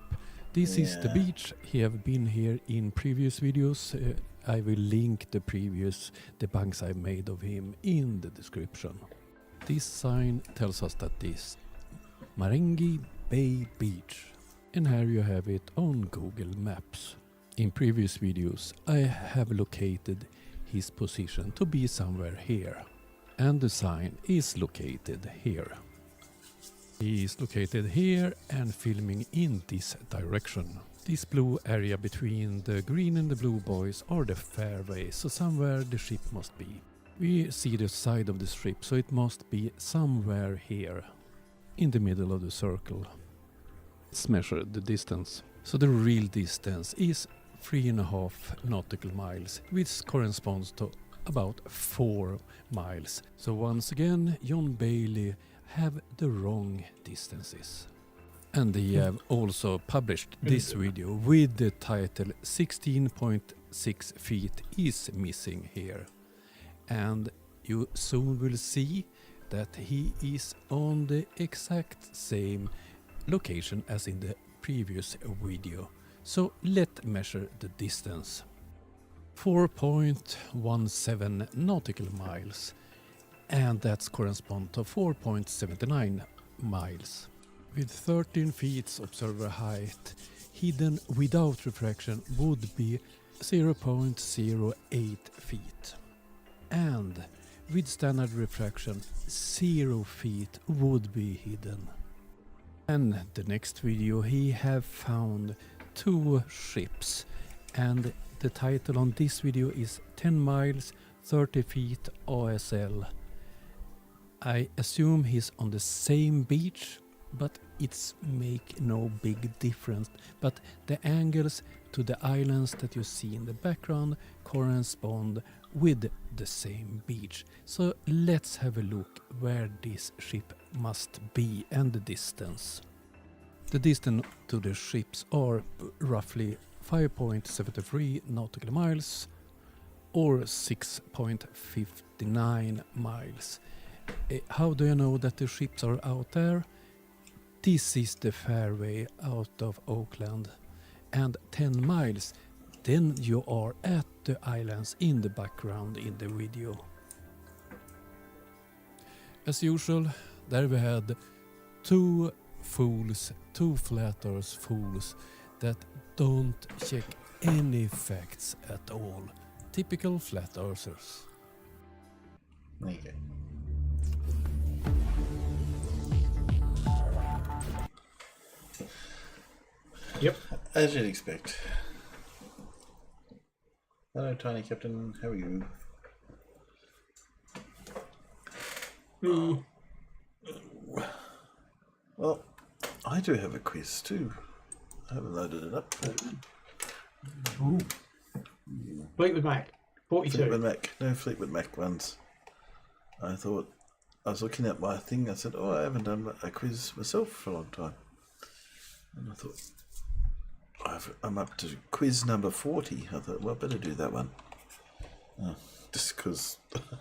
This is the beach. He have been here in previous videos. I will link the previous debunks I made of him in the description. This sign tells us that this Marengi Bay Beach. And here you have it on Google Maps. In previous videos I have located his position to be somewhere here. And the sign is located here. He is located here and filming in this direction. This blue area between the green and the blue buoys are the fairway, so somewhere the ship must be. We see the side of the ship, so it must be somewhere here, in the middle of the circle. Let's measure the distance. So the real distance is 3.5 nautical miles, which corresponds to about 4 miles. So once again, John Bailey have the wrong distances. And he have also published this video with the title 16.6 feet is missing here. And you soon will see that he is on the exact same location as in the previous video. So let's measure the distance. 4.17 nautical miles, and that's correspond to 4.79 miles. With 13 feet observer height, hidden without refraction would be 0.08 feet. And with standard refraction, 0 feet would be hidden. And the next video he have found 2 ships, and the title on this video is 10 miles 30 feet ASL. I assume he's on the same beach, but it's make no big difference. But the angles to the islands that you see in the background correspond with the same beach. So let's have a look where this ship must be and the distance. The distance to the ships are roughly 5.73 nautical miles or 6.59 miles. How do you know that the ships are out there? This is the fairway out of Oakland, and 10 miles, then you are at the islands in the background in the video. As usual, there we had 2 fools, 2 flat earth fools that don't check any facts at all. Typical flat earthers. Okay. Yep. As you'd expect. Hello, Tiny Captain. How are you? Well, I do have a quiz too. I haven't loaded it up. Ooh. Fleetwood Mac. 42. Fleetwood Mac. No Fleetwood Mac ones. I thought, I was looking at my thing, I said, oh, I haven't done a quiz myself for a long time. And I thought, I'm up to quiz number 40. I thought, well, I better do that one. Just because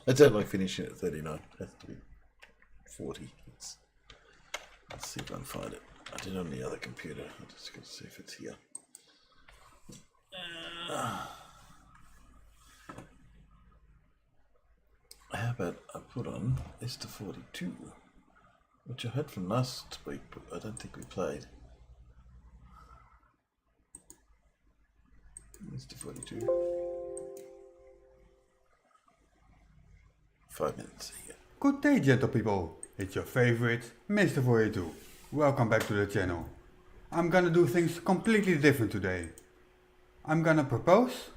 I don't like finishing at 39. It has to be 40. Let's see if I can find it. I did it on the other computer. I'm just going to see if it's here. How about I put on Esther 42, which I had from last week, but I don't think we played. Esther 42. 5 minutes. Yeah. Good day, gentle people. It's your favorite Mr. 42. Welcome back to the channel. I'm gonna do things completely different today. I'm gonna propose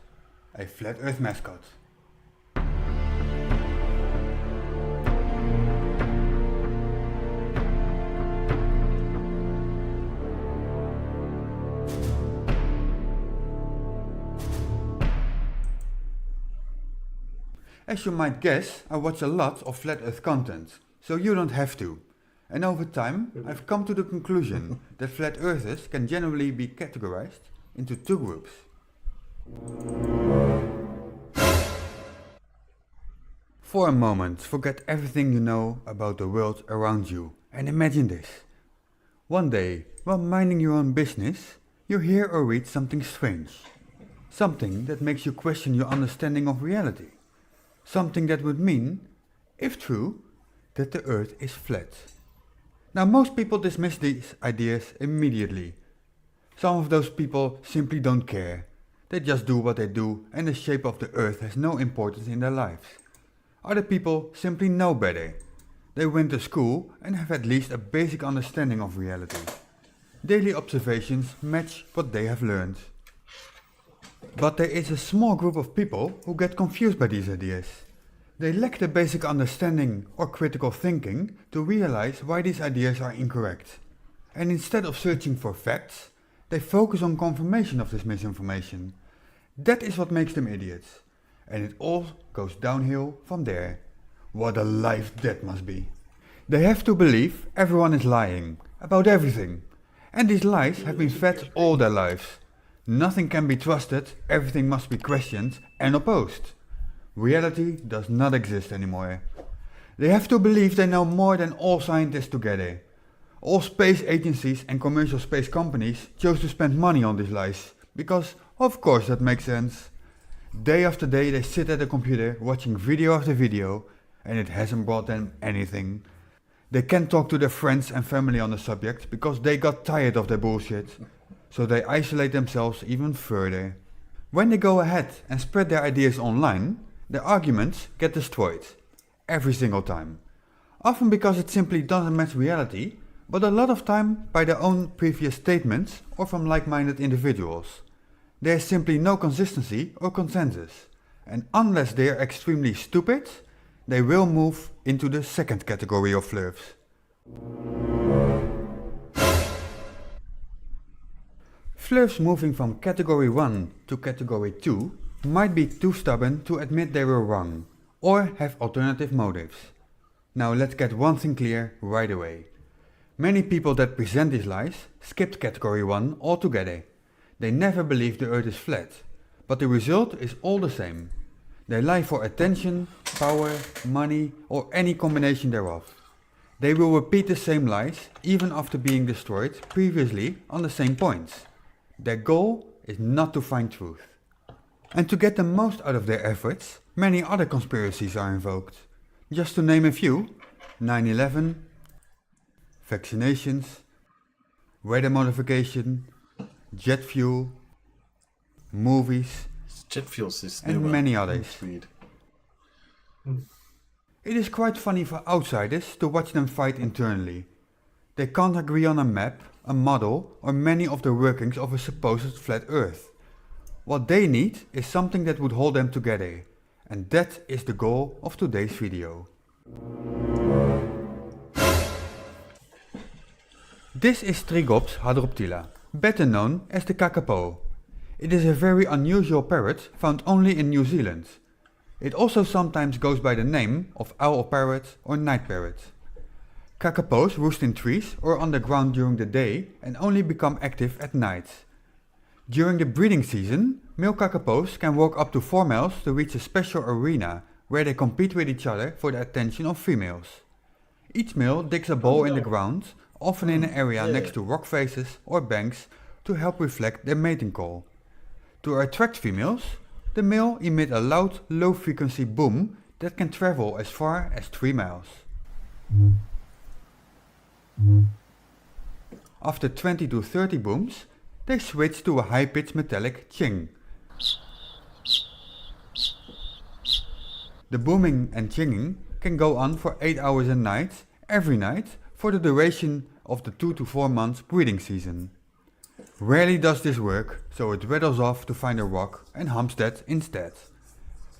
a flat earth mascot. As you might guess, I watch a lot of flat earth content, so you don't have to. And over time, I've come to the conclusion that flat earthers can generally be categorized into two groups. For a moment, forget everything you know about the world around you and imagine this. One day, while minding your own business, you hear or read something strange. Something that makes you question your understanding of reality. Something that would mean, if true, that the earth is flat. Now most people dismiss these ideas immediately. Some of those people simply don't care. They just do what they do and the shape of the earth has no importance in their lives. Other people simply know better. They went to school and have at least a basic understanding of reality. Daily observations match what they have learned. But there is a small group of people who get confused by these ideas. They lack the basic understanding or critical thinking to realize why these ideas are incorrect. And instead of searching for facts, they focus on confirmation of this misinformation. That is what makes them idiots. And it all goes downhill from there. What a life that must be. They have to believe everyone is lying about everything. And these lies have been fed all their lives. Nothing can be trusted, everything must be questioned and opposed. Reality does not exist anymore. They have to believe they know more than all scientists together. All space agencies and commercial space companies chose to spend money on these lies, because of course that makes sense. Day after day they sit at a computer watching video after video, and it hasn't brought them anything. They can't talk to their friends and family on the subject because they got tired of their bullshit, so they isolate themselves even further. When they go ahead and spread their ideas online, their arguments get destroyed. Every single time. Often because it simply doesn't match reality, but a lot of time by their own previous statements or from like-minded individuals. There is simply no consistency or consensus, and unless they are extremely stupid, they will move into the second category of flirts. Flirts moving from category 1 to category 2 might be too stubborn to admit they were wrong, or have alternative motives. Now let's get one thing clear right away. Many people that present these lies skipped category 1 altogether. They never believe the earth is flat, but the result is all the same. They lie for attention, power, money, or any combination thereof. They will repeat the same lies even after being destroyed previously on the same points. Their goal is not to find truth. And to get the most out of their efforts, many other conspiracies are invoked. Just to name a few: 9/11, vaccinations, weather modification, jet fuel, movies, jet fuel system, and many others. It is quite funny for outsiders to watch them fight internally. They can't agree on a map, a model, or many of the workings of a supposed flat earth. What they need is something that would hold them together, and that is the goal of today's video. This is Trigops hadroptila, better known as the kakapo. It is a very unusual parrot found only in New Zealand. It also sometimes goes by the name of owl parrot or night parrot. Kakapos roost in trees or on the ground during the day and only become active at night. During the breeding season, male kakapos can walk up to 4 miles to reach a special arena where they compete with each other for the attention of females. Each male digs a ball in the ground, often in an area next to rock faces or banks, to help reflect their mating call. To attract females, the male emits a loud, low-frequency boom that can travel as far as 3 miles. After 20 to 30 booms, they switch to a high-pitched metallic ching. The booming and chinging can go on for 8 hours a night, every night, for the duration of the 2 to 4 months breeding season. Rarely does this work, so it rattles off to find a rock and humps that instead.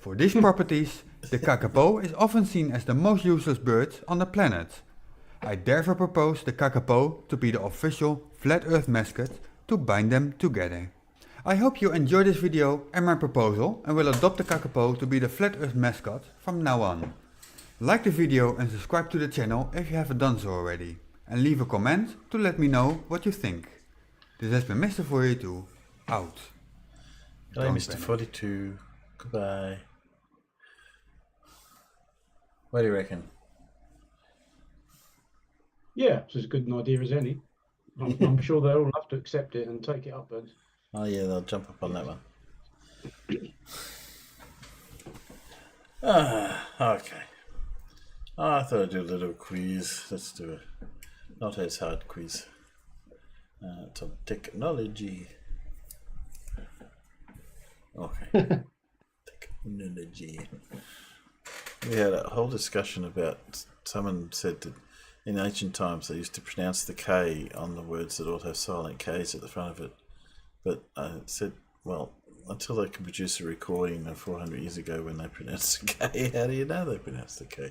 For these properties, the kakapo is often seen as the most useless bird on the planet. I therefore propose the kakapo to be the official Flat Earth mascot to bind them together. I hope you enjoy this video and my proposal and will adopt the kakapo to be the Flat Earth mascot from now on. Like the video and subscribe to the channel if you haven't done so already. And leave a comment to let me know what you think. This has been Mr. 482, out. Hello, Mr. 42. Goodbye. What do you reckon? Yeah, it's as good an idea as any. I'm sure they'll all have to accept it and take it up. But Oh yeah, they'll jump up on that one. Okay. I thought I'd do a little quiz. Let's do a not as hard quiz. It's on technology. Okay. Technology. We had a whole discussion about, someone said that in ancient times they used to pronounce the K on the words that all have silent Ks at the front of it. But I said, well, until they can produce a recording of 400 years ago when they pronounced the K, how do you know they pronounced the K?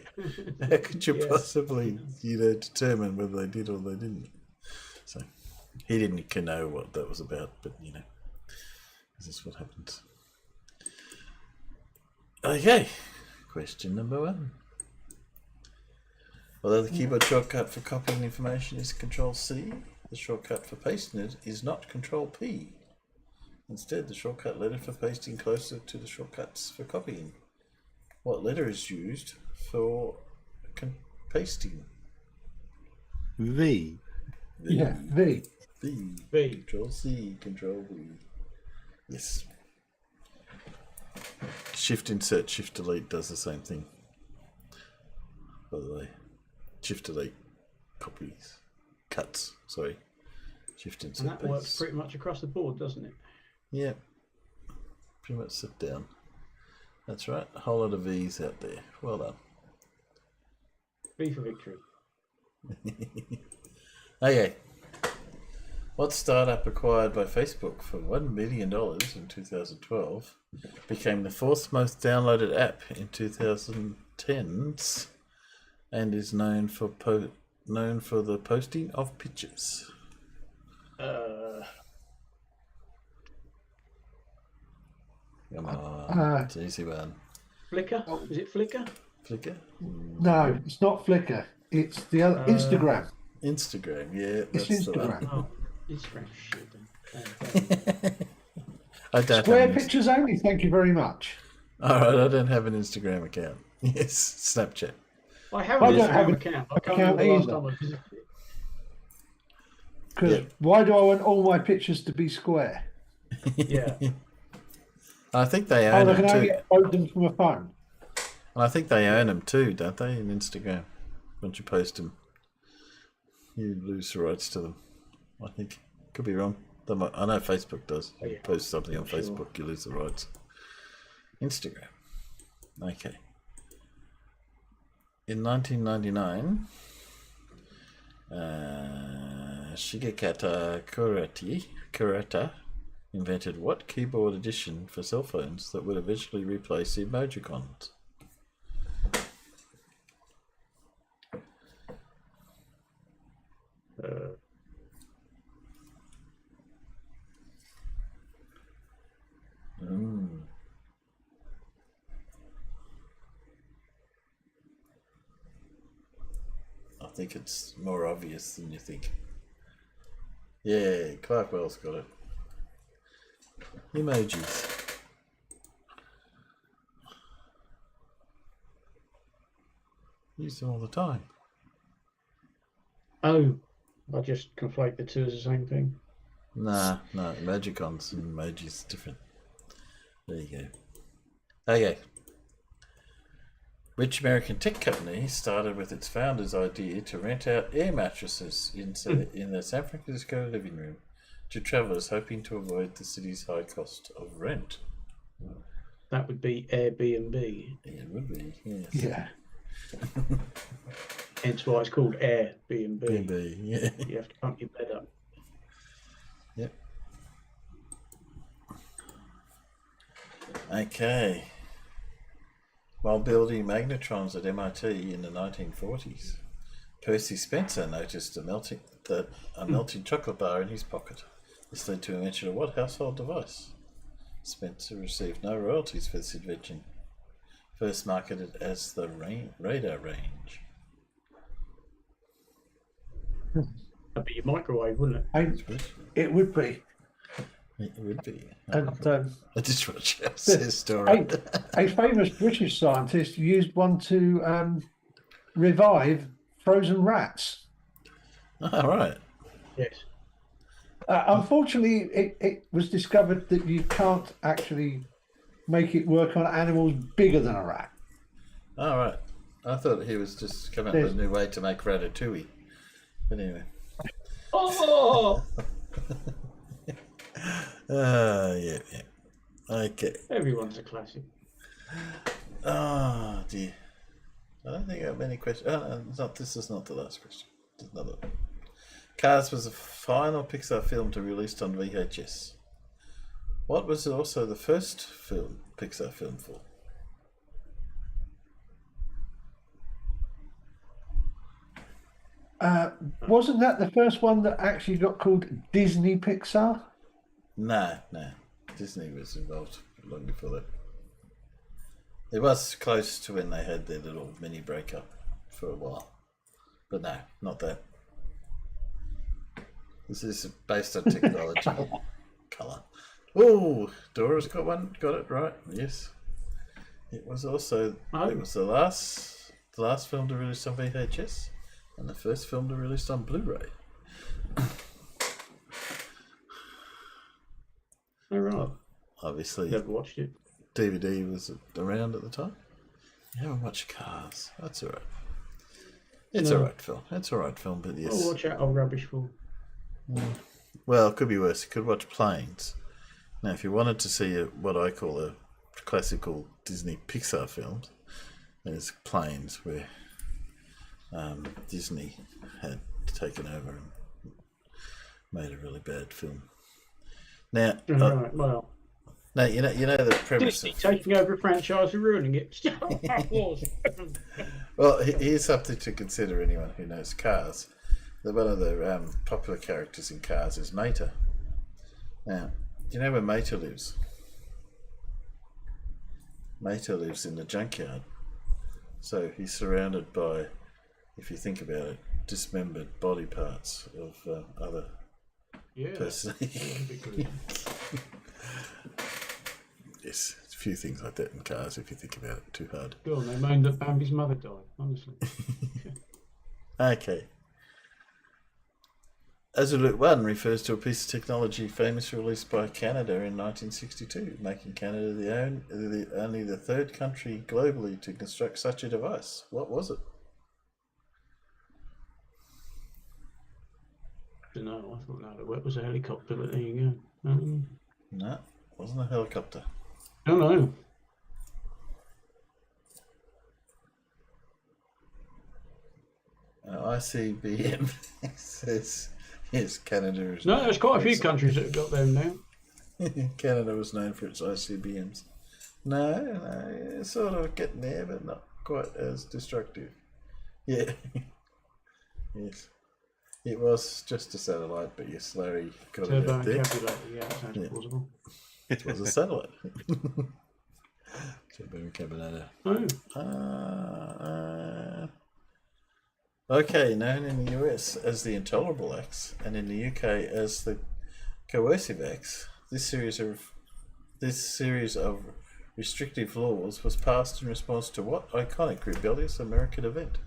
How could you possibly, determine whether they did or they didn't? So he didn't know what that was about, but this is what happens. Okay, question number 1. Although the keyboard shortcut for copying information is Control-C, the shortcut for pasting it is not Control-P. Instead, the shortcut letter for pasting closer to the shortcuts for copying. What letter is used for pasting? V. Yeah, V. V. Control-C, Control-V. Yes. Shift insert, Shift delete does the same thing. By the way, Shift delete copies, cuts. Sorry, Shift insert. And that works pretty much across the board, doesn't it? Yeah, pretty much sit down. That's right. A whole lot of V's out there. Well done. V for victory. Okay. What startup acquired by Facebook for $1 million in 2012 became the 4th most downloaded app in 2010s and is known for the posting of pictures? Come on, it's an easy one. Flickr? Is it Flickr? Flickr? No, it's not Flickr. It's the other Instagram. Instagram, yeah. It's Instagram. The one. Instagram shit. I don't Square pictures only, thank you very much. Alright, I don't have an Instagram account. Yes, Snapchat. I have an Instagram account. I can't remember the last time I visited it. Because why do I want all my pictures to be square? Yeah. I think they own I them can only too. upload them from a phone. And I think they own them too, don't they, in Instagram? Once you post them, you lose the rights to them. I think. Could be wrong. I know Facebook does. You post something on Facebook, you lose the rights. Instagram. Okay. In 1999, Shigekata Kurata invented what keyboard addition for cell phones that would eventually replace emojicons? I think it's more obvious than you think. Yeah, Clark Wells got it. Emojis. Use them all the time. Oh, I just conflate the two as the same thing. Nah, no, emojicons and emojis different. There you go. Okay. Which American tech company started with its founder's idea to rent out air mattresses in their San Francisco living room to travellers hoping to avoid the city's high cost of rent? That would be Airbnb. It would be, yes. Yeah. Hence why it's called Airbnb. Airbnb, yeah. You have to pump your bed up. Yep. Okay. While building magnetrons at MIT in the 1940s, Percy Spencer noticed a melting chocolate bar in his pocket This led to the invention of what household device? Spencer received no royalties for this invention. First marketed as the radar range. That'd be your microwave, wouldn't it? It would be. It would be. And I just watched his story. a famous British scientist used one to revive frozen rats. All right. Yes. Unfortunately, it was discovered that you can't actually make it work on animals bigger than a rat. All right. I thought he was just coming up with a new way to make ratatouille. But anyway. Oh! Yeah. Okay. Everyone's a classic. Oh, dear. I don't think I have many questions. Oh, no, this is not the last question. There's another one. Cars was the final Pixar film to be released on VHS. What was also the first Pixar film for? Wasn't that the first one that actually got called Disney Pixar? No. Disney was involved long before that. It was close to when they had their little mini breakup for a while. But no, not that. This is based on technology. Colour. Oh, Dora's got it right. Yes. It was also it was the last film to release on VHS and the first film to release on Blu-ray. All right. Obviously, never watched it. DVD was around at the time. You haven't watched Cars. That's all right. It's No. all right film. It's all right film, but yes. I'll watch out old rubbish film. Well, it could be worse. You could watch Planes. Now, if you wanted to see what I call a classical Disney Pixar films, there's Planes, where Disney had taken over and made a really bad film. Now, Right, well, now you know the premise. Disney taking over a franchise and ruining it. Well, here's something to consider. Anyone who knows Cars, that one of the popular characters in Cars is Mater. Now, do you know where Mater lives? Mater lives in the junkyard. So he's surrounded by, if you think about it, dismembered body parts of other persons. Yes, it's a few things like that in Cars if you think about it too hard. Go on, they moaned that Bambi's mother died, honestly. Okay. Azulute 1 refers to a piece of technology famously released by Canada in 1962, making Canada only the third country globally to construct such a device. What was it? No, I thought that was a helicopter, but there you go. No, it wasn't a helicopter. Oh no. ICBM says yes, Canada is. No, there's quite a few countries that have got them now. Canada was known for its ICBMs. No, it's sort of getting there, but not quite as destructive. Yeah. Yes. It was just a satellite, but yes, Larry got it out there. Yeah, sounds plausible. It was a satellite. Turbo Okay, known in the US as the Intolerable Acts and in the UK as the Coercive Acts, this series of restrictive laws was passed in response to what iconic rebellious American event?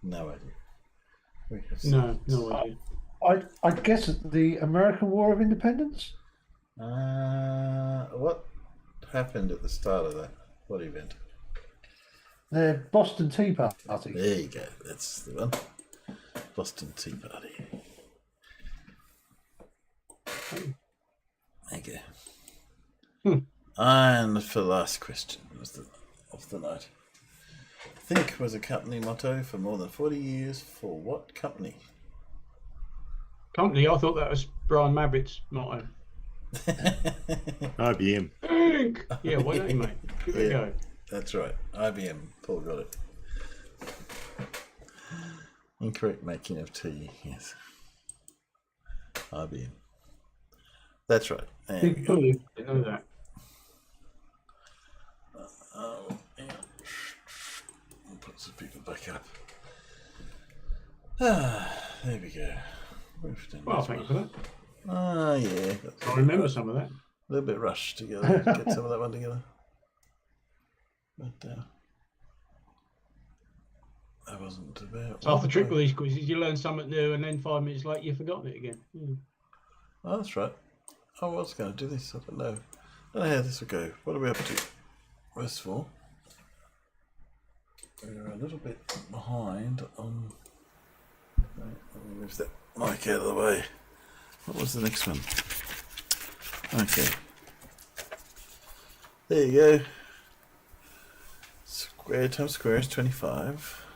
No idea. No idea. I'd guess the American War of Independence. What happened at the start of that? What event? The Boston Tea Party. There you go. That's the one. Boston Tea Party. Okay. And for the last question of the night. Think was a company motto for more than 40 years for what company? Company? I thought that was Brian Mabbitt's motto. IBM. Yeah, why don't you, mate? Give it a go. That's right. IBM. Paul got it. Incorrect making of tea. Yes. IBM. That's right. There we Big go. bully. I know that. Hang on. I'll put some people back up. There we go. Well, thank you for that. Yeah. I remember some of that. A little bit rushed together. Get some of that one together. But that wasn't about. It's half the trick with these quizzes. You learn something new, and then 5 minutes later, you've forgotten it again. Oh, that's right. I was going to do this. I don't know how this will go. What are we up to? Verse 4. We're a little bit behind on. Let me move that mic out of the way. What was the next one? Okay. There you go. Square times square is 25.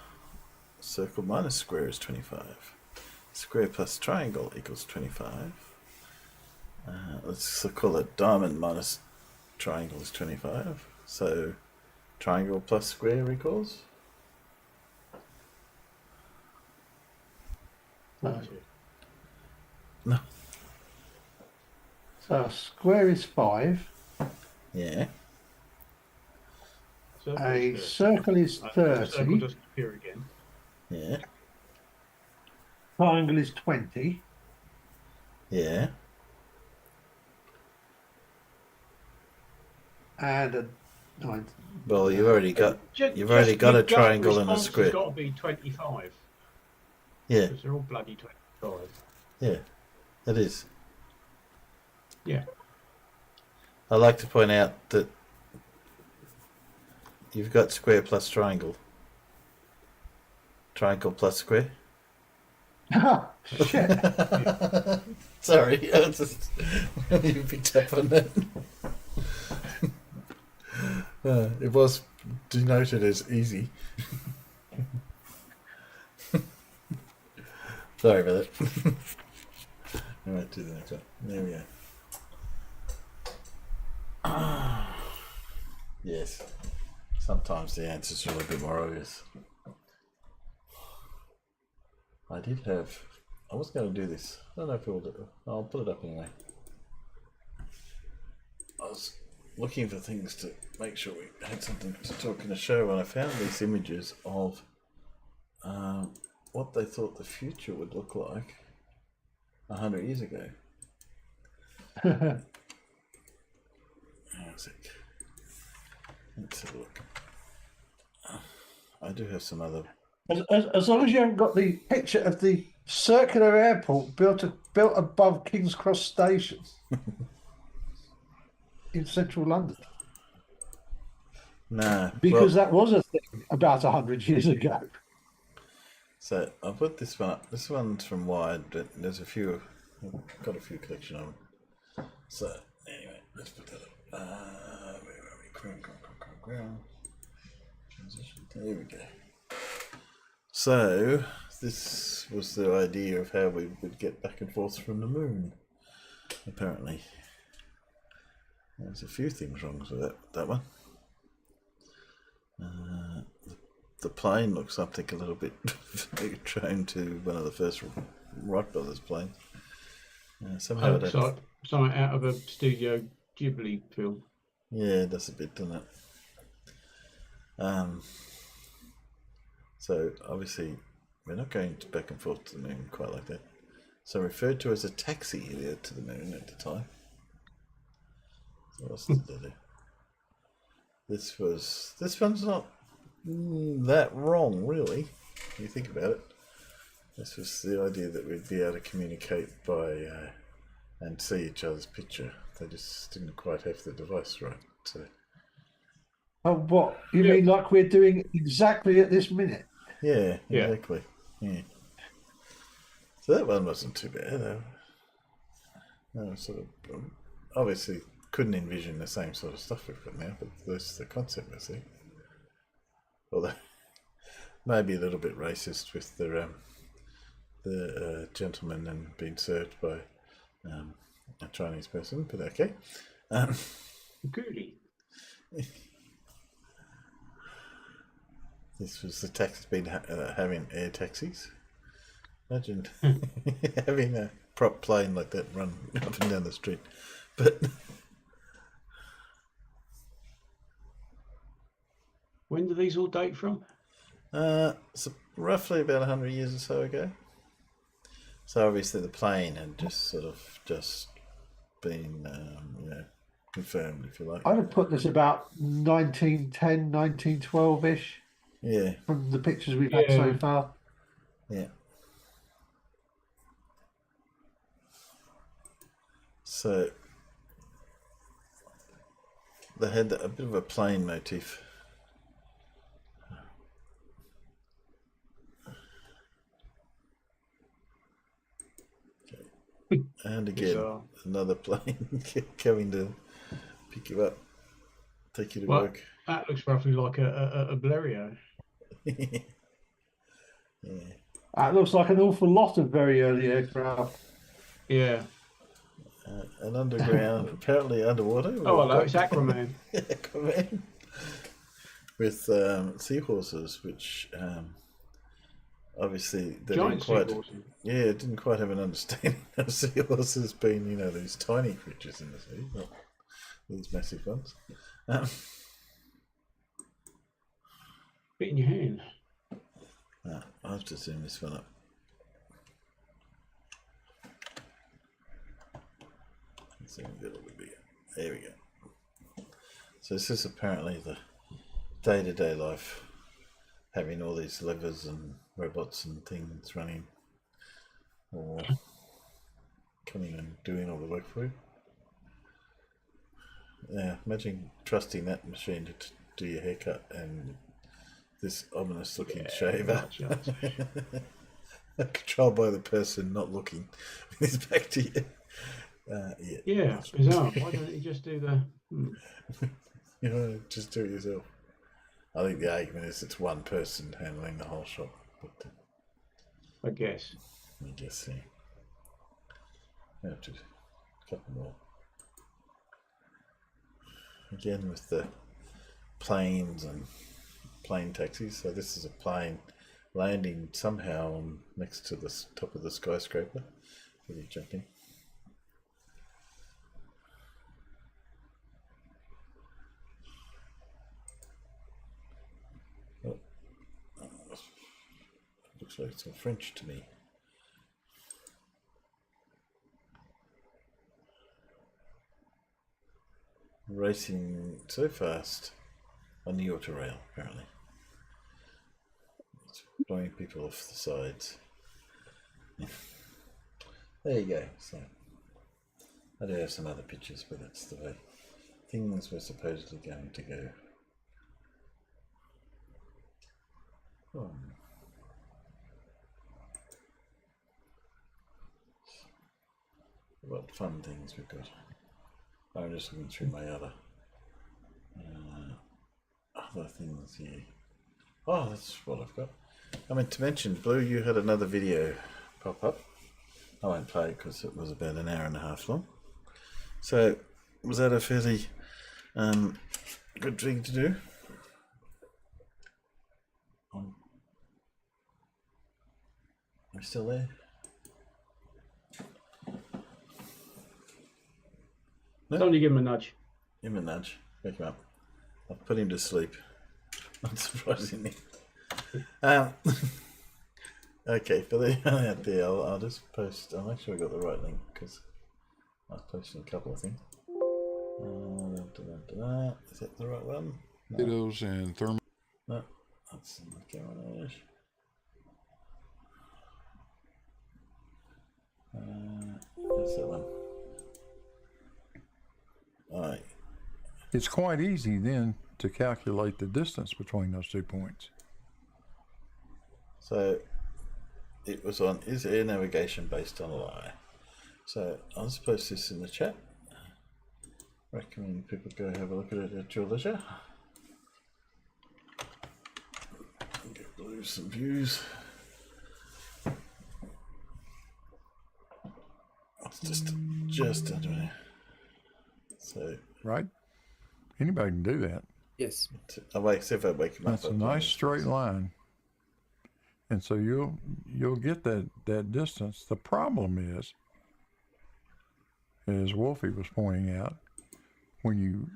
Circle minus square is 25. Square plus triangle equals 25. Let's call it diamond minus triangle is 25. So triangle plus square equals? No. So square is 5. Yeah. A circle is 30. Circle doesn't appear again. Yeah. Triangle is 20. Yeah. And well, you've already got a triangle and a square. It's got to be 25. Yeah. Because they're all bloody 25. Yeah, it is. Yeah. I like to point out that you've got square plus triangle. Triangle plus square. Shit. Sorry, I just you picked up on that. It was denoted as easy. Sorry about that. Alright, do the next one. There we go. Yes. Sometimes the answers are a little bit more obvious. I was going to do this. I don't know if it will do. I'll put it up anyway. I was looking for things to make sure we had something to talk in the show, and I found these images of what they thought the future would look like 100 years ago. Hang on a sec. Let's have a look. I do have some other. As long as you haven't got the picture of the circular airport built above King's Cross Station in central London. Nah. Because that was a thing about 100 years ago. So I'll put this one up. This one's from Wired, but there's a few. I've got a few collection of them. So anyway, let's put that up. Where are we? Ground. Transition. There we go. So this was the idea of how we would get back and forth from the moon. Apparently, there's a few things wrong with that one. The plane looks something a little bit trained to one of the first Wright brothers planes. Somehow Looks like something out of a Studio Ghibli film. Yeah, that's a bit, doesn't it? So obviously we're not going back and forth to the moon quite like that. So referred to as a taxi area to the moon at the time. So what's the do? This one's not that wrong, really, if you think about it. This was the idea that we'd be able to communicate by and see each other's picture. They just didn't quite have the device right. So. Oh, what? You mean like we're doing exactly at this minute? Yeah, exactly. Yeah. So that one wasn't too bad. No, sort of obviously couldn't envision the same sort of stuff we've got now, but that's the concept, I see. Although maybe a little bit racist with the gentleman and being served by a Chinese person, but okay. Goody. This was the taxi been having air taxis. Imagine having a prop plane like that run up and down the street. But when do these all date from? so roughly about 100 years or so ago. So obviously the plane had just been confirmed, if you like. I'd have put this about 1910, 1912-ish. Yeah. From the pictures we've had so far. Yeah. So they had a bit of a plane motif. Okay. And again, another plane coming to pick you up, take you to work. That looks roughly like a Blériot. Yeah. That looks like an awful lot of very early aircraft. Yeah. An underground, apparently underwater. Oh, hello, it's Aquaman. Aquaman. With seahorses, which obviously they Giant seahorses. Didn't quite have an understanding of seahorses being, these tiny creatures in the sea, not these massive ones. Bit in your hand. I'll have to zoom this one up. Zoom it a little bit bigger. There we go. So this is apparently the day-to-day life, having all these levers and robots and things running, or coming and doing all the work for you. Yeah, imagine trusting that machine to do your haircut and this ominous looking shaver. Controlled by the person not looking with his back to you. Yeah, it's bizarre. Why don't you just do the... Just do it yourself. I think the argument is it's one person handling the whole shop. But, I guess. Yeah. Just a couple more. Again with the planes and plane taxis. So this is a plane landing somehow next to the top of the skyscraper. Really jumping. Looks like it's all French to me. Racing so fast on the autorail, apparently. It's blowing people off the sides. There you go. So I do have some other pictures, but that's the way things were supposedly going to go. What fun things we've got. I'm just looking through my other things here. Oh, that's what I've got. I meant to mention, Blue, you had another video pop up. I won't play it because it was about an hour and a half long. So, was that a fairly good thing to do? Are we still there? No? Somebody give him a nudge. Give him a nudge. Wake him up. I'll put him to sleep. Not surprisingly. Okay, for the out there, I'll just post. I'll make sure I got the right link because I was posting a couple of things. Is that the right one? Potatoes and thermal. No, that's the garage. Where's that one? Alright. It's quite easy then to calculate the distance between those 2 points. So it was on, is air navigation based on a lie? So I'll just post this in the chat. Recommend people go have a look at it at your leisure. Give Blue some views. It's just just under an hour. So right? Anybody can do that. Yes. See if I wake him up. That's a nice straight line. And so you'll get that distance. The problem is, as Wolfie was pointing out, when you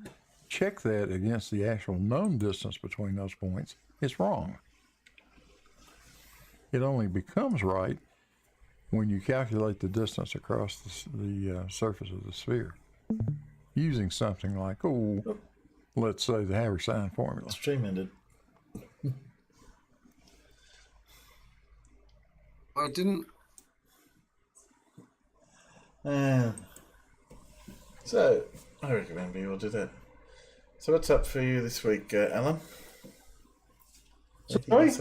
check that against the actual known distance between those points, it's wrong. It only becomes right when you calculate the distance across the surface of the sphere using something like, let's say the Haversine formula. Stream ended. I didn't. So, I recommend we all do that. So, what's up for you this week, Alan? Sorry?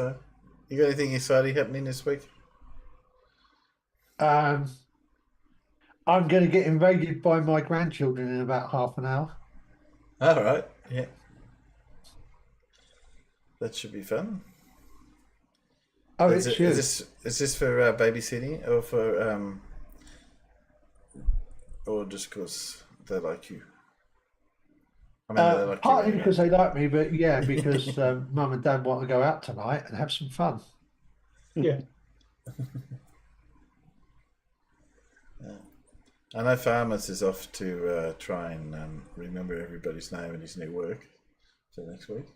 You got anything exciting happening this week? I'm going to get invaded by my grandchildren in about half an hour. All right, yeah. That should be fun. Oh, is it should. Is this for babysitting or for or just because they like you? I mean, they like partly you, because they like me, but yeah, because Mum and Dad want to go out tonight and have some fun. Yeah. I know Farmers is off to try and remember everybody's name in his new work. So next week.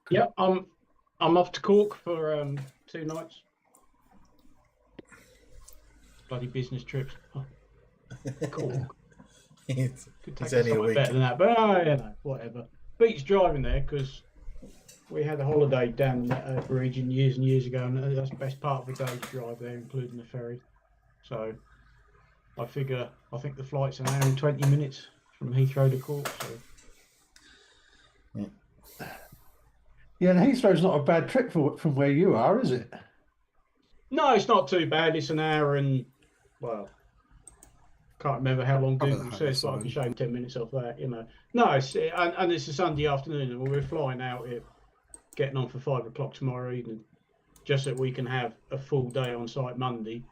Yeah, I'm off to Cork for 2 nights. Bloody business trips. Oh. Cork. it's Could take only a something week. better than that, but you know, whatever. Beats driving there because we had a holiday down in that region years and years ago, and that's the best part of the day's drive there, including the ferry. So I think the flight's an hour and 20 minutes from Heathrow to Cork. So. Yeah, and Heathrow's not a bad trip from where you are, is it? No, it's not too bad. It's an hour and, well, can't remember how long Google says, but I can show you 10 minutes off that, you know. No, it's a Sunday afternoon, and we're flying out here, getting on for 5 o'clock tomorrow evening, just so we can have a full day on site Monday,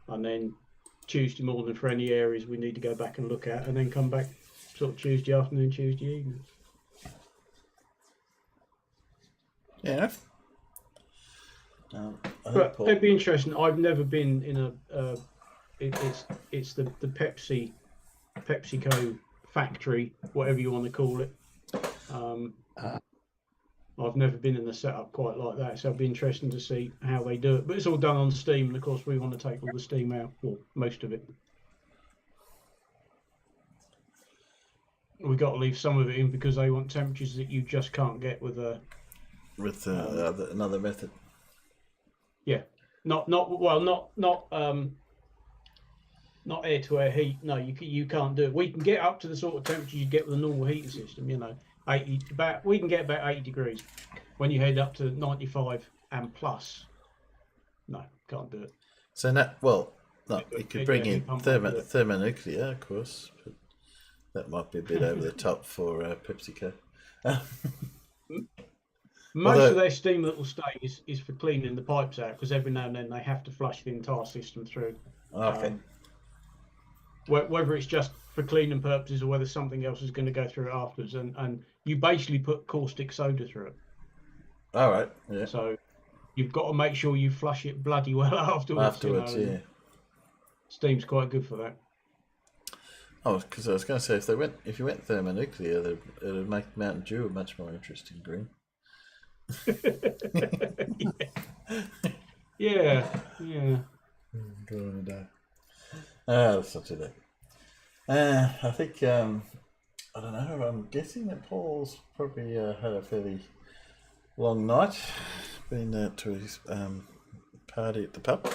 and then Tuesday morning for any areas we need to go back and look at, and then come back sort of Tuesday afternoon, Tuesday evening. Yeah. But it'd be interesting. I've never been in a. It's the PepsiCo factory, whatever you want to call it. I've never been in a setup quite like that, so it'd be interesting to see how they do it. But it's all done on steam, and of course we want to take all the steam out, or most of it. We got to leave some of it in because they want temperatures that you just can't get with another method. Yeah, not air-to-air heat. No, you can't do it. We can get up to the sort of temperatures you get with a normal heating system. You know, we can get about 80 degrees. When you head up to 95 and plus, no, can't do it. So you could bring in thermonuclear, of course, but that might be a bit over the top for PepsiCo. Most of their steam that will stay is for cleaning the pipes out, because every now and then they have to flush the entire system through. Okay. Whether it's just for cleaning purposes or whether something else is going to go through it afterwards, and you basically put caustic soda through it. All right. Yeah. So you've got to make sure you flush it bloody well afterwards. Yeah. Steam's quite good for that. Oh, because I was going to say if you went thermonuclear, it would make Mountain Dew a much more interesting green. Yeah. Let's not do that. I think I don't know. I'm guessing that Paul's probably had a fairly long night. Been to his party at the pub.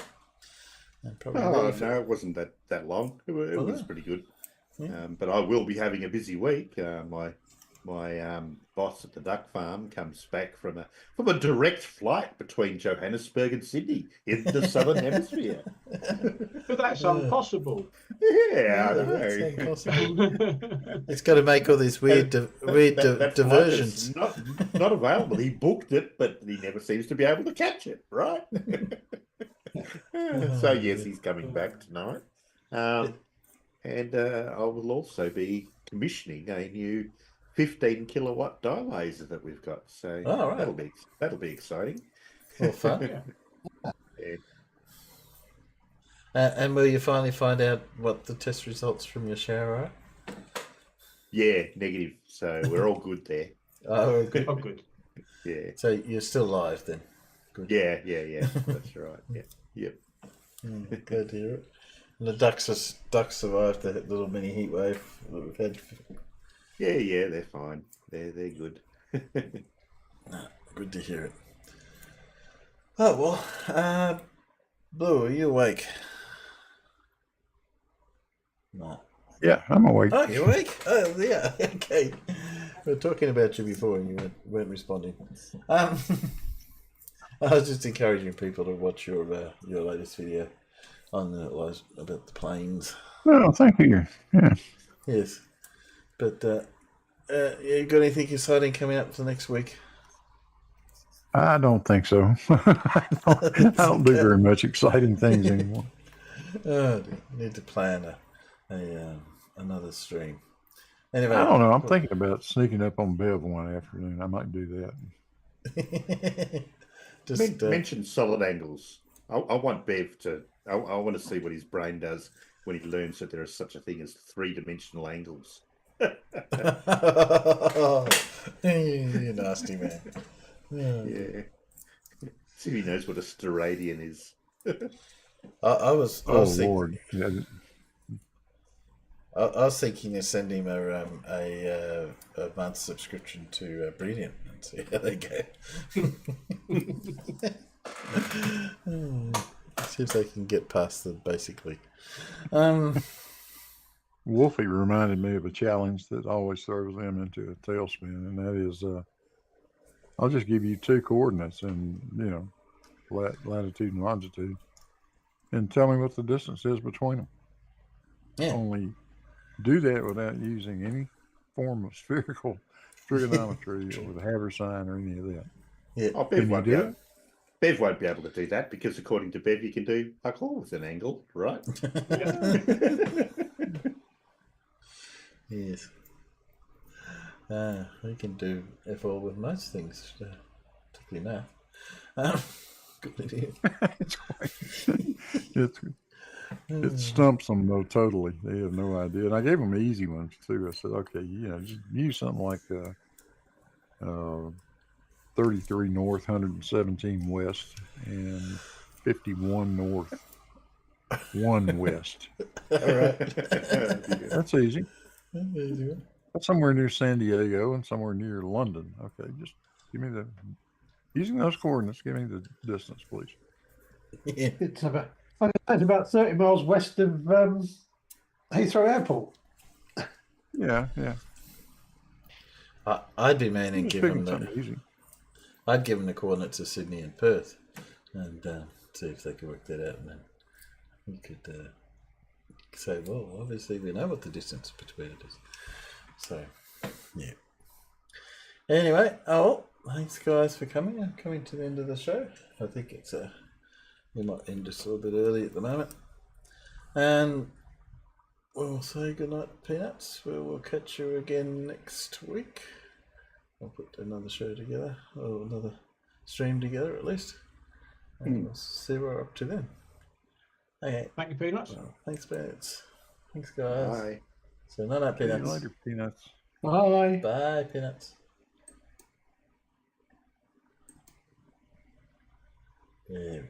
And probably no, it wasn't that long. It was pretty good. Yeah. But I will be having a busy week. My boss at the duck farm comes back from a direct flight between Johannesburg and Sydney in the southern hemisphere. But that's impossible. Yeah, I know. That's impossible. It's got to make all these weird diversions. Not available. He booked it, but he never seems to be able to catch it. Right. So yes, he's coming back tonight. and I will also be commissioning a new 15 kilowatt dye laser that we've got. So Oh, right. that'll be exciting. Well, fun. Yeah. And will you finally find out what the test results from your shower are? Yeah, negative. So we're all good there. Oh, good. Oh, good. Yeah. So you're still live then? Good. Yeah. That's right. Yeah. Yep. Glad to hear it. And the ducks survived the little mini heat wave that we've had. Yeah, they're fine. They're good. Good to hear it. Oh well, Blue, are you awake? No. Yeah, I'm awake. Oh, you awake? Oh, yeah. Okay. We were talking about you before, and you weren't responding. I was just encouraging people to watch your latest video on about the planes. Oh, thank you. Yeah. Yes, but you got anything exciting coming up for next week? I don't think so. I don't do very much exciting things anymore. Oh, dear. Need to plan another stream. Anyway, I don't know. I'm thinking about sneaking up on Bev one afternoon. I might do that. Just mention solid angles. I want Bev to. I want to see what his brain does when he learns that there is such a thing as 3-dimensional angles. You nasty man. Yeah. See if he knows what a steradian is. I was Lord. I was thinking of sending him a month subscription to Brilliant and see how they go. See if they can get past the basic week. Wolfie reminded me of a challenge that always throws them into a tailspin, and that is, I'll just give you 2 coordinates and latitude and longitude, and tell me what the distance is between them. Yeah. Only do that without using any form of spherical trigonometry or the Haversine or any of that. Yeah. Oh, Bev won't be able to do that because according to Bev, you can do fuck all with an angle, right? Yes. We can do F all with most things, particularly math. Good idea. It stumps them though totally. They have no idea. And I gave them easy ones too. I said, okay, just use something like 33 north, 117 west, and 51 north, 1 west. All right. That's easy. That's somewhere near San Diego and somewhere near London. Okay, just give me using those coordinates, give me the distance, please. Yeah. It's about 30 miles west of Heathrow Airport. Yeah. I'd be manning given easy. I'd give them the coordinates of Sydney and Perth, and see if they could work that out, and then we could say, well, obviously we know what the distance between it is. So, yeah. Anyway, thanks guys for coming. I'm coming to the end of the show. I think it's we might end just a little bit early at the moment, and we'll say goodnight, Peanuts. We'll catch you again next week. I'll put another show together, or another stream together at least, and we'll see what we're up to then. Okay. Thank you, Peanuts. Well, thanks, Peanuts. Thanks, guys. Bye. So, night, Peanuts. See you later, Peanuts. Bye. Bye, Peanuts. There we go.